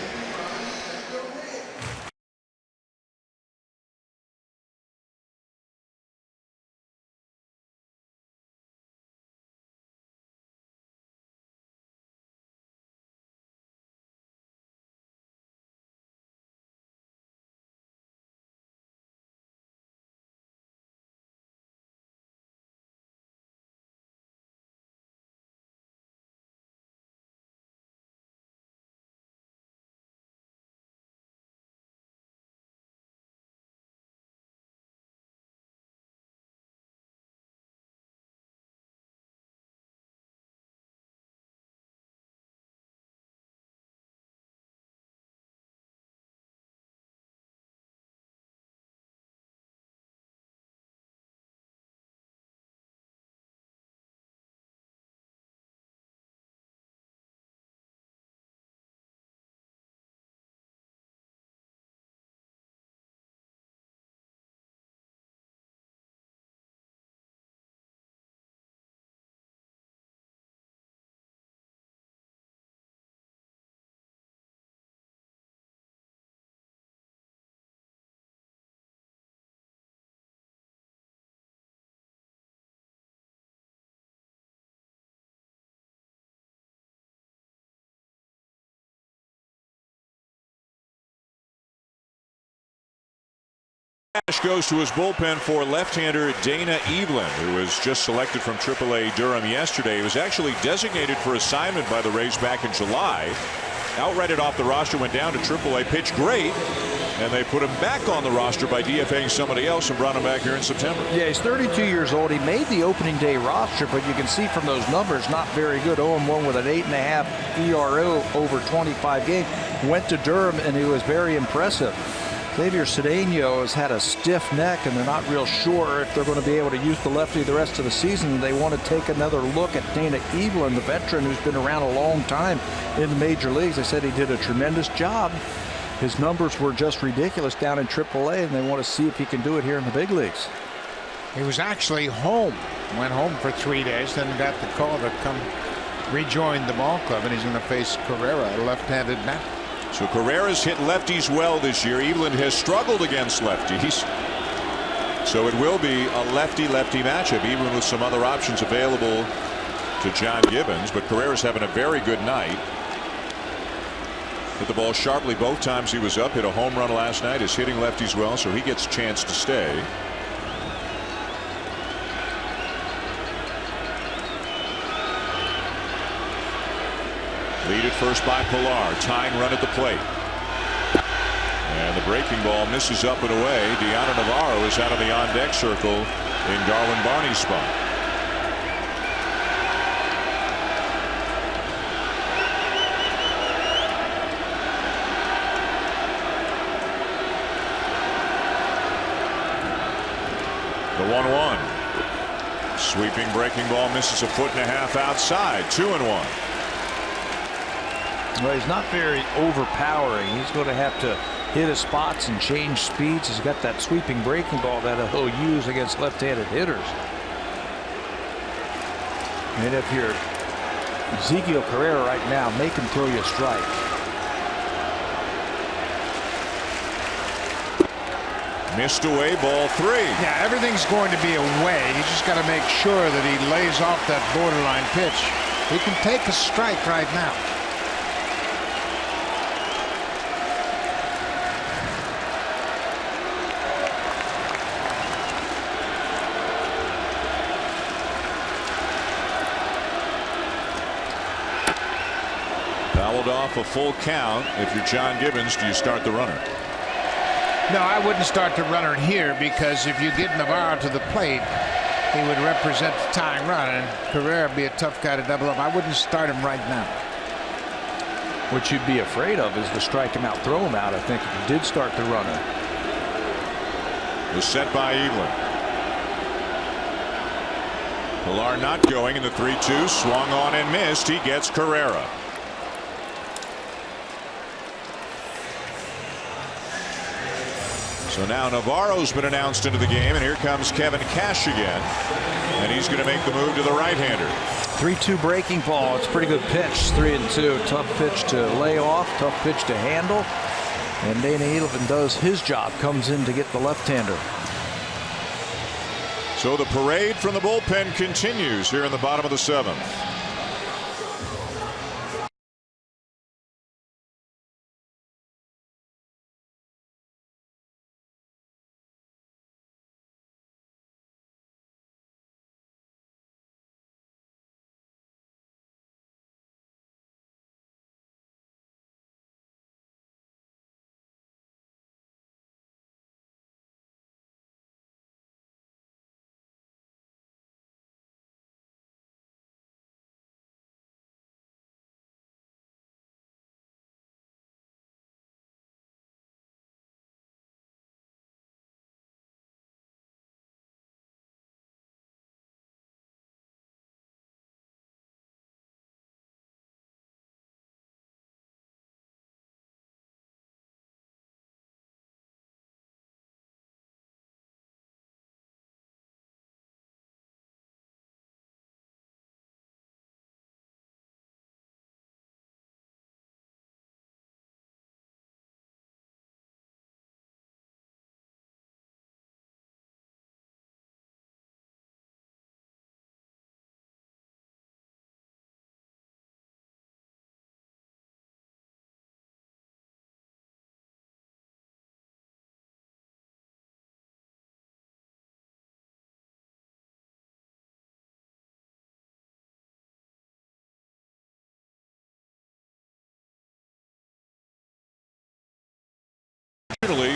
Cash goes to his bullpen for left-hander Dana Evelyn, who was just selected from AAA Durham yesterday. He was actually designated for assignment by the Rays back in July. Outrighted off the roster, went down to AAA, pitched great, and they put him back on the roster by DFAing somebody else and brought him back here in September. Yeah, he's 32 years old. He made the opening day roster, but you can see from those numbers, not very good. 0-1 with an 8.5 ERA over 25 games. Went to Durham, and he was very impressive. Xavier Cedeno has had a stiff neck, and they're not real sure if they're going to be able to use the lefty the rest of the season. They want to take another look at Dana Evelyn, the veteran who's been around a long time in the major leagues. They said he did a tremendous job. His numbers were just ridiculous down in AAA, and they want to see if he can do it here in the big leagues. He was actually home. Went home for 3 days, then got the call to come rejoin the ball club, and he's going to face Carrera, a left-handed bat. So Carrera's hit lefties well this year. Evelyn has struggled against lefties. So it will be a lefty-lefty matchup, even with some other options available to John Gibbons. But Carrera's having a very good night. Hit the ball sharply both times he was up. Hit a home run last night. Is hitting lefties well, so he gets a chance to stay. Lead at first by Pilar. Tying run at the plate. And the breaking ball misses up and away. Deanna Navarro is out of the on-deck circle in Garland Barney's spot. The 1-1. Sweeping breaking ball misses a 1.5 outside. 2-1. Well, he's not very overpowering. He's going to have to hit his spots and change speeds. He's got that sweeping breaking ball that he'll use against left-handed hitters. And if you're Ezekiel Carrera right now, make him throw you a strike. Missed away, ball 3. Yeah, everything's going to be away. You just got to make sure that he lays off that borderline pitch. He can take a strike right now. Fouled off a full count. If you're John Gibbons, do you start the runner? No, I wouldn't start the runner here, because if you get Navarro to the plate, he would represent the tying run, and Carrera would be a tough guy to double up. I wouldn't start him right now. What you'd be afraid of is to strike him out, throw him out, I think, if you did start the runner. Was set by Evelyn. Pilar not going in the 3-2. Swung on and missed. He gets Carrera. So now Navarro's been announced into the game, and here comes Kevin Cash again, and he's going to make the move to the right-hander. 3-2 breaking ball. It's a pretty good pitch. 3-2. Tough pitch to lay off. Tough pitch to handle. And Dana Edelman does his job. Comes in to get the left-hander. So the parade from the bullpen continues here in the bottom of the 7th.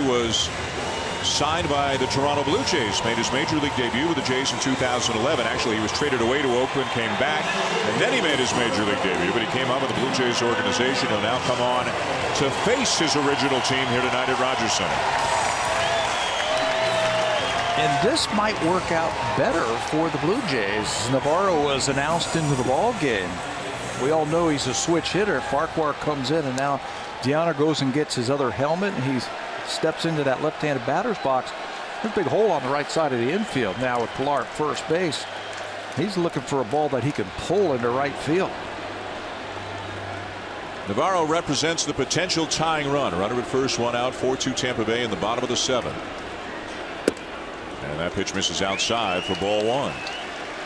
Was signed by the Toronto Blue Jays, made his major league debut with the Jays in 2011. Actually, he was traded away to Oakland, came back, and then he made his major league debut. But he came up with the Blue Jays organization. He'll now come on to face his original team here tonight at Rogers Center. And this might work out better for the Blue Jays. Navarro was announced into the ball game. We all know he's a switch hitter. Farquhar comes in, and now Deanna goes and gets his other helmet, and he steps into that left-handed batter's box. There's a big hole on the right side of the infield now with Pilar at first base. He's looking for a ball that he can pull into right field. Navarro represents the potential tying run. Runner at first, one out, 4-2 Tampa Bay in the bottom of the 7th. And that pitch misses outside for ball 1.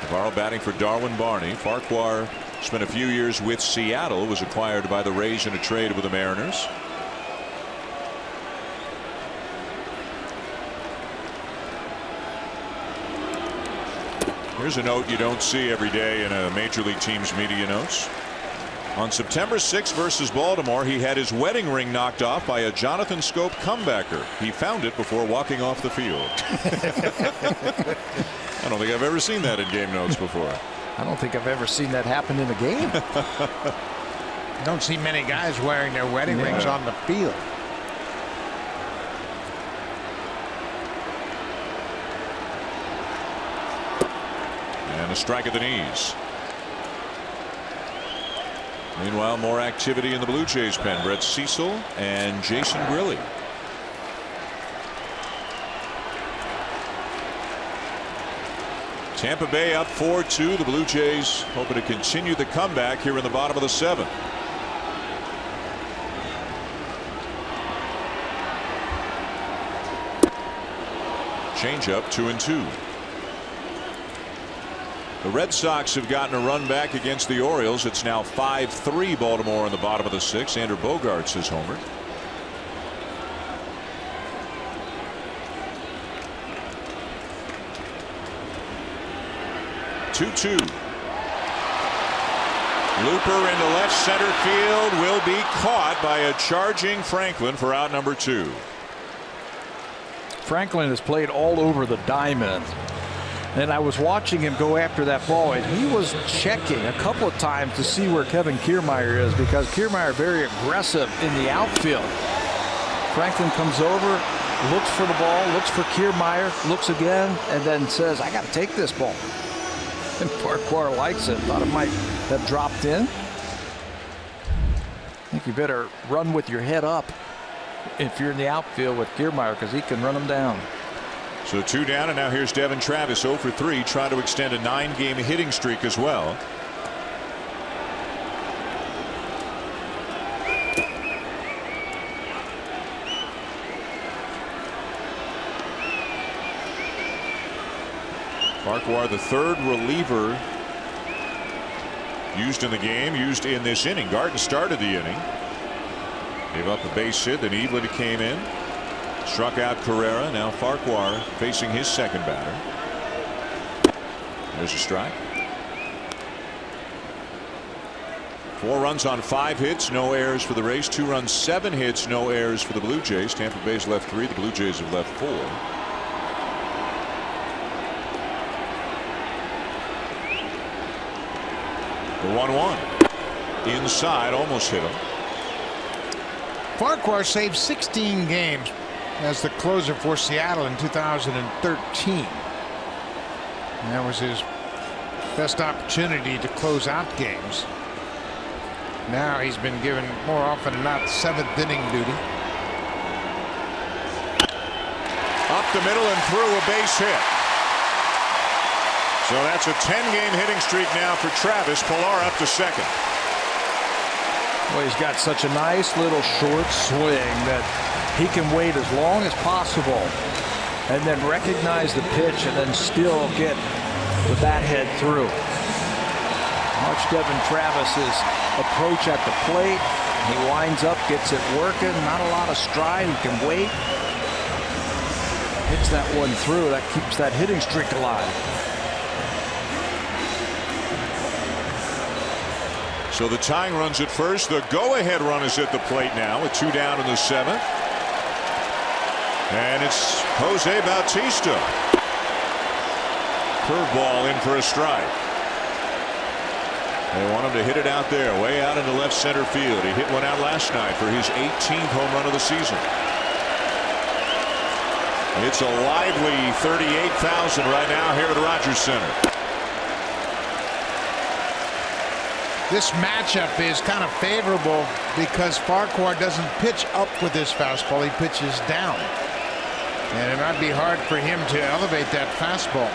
Navarro batting for Darwin Barney. Farquhar spent a few years with Seattle, was acquired by the Rays in a trade with the Mariners. Here's a note you don't see every day in a major league team's media notes. On September 6 versus Baltimore, he had his wedding ring knocked off by a Jonathan Scope comebacker. He found it before walking off the field. I don't think I've ever seen that in game notes before. I don't think I've ever seen that happen in a game. You don't see many guys wearing their wedding rings on the field. And a strike at the knees. Meanwhile, more activity in the Blue Jays pen. Brett Cecil and Jason Grilli. Tampa Bay up 4-2. The Blue Jays hoping to continue the comeback here in the bottom of the 7th. Changeup, 2-2. The Red Sox have gotten a run back against the Orioles. It's now 5-3 Baltimore in the bottom of the 6th. Andrew Bogaerts has homered. Looper into left center field will be caught by a charging Franklin for out number 2. Franklin has played all over the diamond. And I was watching him go after that ball, and he was checking a couple of times to see where Kevin Kiermaier is, because Kiermaier very aggressive in the outfield. Franklin comes over, looks for the ball, looks for Kiermaier, looks again, and then says, I got to take this ball. And Farquhar likes it. Thought it might have dropped in. I think you better run with your head up if you're in the outfield with Kiermaier, because he can run them down. So 2 down, and now here's Devin Travis, 0 for 3, trying to extend a 9-game hitting streak as well. Farquhar, the 3rd reliever used in the game, used in this inning. Garden started the inning. Gave up a base hit, then Evelyn came in. Struck out Carrera. Now Farquhar facing his second batter. There's a strike. 4 runs on 5 hits, no errors for the Rays. 2 runs, 7 hits, no errors for the Blue Jays. Tampa Bay's left 3. The Blue Jays have left 4. The 1-1 inside, almost hit him. Farquhar saved 16 games as the closer for Seattle in 2013. And that was his best opportunity to close out games. Now he's been given more often than not 7th inning duty. Up the middle and through, a base hit. So that's a 10-game hitting streak now for Travis. Pilar up to second. Well, he's got such a nice little short swing that he can wait as long as possible and then recognize the pitch and then still get the bat head through. Watch Devin Travis's approach at the plate. He winds up, gets it working. Not a lot of stride. He can wait. Hits that one through. That keeps that hitting streak alive. So the tying run's at first. The go-ahead run is at the plate now with 2 down in the 7th. And it's Jose Bautista. Curveball in for a strike. They want him to hit it out there, way out into left center field. He hit one out last night for his 18th home run of the season. It's a lively 38,000 right now here at Rogers Center. This matchup is kind of favorable because Farquhar doesn't pitch up with his fastball. He pitches down. And it might be hard for him to elevate that fastball.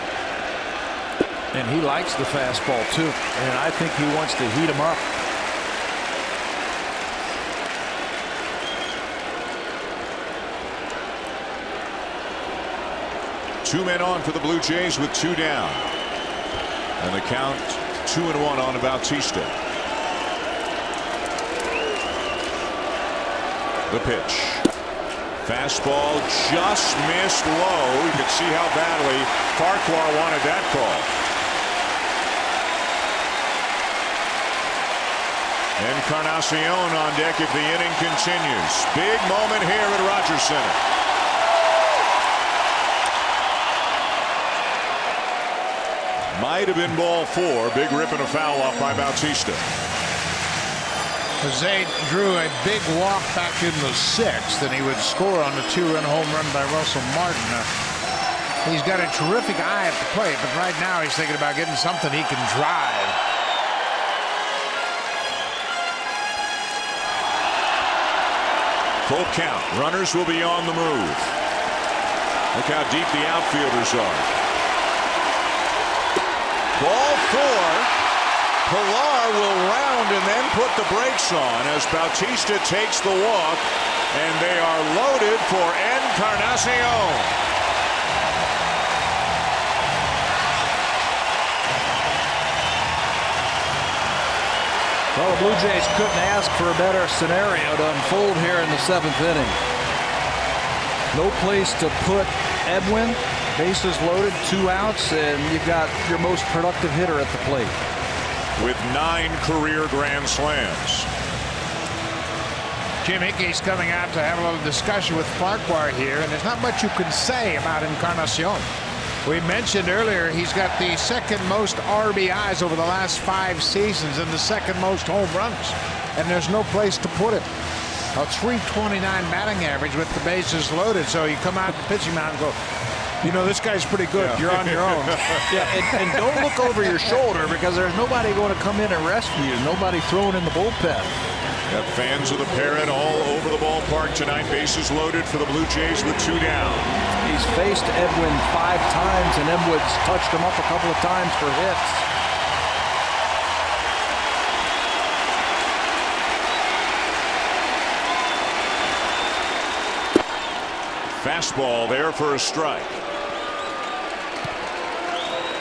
And he likes the fastball too. And I think he wants to heat him up. Two men on for the Blue Jays with 2 down. And the count 2-1 on Bautista. The pitch. Fastball just missed low. You can see how badly Farquhar wanted that call. Encarnacion on deck if the inning continues. Big moment here at Rogers Center. Might have been ball 4. Big rip and a foul off by Bautista. Jose drew a big walk back in the 6th, and he would score on the 2-run home run by Russell Martin. He's got a terrific eye at the plate, but right now he's thinking about getting something he can drive. Full count. Runners will be on the move. Look how deep the outfielders are. Ball 4. Pilar will round and then put the brakes on as Bautista takes the walk, and they are loaded for Encarnacion. Well, the Blue Jays couldn't ask for a better scenario to unfold here in the 7th inning. No place to put Edwin. Bases loaded, 2 outs, and you've got your most productive hitter at the plate. with 9 career grand slams. Jim Hickey's coming out to have a little discussion with Farquhar here, and there's not much you can say about Encarnacion. We mentioned earlier he's got the second most RBIs over the last 5 seasons and the second most home runs, and there's no place to put him. A .329 batting average with the bases loaded, so you come out the pitching mound and go, you know, this guy's pretty good. You're on your own. and don't look over your shoulder, because there's nobody going to come in and rescue you. Nobody throwing in the bullpen. Got fans of the Parrot all over the ballpark tonight. Bases loaded for the Blue Jays with 2 down. He's faced Edwin 5 times, and Edwin's touched him up a couple of times for hits. Fastball there for a strike.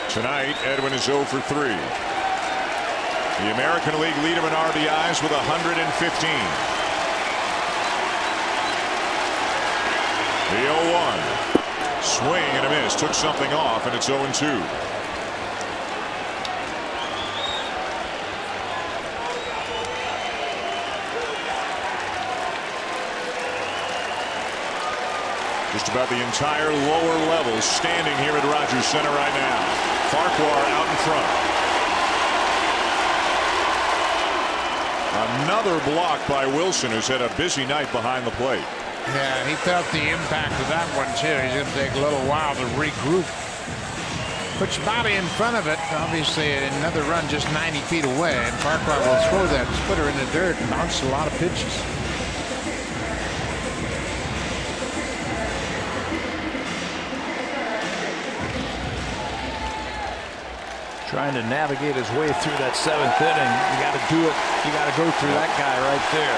Tonight, Edwin is 0 for 3. The American League lead him in RBIs with 115. The 0-1. Swing and a miss. Took something off, and it's 0-2. Just about the entire lower level standing here at Rogers Center right now. Farquhar out in front. Another block by Wilson, who's had a busy night behind the plate. Yeah, he felt the impact of that one too. He's going to take a little while to regroup. Put your body in front of it. Obviously, another run just 90 feet away, and Farquhar will throw that splitter in the dirt and bounce a lot of pitches. Trying to navigate his way through that 7th inning. You got to do it. You got to go through that guy right there.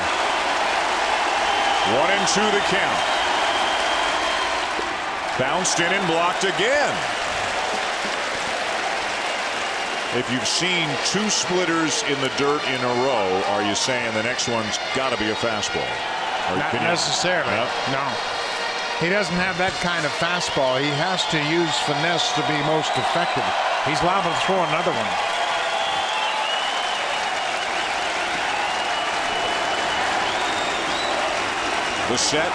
1-2 the count. Bounced in and blocked again. If you've seen 2 splitters in the dirt in a row, are you saying the next one's got to be a fastball? Not necessarily. No. He doesn't have that kind of fastball. He has to use finesse to be most effective. He's liable to throw another one. The set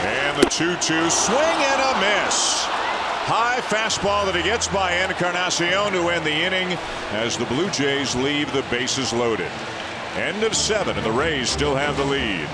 and the 2-2 swing and a miss. High fastball that he gets by Encarnacion to end the inning as the Blue Jays leave the bases loaded. End of 7, and the Rays still have the lead.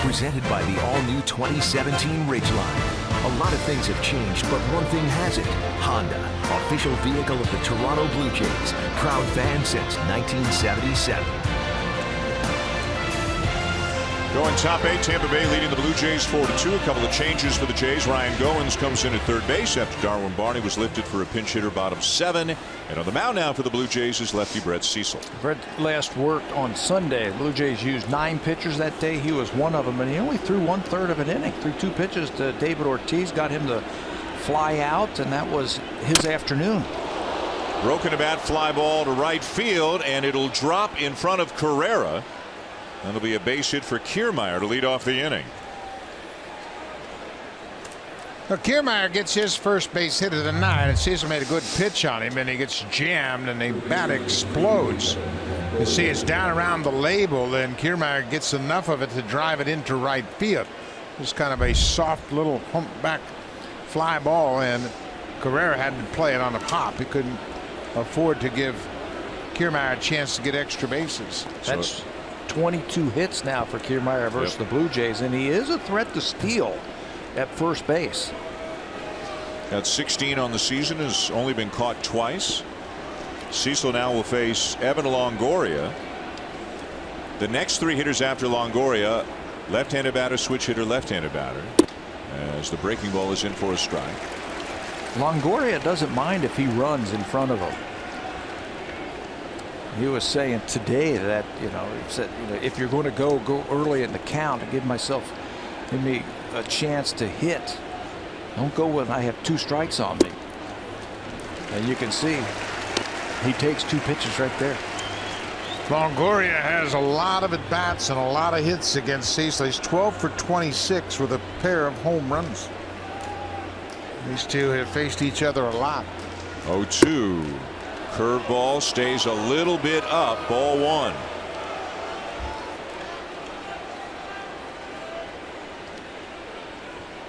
Presented by the all-new 2017 Ridgeline. A lot of things have changed, but one thing hasn't. Honda, official vehicle of the Toronto Blue Jays. Proud fan since 1977. Going top 8, Tampa Bay leading the Blue Jays 4-2. A couple of changes for the Jays. Ryan Goins comes in at third base after Darwin Barney was lifted for a pinch hitter, bottom 7. And on the mound now for the Blue Jays is lefty Brett Cecil. Brett last worked on Sunday. The Blue Jays used 9 pitchers that day. He was one of them, and he only threw 1/3 of an inning. Threw 2 pitches to David Ortiz, got him to fly out, and that was his afternoon. Broken to bat fly ball to right field, and it'll drop in front of Carrera. That'll be a base hit for Kiermaier to lead off the inning. Well, Kiermaier gets his first base hit of the night, and Cecil made a good pitch on him, and he gets jammed, and the bat explodes. You see it's down around the label, and Kiermaier gets enough of it to drive it into right field. Just kind of a soft little humpback fly ball, and Carrera had to play it on the pop. He couldn't afford to give Kiermaier a chance to get extra bases. That's 22 hits now for Kiermaier versus the Blue Jays, and he is a threat to steal at first base. Got 16 on the season, has only been caught twice. Cecil now will face Evan Longoria. The next 3 hitters after Longoria, left-handed batter, switch hitter, left-handed batter, as the breaking ball is in for a strike. Longoria doesn't mind if he runs in front of him. He was saying today that, he said, if you're going to go early in the count and give me a chance to hit. Don't go when I have 2 strikes on me. And you can see he takes 2 pitches right there. Longoria has a lot of at bats and a lot of hits against Cecil. He's 12 for 26 with a pair of home runs. These two have faced each other a lot. 0-2. Curveball stays a little bit up. Ball 1.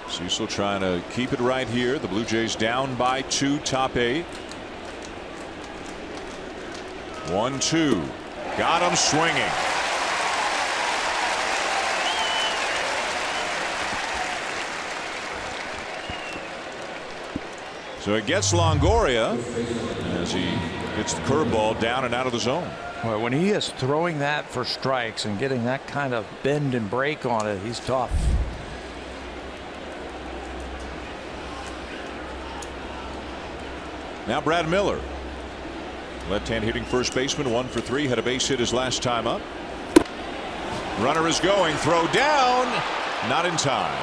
Cecil trying to keep it right here. The Blue Jays down by 2, top 8. 1-2. Got him swinging. So it gets Longoria as he gets the curveball down and out of the zone. Well, when he is throwing that for strikes and getting that kind of bend and break on it, he's tough. Now Brad Miller, left-hand hitting first baseman, 1 for 3, had a base hit his last time up. Runner is going, throw down, not in time.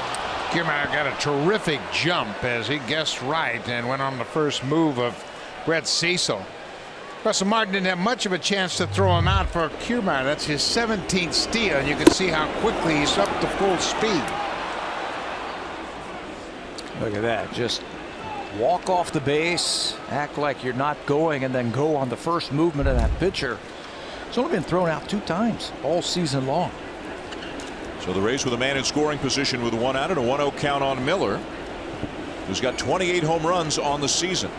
Kiermaier got a terrific jump as he guessed right and went on the first move of Brett Cecil. Russell Martin didn't have much of a chance to throw him out for Kiermaier. That's his 17th steal, and you can see how quickly he's up to full speed. Look at that. Just walk off the base, act like you're not going, and then go on the first movement of that pitcher. It's only been thrown out 2 times all season long. So the Rays with a man in scoring position with 1 out and a 1-0 count on Miller, who's got 28 home runs on the season.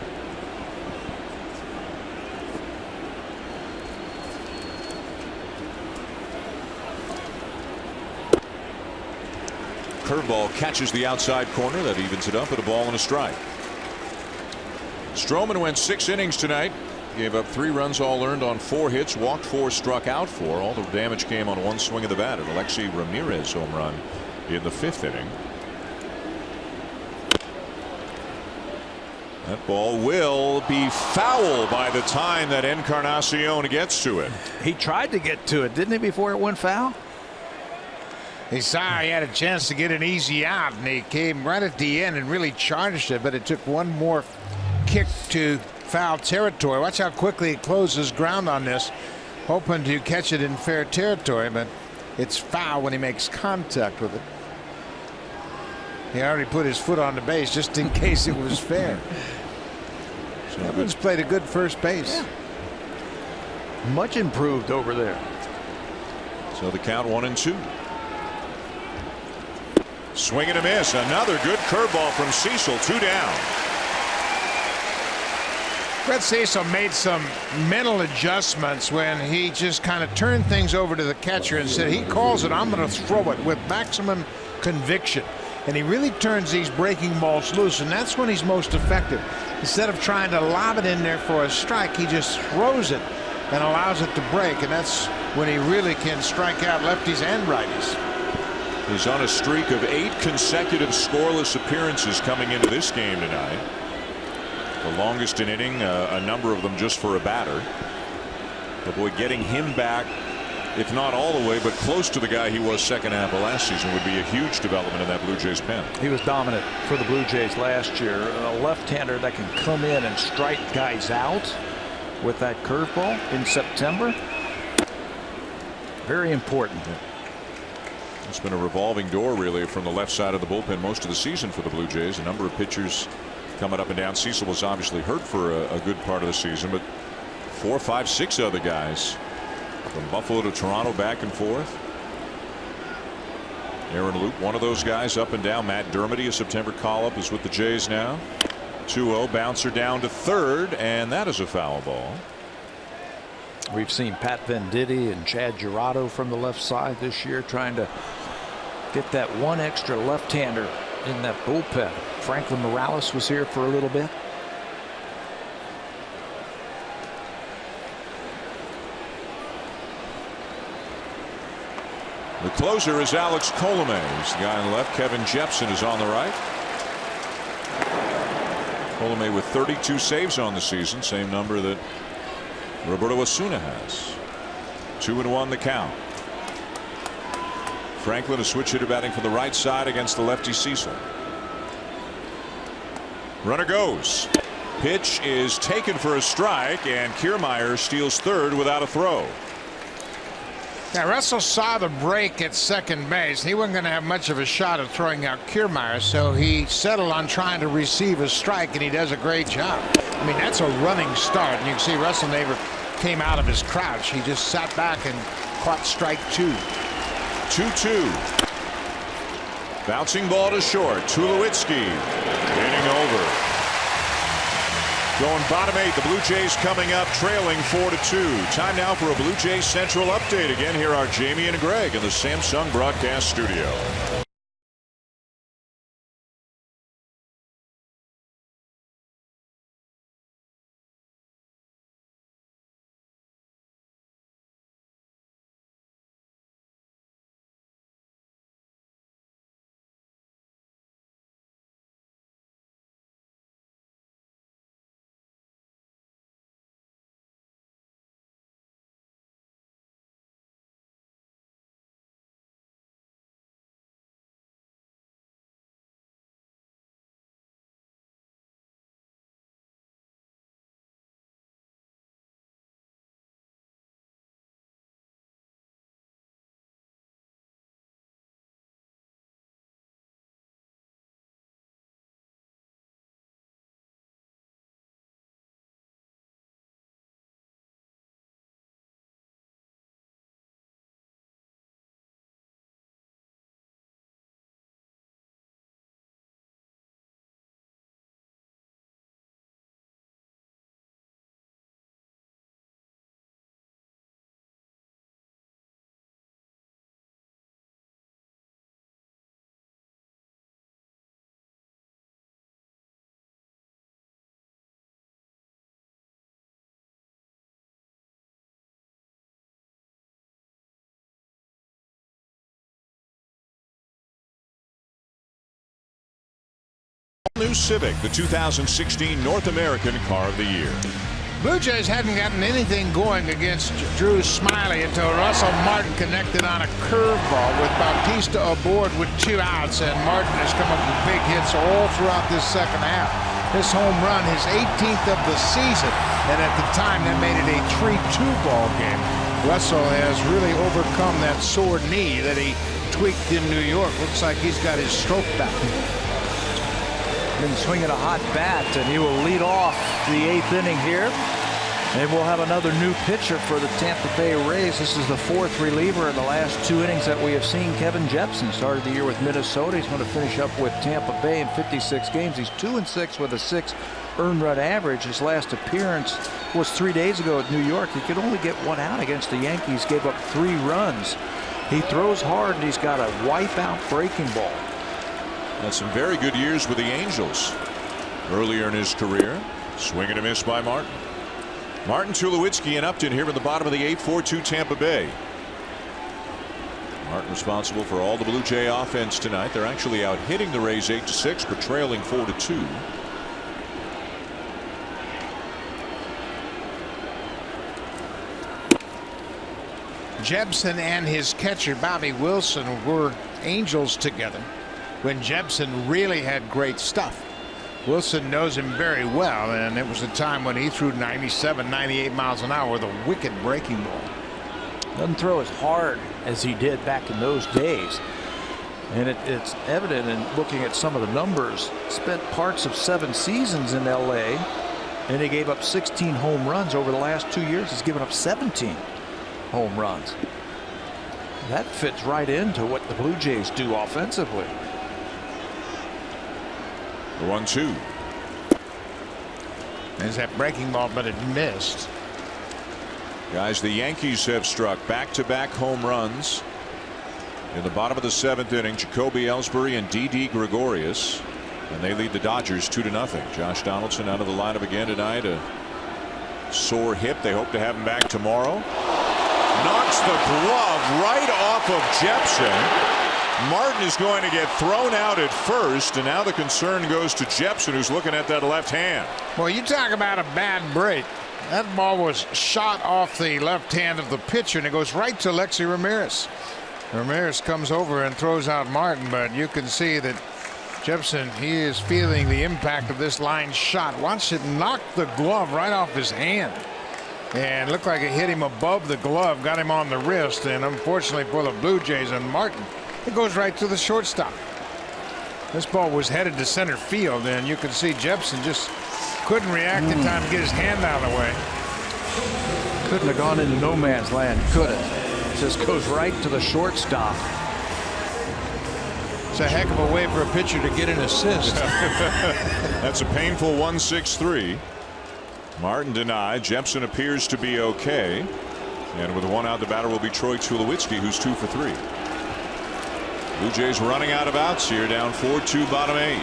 Curveball catches the outside corner. That evens it up at a ball and a strike. Stroman went 6 innings tonight. Gave up 3 runs all earned on 4 hits, walked 4, struck out 4. All the damage came on 1 swing of the bat. An Alexi Ramirez home run in the 5th inning. That ball will be foul by the time that Encarnacion gets to it. He tried to get to it, didn't he, before it went foul? He saw he had a chance to get an easy out, and he came right at the end and really charged it, but it took one more kick to foul territory. Watch how quickly he closes ground on this, hoping to catch it in fair territory, but it's foul when he makes contact with it. He already put his foot on the base just in case it was fair. So Evans played a good first base. Yeah. Much improved over there. So the count 1-2. Swing and a miss. Another good curveball from Cecil. 2 down. Brett Cecil made some mental adjustments when he just kind of turned things over to the catcher and said, he calls it, I'm going to throw it with maximum conviction. And he really turns these breaking balls loose, and that's when he's most effective. Instead of trying to lob it in there for a strike, he just throws it and allows it to break, and that's when he really can strike out lefties and righties. is on a streak of 8 consecutive scoreless appearances coming into this game tonight. The longest in inning, a number of them just for a batter. But boy, getting him back, if not all the way, but close to the guy he was second half of last season, would be a huge development in that Blue Jays pen. He was dominant for the Blue Jays last year. A left-hander that can come in and strike guys out with that curveball in September. Very important. It's been a revolving door really from the left side of the bullpen most of the season for the Blue Jays. A number of pitchers coming up and down. Cecil was obviously hurt for a good part of the season, but 4, 5, 6 other guys from Buffalo to Toronto back and forth. Aaron Loup, one of those guys up and down. Matt Dermody, a September call-up, is with the Jays now. 2-0, bouncer down to third, and that is a foul ball. We've seen Pat Venditti and Chad Girardo from the left side this year trying to get that one extra left-hander in that bullpen. Franklin Morales was here for a little bit. The closer is Alex Colomé. He's the guy on the left. Kevin Jepsen is on the right. Colomé with 32 saves on the season, same number that Roberto Osuna has. 2-1 the count. Franklin, a switch hitter, batting from the right side against the lefty Cecil. Runner goes. Pitch is taken for a strike, and Kiermaier steals third without a throw. Now, Russell saw the break at second base. He wasn't going to have much of a shot at throwing out Kiermaier, so he settled on trying to receive a strike, and he does a great job. I mean, that's a running start, and you can see Russell never came out of his crouch. He just sat back and caught strike 2. 2-2. Bouncing ball to short. Tulowitzki inning over. Going bottom 8. The Blue Jays coming up trailing 4-2. Time now for a Blue Jays Central update. Again, here are Jamie and Greg in the Samsung broadcast studio. New Civic, the 2016 North American Car of the Year. Blue Jays hadn't gotten anything going against Drew Smiley until Russell Martin connected on a curveball with Bautista aboard with 2 outs, and Martin has come up with big hits all throughout this second half. This home run, his 18th of the season, and at the time that made it a 3-2 ball game. Russell has really overcome that sore knee that he tweaked in New York. Looks like he's got his stroke back. Been swinging a hot bat, and he will lead off the 8th inning here. And we'll have another new pitcher for the Tampa Bay Rays. This is the 4th reliever in the last 2 innings that we have seen. Kevin Jepsen started the year with Minnesota. He's going to finish up with Tampa Bay in 56 games. He's 2-6 with a 6 earned run average. His last appearance was 3 days ago at New York. He could only get 1 out against the Yankees, gave up 3 runs. He throws hard, and he's got a wipeout breaking ball. Had some very good years with the Angels earlier in his career. Swing and a miss by Martin. Martin, Tulowitzki, and Upton here in the bottom of the 8th, 4-2 Tampa Bay. Martin responsible for all the Blue Jay offense tonight. They're actually out hitting the Rays 8-6, but trailing 4-2. Jepsen and his catcher Bobby Wilson were angels together when Jepsen really had great stuff. Wilson knows him very well, and it was a time when he threw 97, 98 miles an hour with a wicked breaking ball. Doesn't throw as hard as he did back in those days. And it's evident in looking at some of the numbers. Spent parts of 7 seasons in LA, and he gave up 16 home runs. Over the last 2 years, he's given up 17 home runs. That fits right into what the Blue Jays do offensively. The 1-2. There's that breaking ball, but it missed. Guys, the Yankees have struck back-to-back home runs in the bottom of the 7th inning. Jacoby Ellsbury and Didi Gregorius, and they lead the Dodgers 2-0. Josh Donaldson out of the lineup again tonight. A sore hip. They hope to have him back tomorrow. Knocks the glove right off of Jepsen. Martin is going to get thrown out at first, and now the concern goes to Jepsen, who's looking at that left hand. Well, you talk about a bad break. That ball was shot off the left hand of the pitcher, and it goes right to Alexi Ramirez. Ramirez comes over and throws out Martin, but you can see that Jepsen, he is feeling the impact of this line shot. Watch it knock the glove right off his hand. And looked like it hit him above the glove, got him on the wrist, and unfortunately for the Blue Jays and Martin, it goes right to the shortstop. This ball was headed to center field, and you can see Jepsen just couldn't react in time to get his hand out of the way. Couldn't have gone into no man's land, could it? It just goes right to the shortstop. It's a heck of a way for a pitcher to get an assist. That's a painful 1-6-3. Martin denied. Jepsen appears to be okay. And with 1 out, the batter will be Troy Tulowitzki, who's 2 for 3. Blue Jays running out of outs here, down 4-2, bottom 8.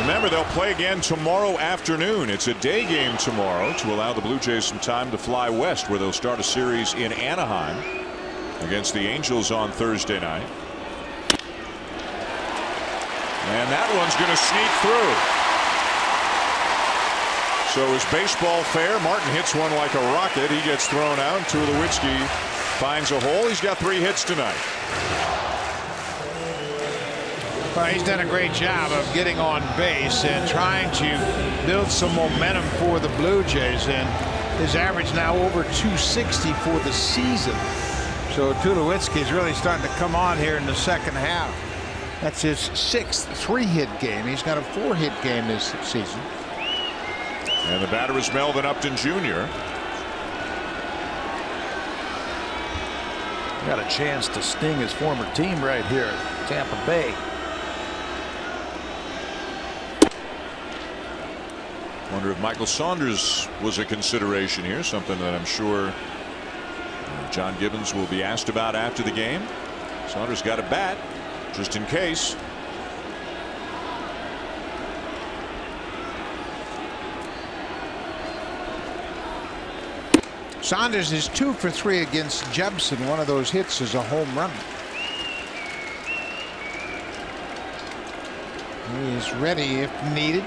Remember, they'll play again tomorrow afternoon. It's a day game tomorrow to allow the Blue Jays some time to fly west, where they'll start a series in Anaheim against the Angels on Thursday night. And that one's going to sneak through. So is baseball fair? Martin hits one like a rocket. He gets thrown out. Tulowitzki finds a hole. He's got 3 hits tonight. Well, he's done a great job of getting on base and trying to build some momentum for the Blue Jays, and his average now over 260 for the season. So Tulowitzki is really starting to come on here in the second half. That's his 6th 3-hit game. He's got a 4-hit game this season. And the batter is Melvin Upton Jr. Got a chance to sting his former team right here at Tampa Bay. Wonder if Michael Saunders was a consideration here, something that I'm sure John Gibbons will be asked about after the game. Saunders got a bat just in case. Saunders is 2 for 3 against Jepsen. One of those hits is a home run. He is ready if needed.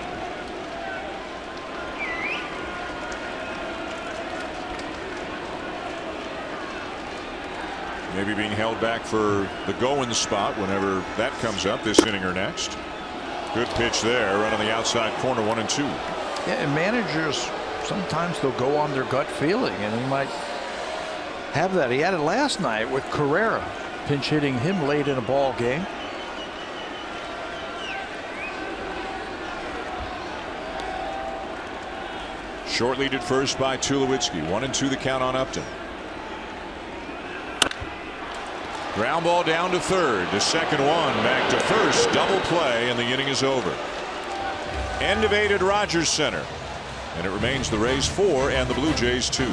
Maybe being held back for the going spot whenever that comes up this inning or next. Good pitch there, right on the outside corner, 1-2. Yeah, and managers, sometimes they'll go on their gut feeling, and he might have that. He had it last night with Carrera pinch hitting him late in a ball game. Short lead at first by Tulowitzki. 1-2 the count on Upton. Ground ball down to third. The second one back to first. Double play, and the inning is over. End of 8 at Rogers Center. And it remains the Rays 4 and the Blue Jays 2.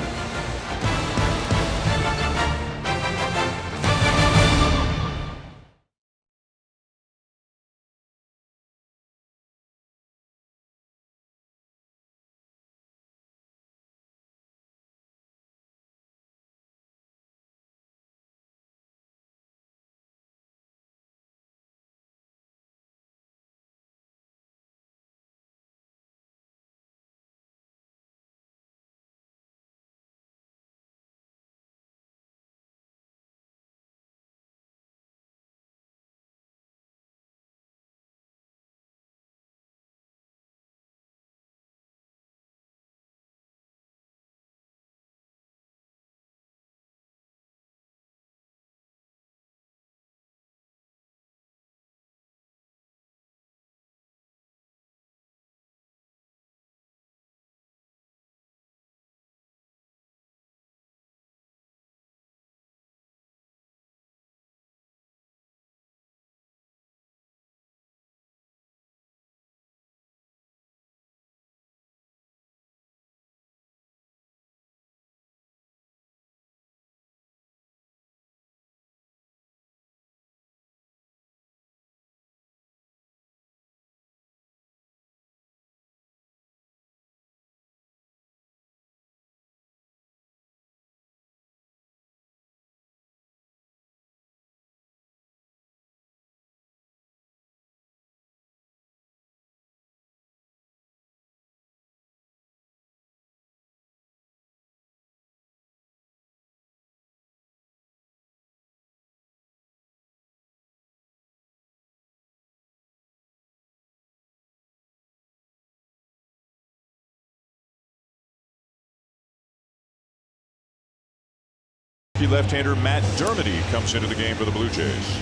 Left-hander Matt Dermody comes into the game for the Blue Jays.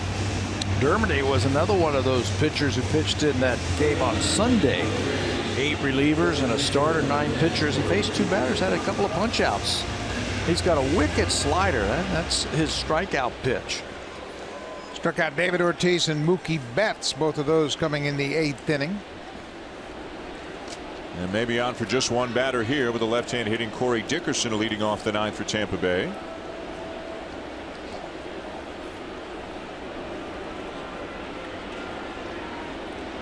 Dermody was another one of those pitchers who pitched in that game on Sunday. 8 relievers and a starter, 9 pitchers. He faced 2 batters, had a couple of punch outs. He's got a wicked slider. That's his strikeout pitch. Struck out David Ortiz and Mookie Betts, both of those coming in the 8th inning. And maybe on for just one batter here with the left-hand hitting Corey Dickerson leading off the 9th for Tampa Bay.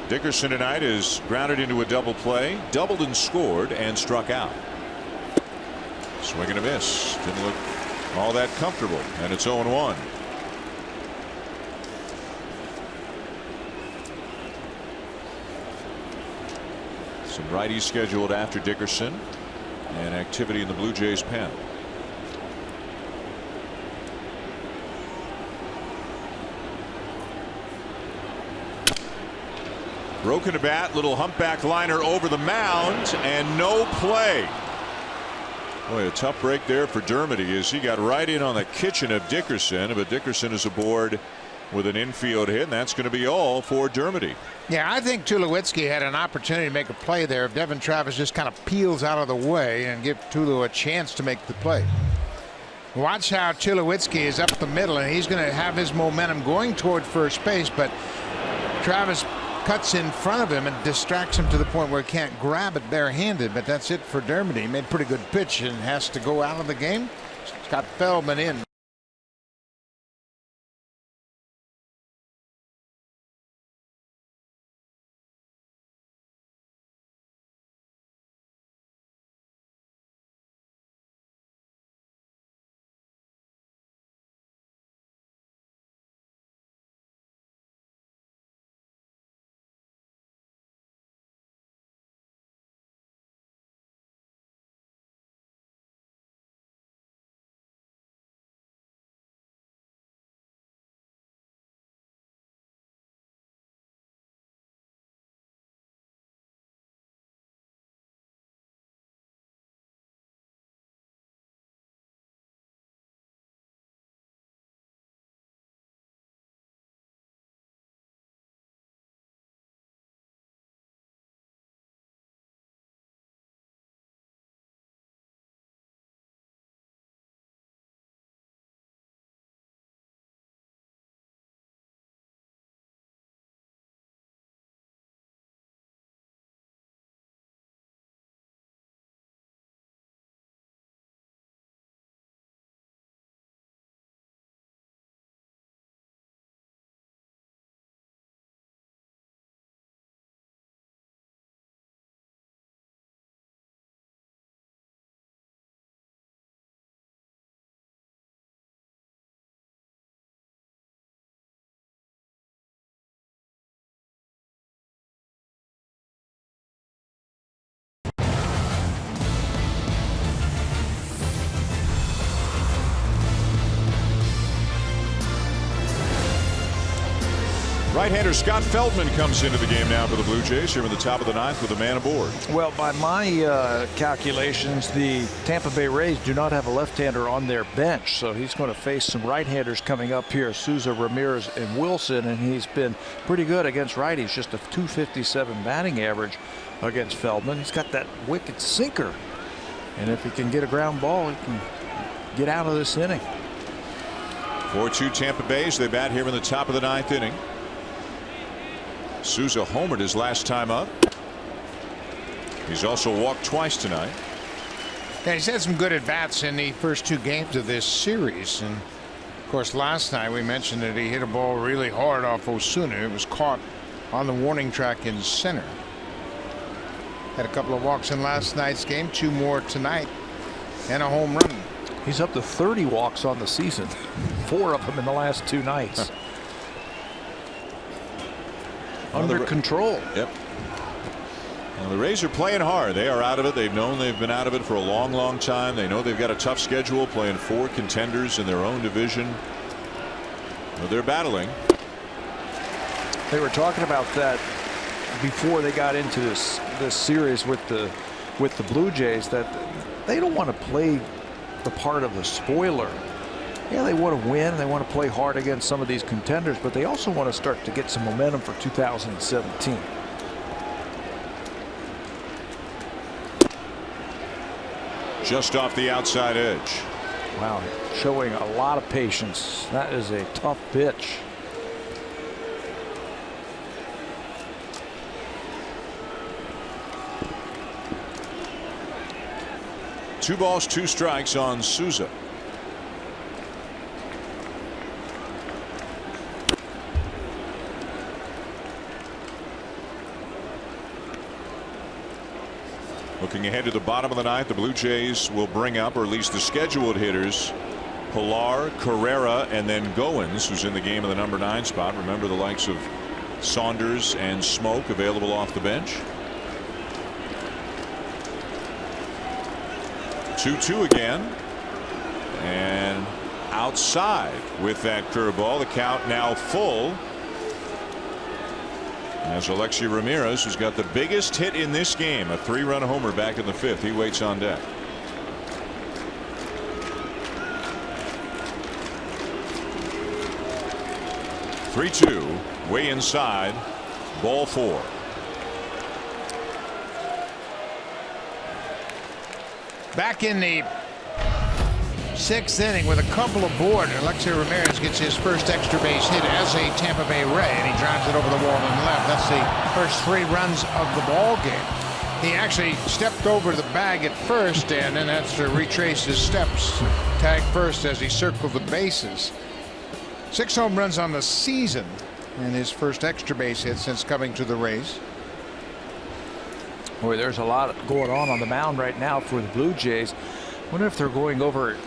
Dickerson tonight is grounded into a double play, doubled and scored, and struck out. Swing and a miss. Didn't look all that comfortable, and it's 0-1. Some righties scheduled after Dickerson, and activity in the Blue Jays pen. Broken to bat, little humpback liner over the mound, and no play. Boy, a tough break there for Dermody as he got right in on the kitchen of Dickerson, but Dickerson is aboard with an infield hit, and that's going to be all for Dermody. Yeah, I think Tulowitzki had an opportunity to make a play there if Devin Travis just kind of peels out of the way and give Tulo a chance to make the play. Watch how Tulowitzki is up the middle, and he's going to have his momentum going toward first base, but Travis cuts in front of him and distracts him to the point where he can't grab it barehanded. But that's it for Dermody. He made a pretty good pitch and has to go out of the game. Scott Feldman in. Right-hander Scott Feldman comes into the game now for the Blue Jays here in the top of the 9th with a man aboard. Well, by my calculations, the Tampa Bay Rays do not have a left-hander on their bench, so he's going to face some right-handers coming up here, Souza, Ramirez, and Wilson, and he's been pretty good against righties, just a .257 batting average against Feldman. He's got that wicked sinker, and if he can get a ground ball, he can get out of this inning. 4-2 Tampa Bay as they bat here in the top of the 9th inning. Souza homered his last time up. He's also walked twice tonight. Yeah, he's had some good at-bats in the first 2 games of this series. And, of course, last night we mentioned that he hit a ball really hard off Osuna. It was caught on the warning track in center. Had a couple of walks in last night's game, 2 more tonight, and a home run. He's up to 30 walks on the season, 4 of them in the last 2 nights. Under control. Yep. Well, the Rays are playing hard. They are out of it. They've known they've been out of it for a long, long time. They know they've got a tough schedule, playing 4 contenders in their own division. But they're battling. They were talking about that before they got into this series with the Blue Jays, that they don't want to play the part of the spoiler Yeah, they want to win. They want to play hard against some of these contenders, but they also want to start to get some momentum for 2017. Just off the outside edge. Wow, showing a lot of patience. That is a tough pitch. Two balls, 2 strikes on Souza. Looking ahead to the bottom of the ninth, the Blue Jays will bring up, or at least the scheduled hitters, Pilar, Carrera, and then Goins, who's in the game of the number 9 spot. Remember the likes of Saunders and Smoke available off the bench. 2-2 again, and outside with that curveball. The count now full as Alexi Ramirez, who's got the biggest hit in this game, a 3-run homer back in the 5th. He waits on deck. Three-two, way inside, ball 4. Back in the 6th inning with a couple aboard, Alexi Ramirez gets his first extra base hit as a Tampa Bay Ray, and he drives it over the wall and left. That's the first 3 runs of the ball game. He actually stepped over the bag at first and then has to retrace his steps, tag first as he circled the bases. 6 home runs on the season and his first extra base hit since coming to the Rays. Boy, there's a lot going on the mound right now for the Blue Jays. Wonder if they're going over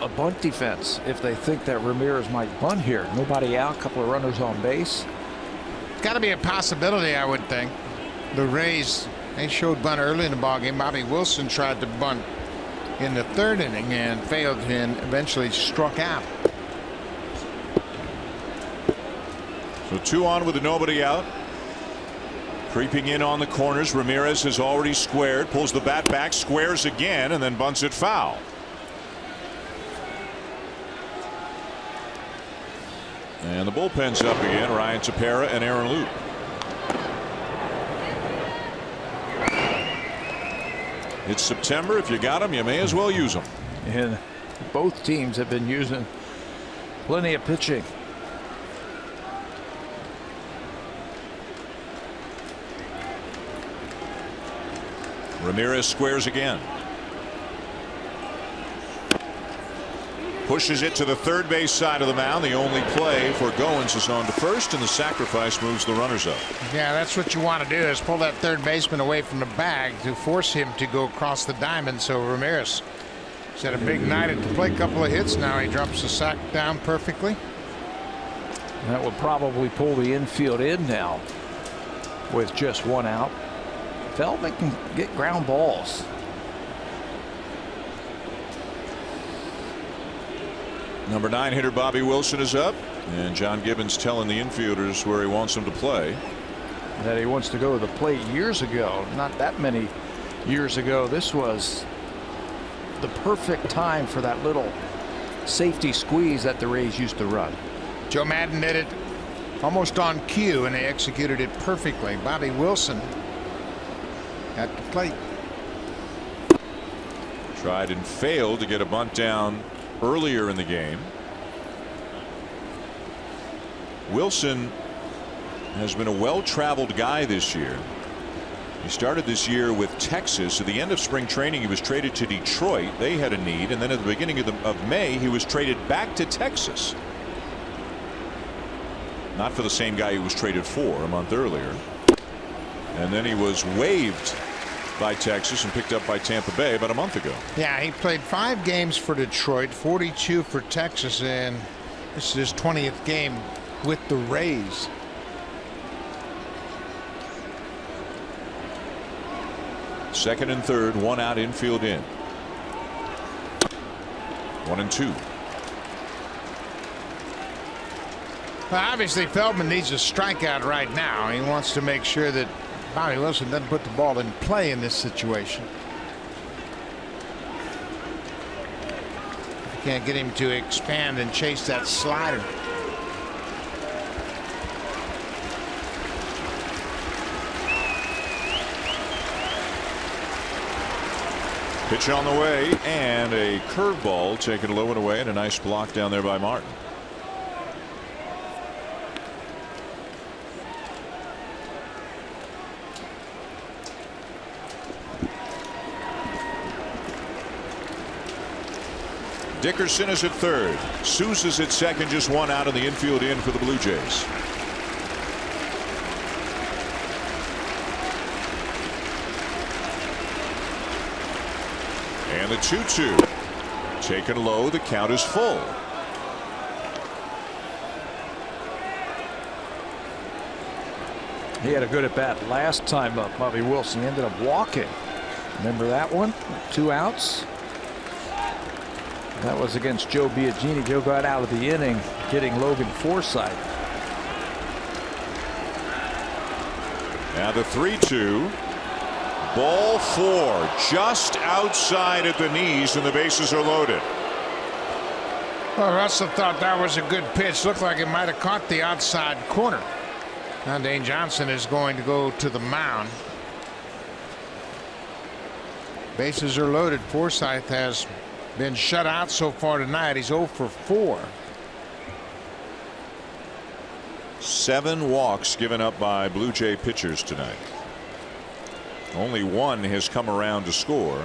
a bunt defense, if they think that Ramirez might bunt here. Nobody out, couple of runners on base. Got to be a possibility, I would think. The Rays, they showed bunt early in the ballgame. Bobby Wilson tried to bunt in the 3rd inning and failed, and eventually struck out. So 2 on with nobody out. Creeping in on the corners. Ramirez has already squared, pulls the bat back, squares again, and then bunts it foul. And the bullpen's up again. Ryan Tepera and Aaron Loup. It's September. If you got them, you may as well use them. And both teams have been using plenty of pitching. Ramirez squares again. Pushes it to the 3rd base side of the mound. The only play for Goins is on to first, and the sacrifice moves the runners up. Yeah, that's what you want to do, is pull that 3rd baseman away from the bag to force him to go across the diamond. So Ramirez has had a big night at the plate, couple of hits. Now he drops the sack down perfectly. That will probably pull the infield in now with just 1 out. Feldman can get ground balls. Number 9 hitter Bobby Wilson is up, and John Gibbons telling the infielders where he wants them to play. That he wants to go to the plate years ago. Not that many years ago. This was the perfect time for that little safety squeeze that the Rays used to run. Joe Madden did it almost on cue, and they executed it perfectly. Bobby Wilson at the plate. Tried and failed to get a bunt down earlier in the game. Wilson has been a well-traveled guy this year. He started this year with Texas. At the end of spring training, he was traded to Detroit. They had a need, and then at the beginning of May, he was traded back to Texas. Not for the same guy he was traded for a month earlier. And then he was waived by Texas and picked up by Tampa Bay about a month ago. Yeah, he played 5 games for Detroit, 42 for Texas, and this is his 20th game with the Rays. Second and third, 1 out, infield in. 1-2. Well, obviously Feldman needs a strikeout right now. He wants to make sure that Bobby Wilson doesn't put the ball in play in this situation. Can't get him to expand and chase that slider. Pitch on the way, and a curveball taken low and away, and a nice block down there by Martin. Dickerson is at third. Souza's at second, just one out, in the infield in for the Blue Jays. And the 2-2 taken low. The count is full. He had a good at bat last time up. Bobby Wilson ended up walking. Remember that one? 2 outs. That was against Joe Biagini. Joe got out of the inning getting Logan Forsythe. Now the 3-2. Ball 4, just outside at the knees, and the bases are loaded. Well, Russell thought that was a good pitch. Looked like it might have caught the outside corner. Now Dane Johnson is going to go to the mound. Bases are loaded. Forsythe has been shut out so far tonight. He's 0 for 4. 7 walks given up by Blue Jay pitchers tonight. Only 1 has come around to score.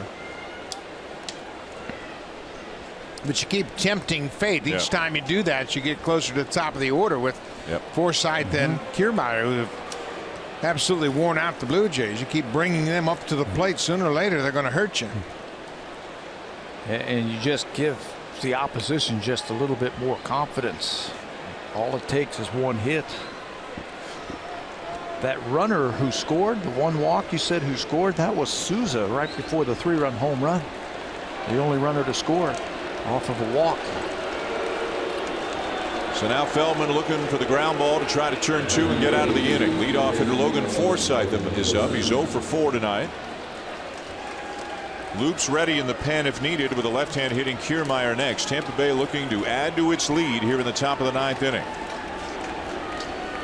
But you keep tempting fate. Each time you do that, you get closer to the top of the order with Forsythe and Kiermaier, who have absolutely worn out the Blue Jays. You keep bringing them up to the plate. Sooner or later, they're going to hurt you. And you just give the opposition just a little bit more confidence. All it takes is 1 hit. That runner who scored, the 1 walk you said who scored, that was Souza right before the 3-run home run. The only runner to score off of a walk. So now Feldman looking for the ground ball to try to turn 2 and get out of the inning. Leadoff hitter Logan Forsythe is up. He's 0 for 4 tonight. Loops ready in the pen if needed, with a left-hand hitting Kiermaier next. Tampa Bay looking to add to its lead here in the top of the 9th inning.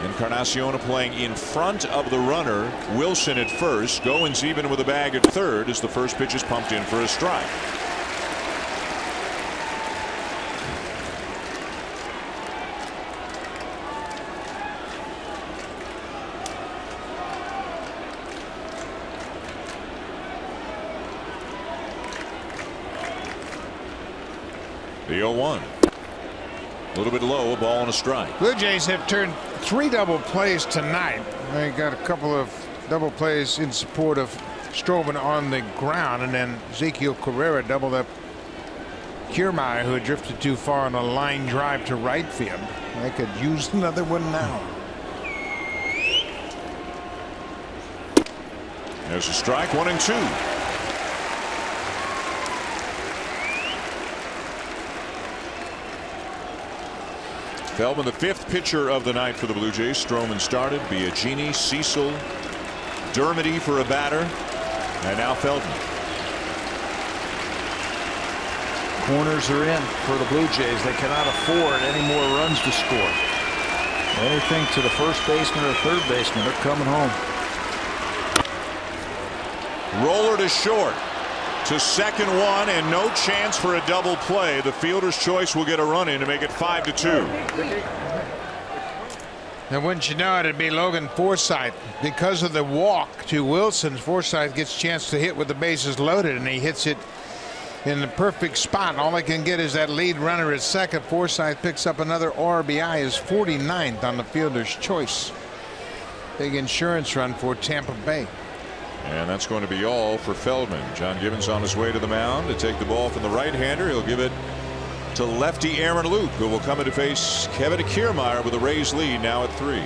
Encarnacion playing in front of the runner. Wilson at first. Goins even with a bag at third as the first pitch is pumped in for a strike. The 0-1. A little bit low, a ball and a strike. Blue Jays have turned 3 double plays tonight. They got a couple of double plays in support of Stroman on the ground, and then Ezekiel Carrera doubled up Kiermaier, who had drifted too far on a line drive to right field. They could use another one now. There's a strike, 1-2. Feldman, the 5th pitcher of the night for the Blue Jays. Stroman started. Biagini, Cecil, Dermody for a batter, and now Feldman. Corners are in for the Blue Jays. They cannot afford any more runs to score. Anything to the first baseman or third baseman, they're coming home. Roller to short. To second one, and no chance for a double play. The fielder's choice will get a run in to make it 5-2. And wouldn't you know it, it'd be Logan Forsythe. Because of the walk to Wilson, Forsythe gets a chance to hit with the bases loaded, and he hits it in the perfect spot. All they can get is that lead runner at second. Forsythe picks up another RBI, his 49th on the fielder's choice. Big insurance run for Tampa Bay. And that's going to be all for Feldman. John Gibbons on his way to the mound to take the ball from the right-hander. He'll give it to lefty Aaron Loup, who will come in to face Kevin Kiermaier with a Rays lead now at 3.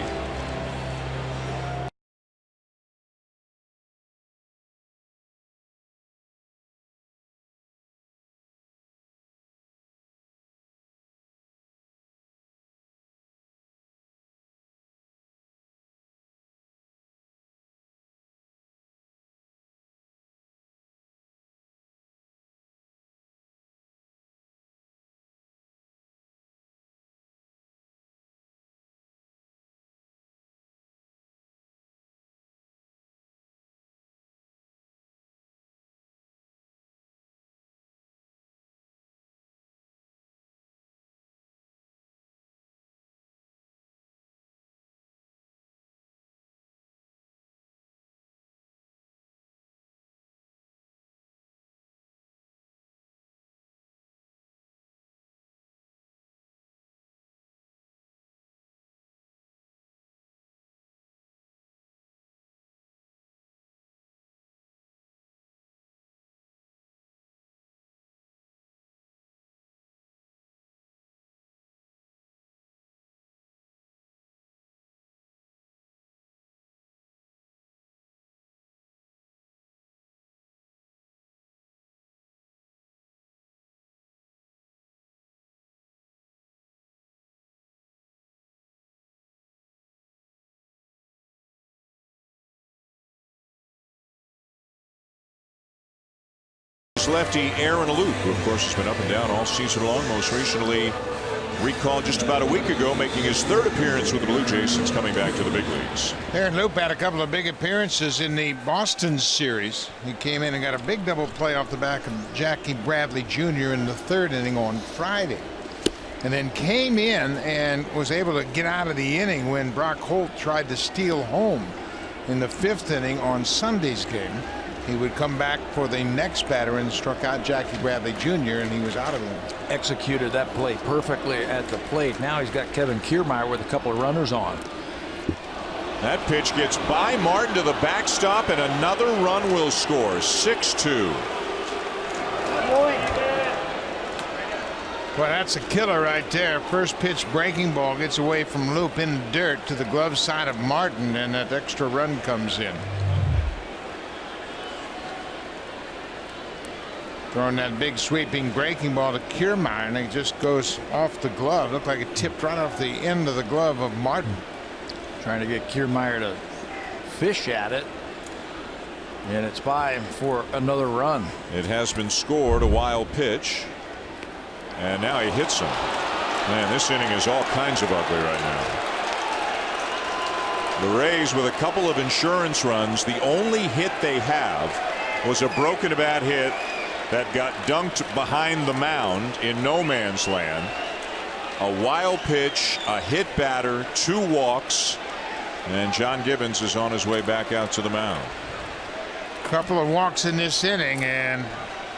lefty Aaron Luke, who of course has been up and down all season long. Most recently recalled just about a week ago, making his 3rd appearance with the Blue Jays since coming back to the big leagues. Aaron Loop had a couple of big appearances in the Boston series. He came in and got a big double play off the back of Jackie Bradley Jr. in the 3rd inning on Friday, and then came in and was able to get out of the inning when Brock Holt tried to steal home in the 5th inning on Sunday's game. He would come back for the next batter and struck out Jackie Bradley Jr. and he was out of it. Executed that play perfectly at the plate. Now he's got Kevin Kiermaier with a couple of runners on. That pitch gets by Martin to the backstop, and another run will score. 6-2. Well, that's a killer right there. First pitch breaking ball gets away from Loop in the dirt to the glove side of Martin, and that extra run comes in. Throwing that big sweeping breaking ball to Kiermaier, and it just goes off the glove. Looked like it tipped right off the end of the glove of Martin. Trying to get Kiermaier to fish at it, and it's by him for another run. It has been scored, a wild pitch, and now he hits him. Man, this inning is all kinds of ugly right now. The Rays with a couple of insurance runs. The only hit they have was a broken bat hit that got dunked behind the mound in no man's land. A wild pitch, a hit batter, 2 walks, and John Gibbons is on his way back out to the mound. Couple of walks in this inning, and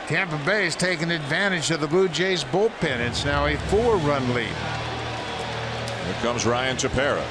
Tampa Bay is taking advantage of the Blue Jays bullpen. It's now a 4-run lead. Here comes Ryan Tepera.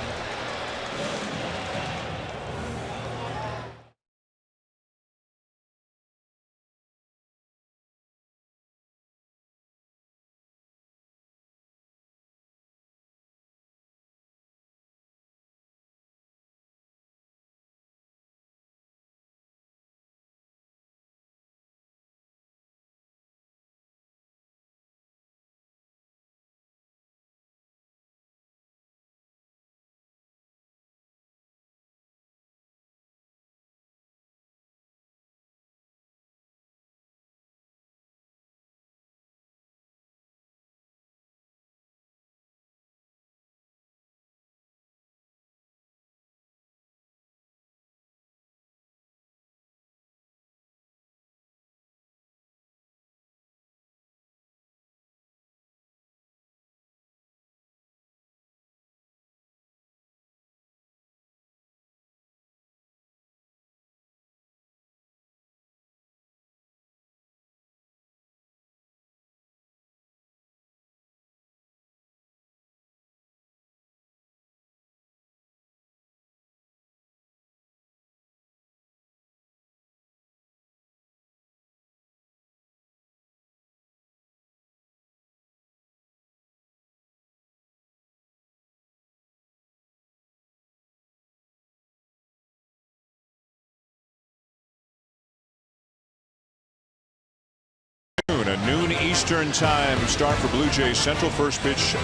A noon Eastern time start for Blue Jays Central. First pitch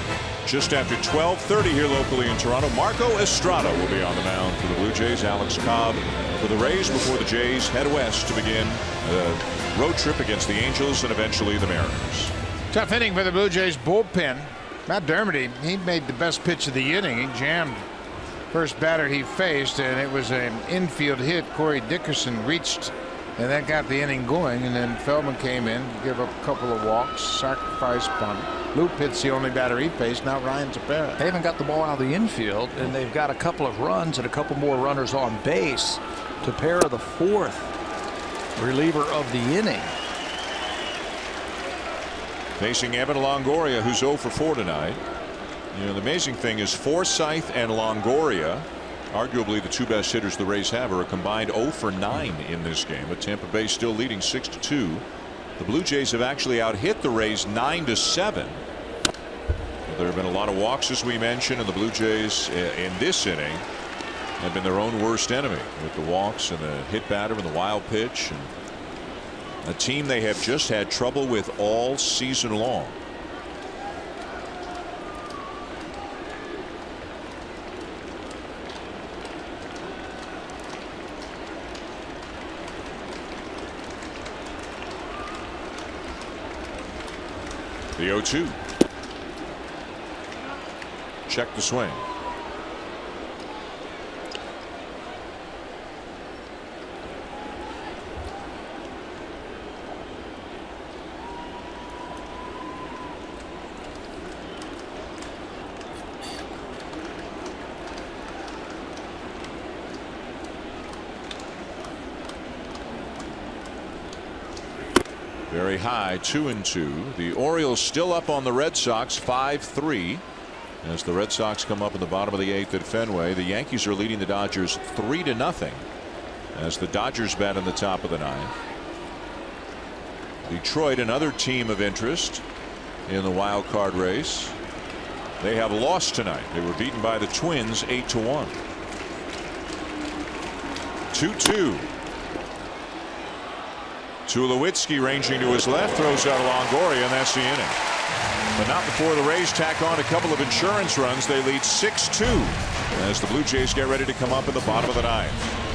just after 12:30 here locally in Toronto. Marco Estrada will be on the mound for the Blue Jays. Alex Cobb for the Rays before the Jays head west to begin a road trip against the Angels and eventually the Mariners. Tough inning for the Blue Jays bullpen. Matt Dermody, he made the best pitch of the inning. He jammed first batter he faced, and it was an infield hit. Corey Dickerson reached, and that got the inning going, and then Feldman came in to give up a couple of walks, sacrifice bunt. Loop hits the only batter he faced, now Ryan Tepera. They haven't got the ball out of the infield, and they've got a couple of runs and a couple more runners on base. Tepera, the 4th reliever of the inning. Facing Evan Longoria, who's 0 for 4 tonight. You know, the amazing thing is Forsythe and Longoria, arguably the 2 best hitters the Rays have, are a combined 0 for 9 in this game, but Tampa Bay still leading 6-2. The Blue Jays have actually out-hit the Rays 9-7. There have been a lot of walks, as we mentioned, and the Blue Jays in this inning have been their own worst enemy with the walks and the hit batter and the wild pitch, and a team they have just had trouble with all season long. The 0-2. Check the swing. Very high, 2-2. The Orioles still up on the Red Sox 5-3 as the Red Sox come up in the bottom of the 8th at Fenway. The Yankees are leading the Dodgers 3-0 as the Dodgers bat in the top of the 9th. Detroit, another team of interest in the wild card race. They have lost tonight. They were beaten by the Twins 8-1. 2-2. Tulowitzki ranging to his left, throws out Longoria, and that's the inning. But not before the Rays tack on a couple of insurance runs. They lead 6-2 as the Blue Jays get ready to come up in the bottom of the 9th.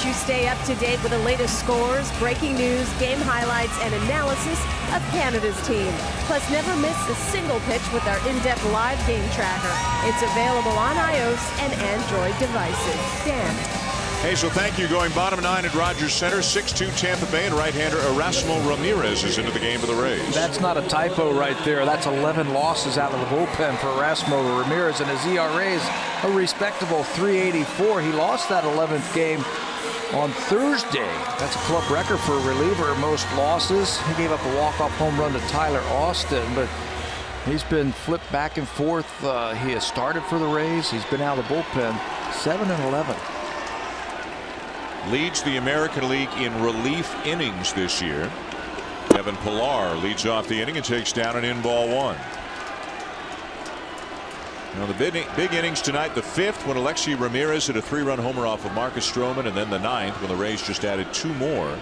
You stay up to date with the latest scores, breaking news, game highlights, and analysis of Canada's team. Plus, never miss a single pitch with our in-depth live game tracker. It's available on iOS and Android devices. Dan. Hazel, thank you. Going bottom 9 at Rogers Center, 6-2 Tampa Bay, and right-hander Erasmo Ramirez is into the game for the Rays. That's not a typo right there. That's 11 losses out of the bullpen for Erasmo Ramirez, and his ERA is a respectable 3.84. He lost that 11th game on Thursday. That's a club record for a reliever, most losses. He gave up a walk-off home run to Tyler Austin, but he's been flipped back and forth. He has started for the Rays. He's been out of the bullpen, 7-11. Leads the American League in relief innings this year. Kevin Pillar leads off the inning and takes down an in-ball 1. Now the big innings tonight, the 5th when Alexi Ramirez hit a 3-run homer off of Marcus Stroman, and then the 9th when the Rays just added 2 more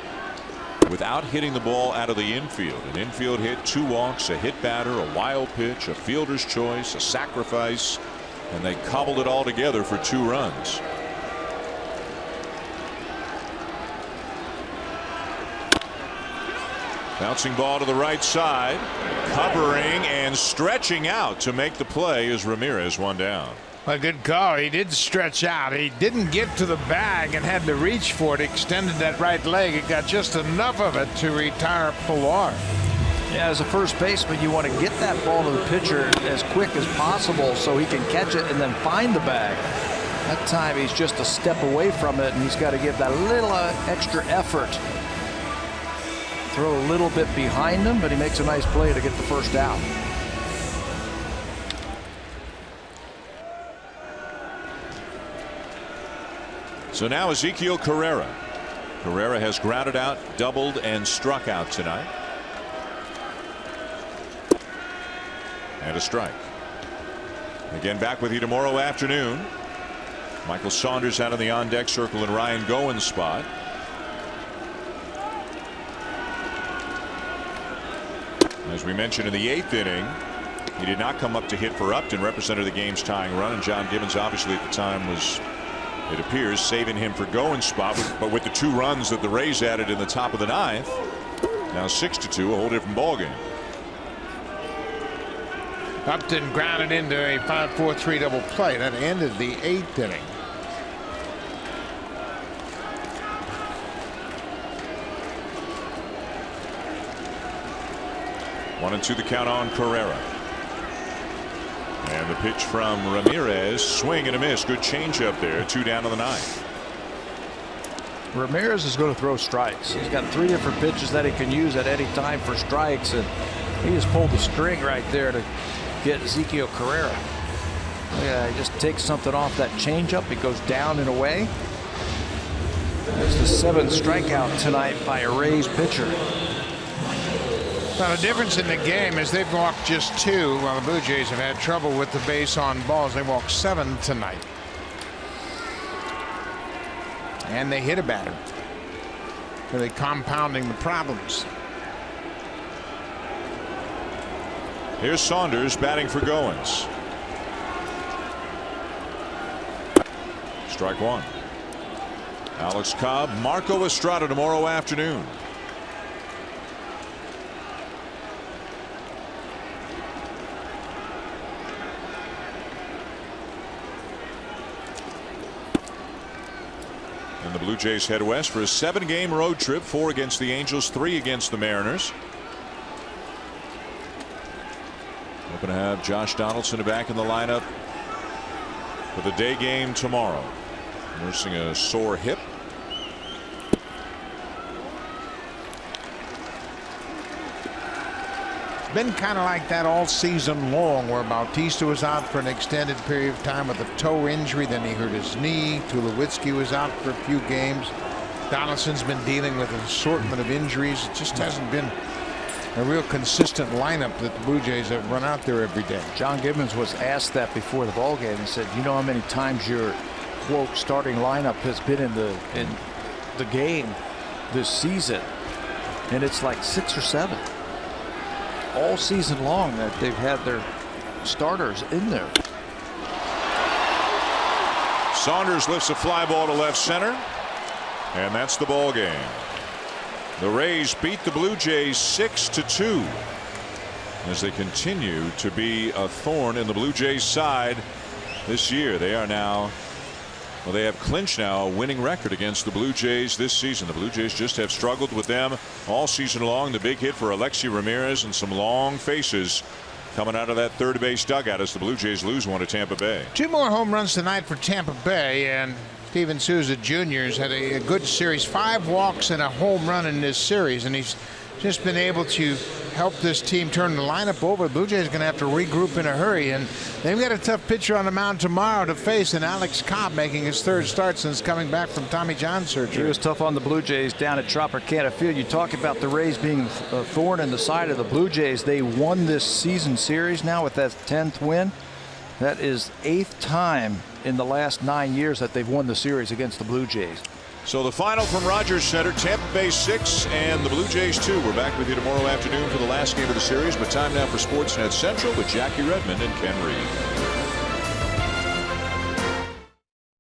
without hitting the ball out of the infield. An infield hit, 2 walks, a hit batter, a wild pitch, a fielder's choice, a sacrifice, and they cobbled it all together for 2 runs. Bouncing ball to the right side, covering and stretching out to make the play is Ramirez, 1 down. A good call. He did stretch out. He didn't get to the bag and had to reach for it. Extended that right leg. It got just enough of it to retire Pillar. Yeah, as a first baseman, you want to get that ball to the pitcher as quick as possible so he can catch it and then find the bag. That time he's just a step away from it, and he's got to give that little extra effort. Throw a little bit behind him, but he makes a nice play to get the first out. So now Ezekiel Carrera. Carrera has grounded out, doubled, and struck out tonight. And a strike. Again, back with you tomorrow afternoon. Michael Saunders out in the on-deck circle in Ryan Gowen's spot. As we mentioned in the 8th inning, he did not come up to hit for Upton, represented the game's tying run, and John Gibbons obviously at the time was, it appears, saving him for Gowen's spot. But with the 2 runs that the Rays added in the top of the 9th, now 6-2, a whole different ballgame. Upton grounded into a 5-4-3 double play that ended the 8th inning. One and 2 the count on Carrera. And the pitch from Ramirez, swing and a miss. Good changeup there. 2 down to the 9th. Ramirez is going to throw strikes. He's got 3 different pitches that he can use at any time for strikes, and he just pulled the string right there to get Ezekiel Carrera. Yeah, he just takes something off that changeup. It goes down and away. That's the 7th strikeout tonight by a Rays pitcher. Now the difference in the game is they've walked just 2, while the Blue Jays have had trouble with the base on balls. They walked 7 tonight. And they hit a batter. Really compounding the problems. Here's Saunders batting for Goins. Strike 1. Alex Cobb, Marco Estrada tomorrow afternoon. And the Blue Jays head west for a 7-game road trip, 4 against the Angels, 3 against the Mariners. Hoping to have Josh Donaldson back in the lineup for the day game tomorrow. Nursing a sore hip. It's been kind of like that all season long, where Bautista was out for an extended period of time with a toe injury. Then he hurt his knee. Tulowitzki was out for a few games. Donaldson's been dealing with an assortment of injuries. It just hasn't been a real consistent lineup that the Blue Jays have run out there every day. John Gibbons was asked that before the ball game. He said, "You know how many times your quote starting lineup has been in the game this season?" And it's like 6 or 7 all season long that they've had their starters in there. Saunders lifts a fly ball to left center, and that's the ball game. The Rays beat the Blue Jays 6-2 as they continue to be a thorn in the Blue Jays side this year. They are now, well, they have clinched now a winning record against the Blue Jays this season. The Blue Jays just have struggled with them all season long. The big hit for Alexi Ramirez and some long faces coming out of that third base dugout as the Blue Jays lose 1 to Tampa Bay. 2 more home runs tonight for Tampa Bay, and Steven Souza Jr. has had a good series. 5 walks and a home run in this series, and he's just been able to help this team turn the lineup over. The Blue Jays are going to have to regroup in a hurry, and they've got a tough pitcher on the mound tomorrow to face, and Alex Cobb making his 3rd start since coming back from Tommy John surgery. It was tough on the Blue Jays down at Tropicana Field. You talk about the Rays being a thorn in the side of the Blue Jays. They won this season series now with that 10th win. That is 8th time in the last 9 years that they've won the series against the Blue Jays. So the final from Rogers Center, Tampa Bay 6 and the Blue Jays 2. We're back with you tomorrow afternoon for the last game of the series, but time now for Sportsnet Central with Jackie Redmond and Ken Reed.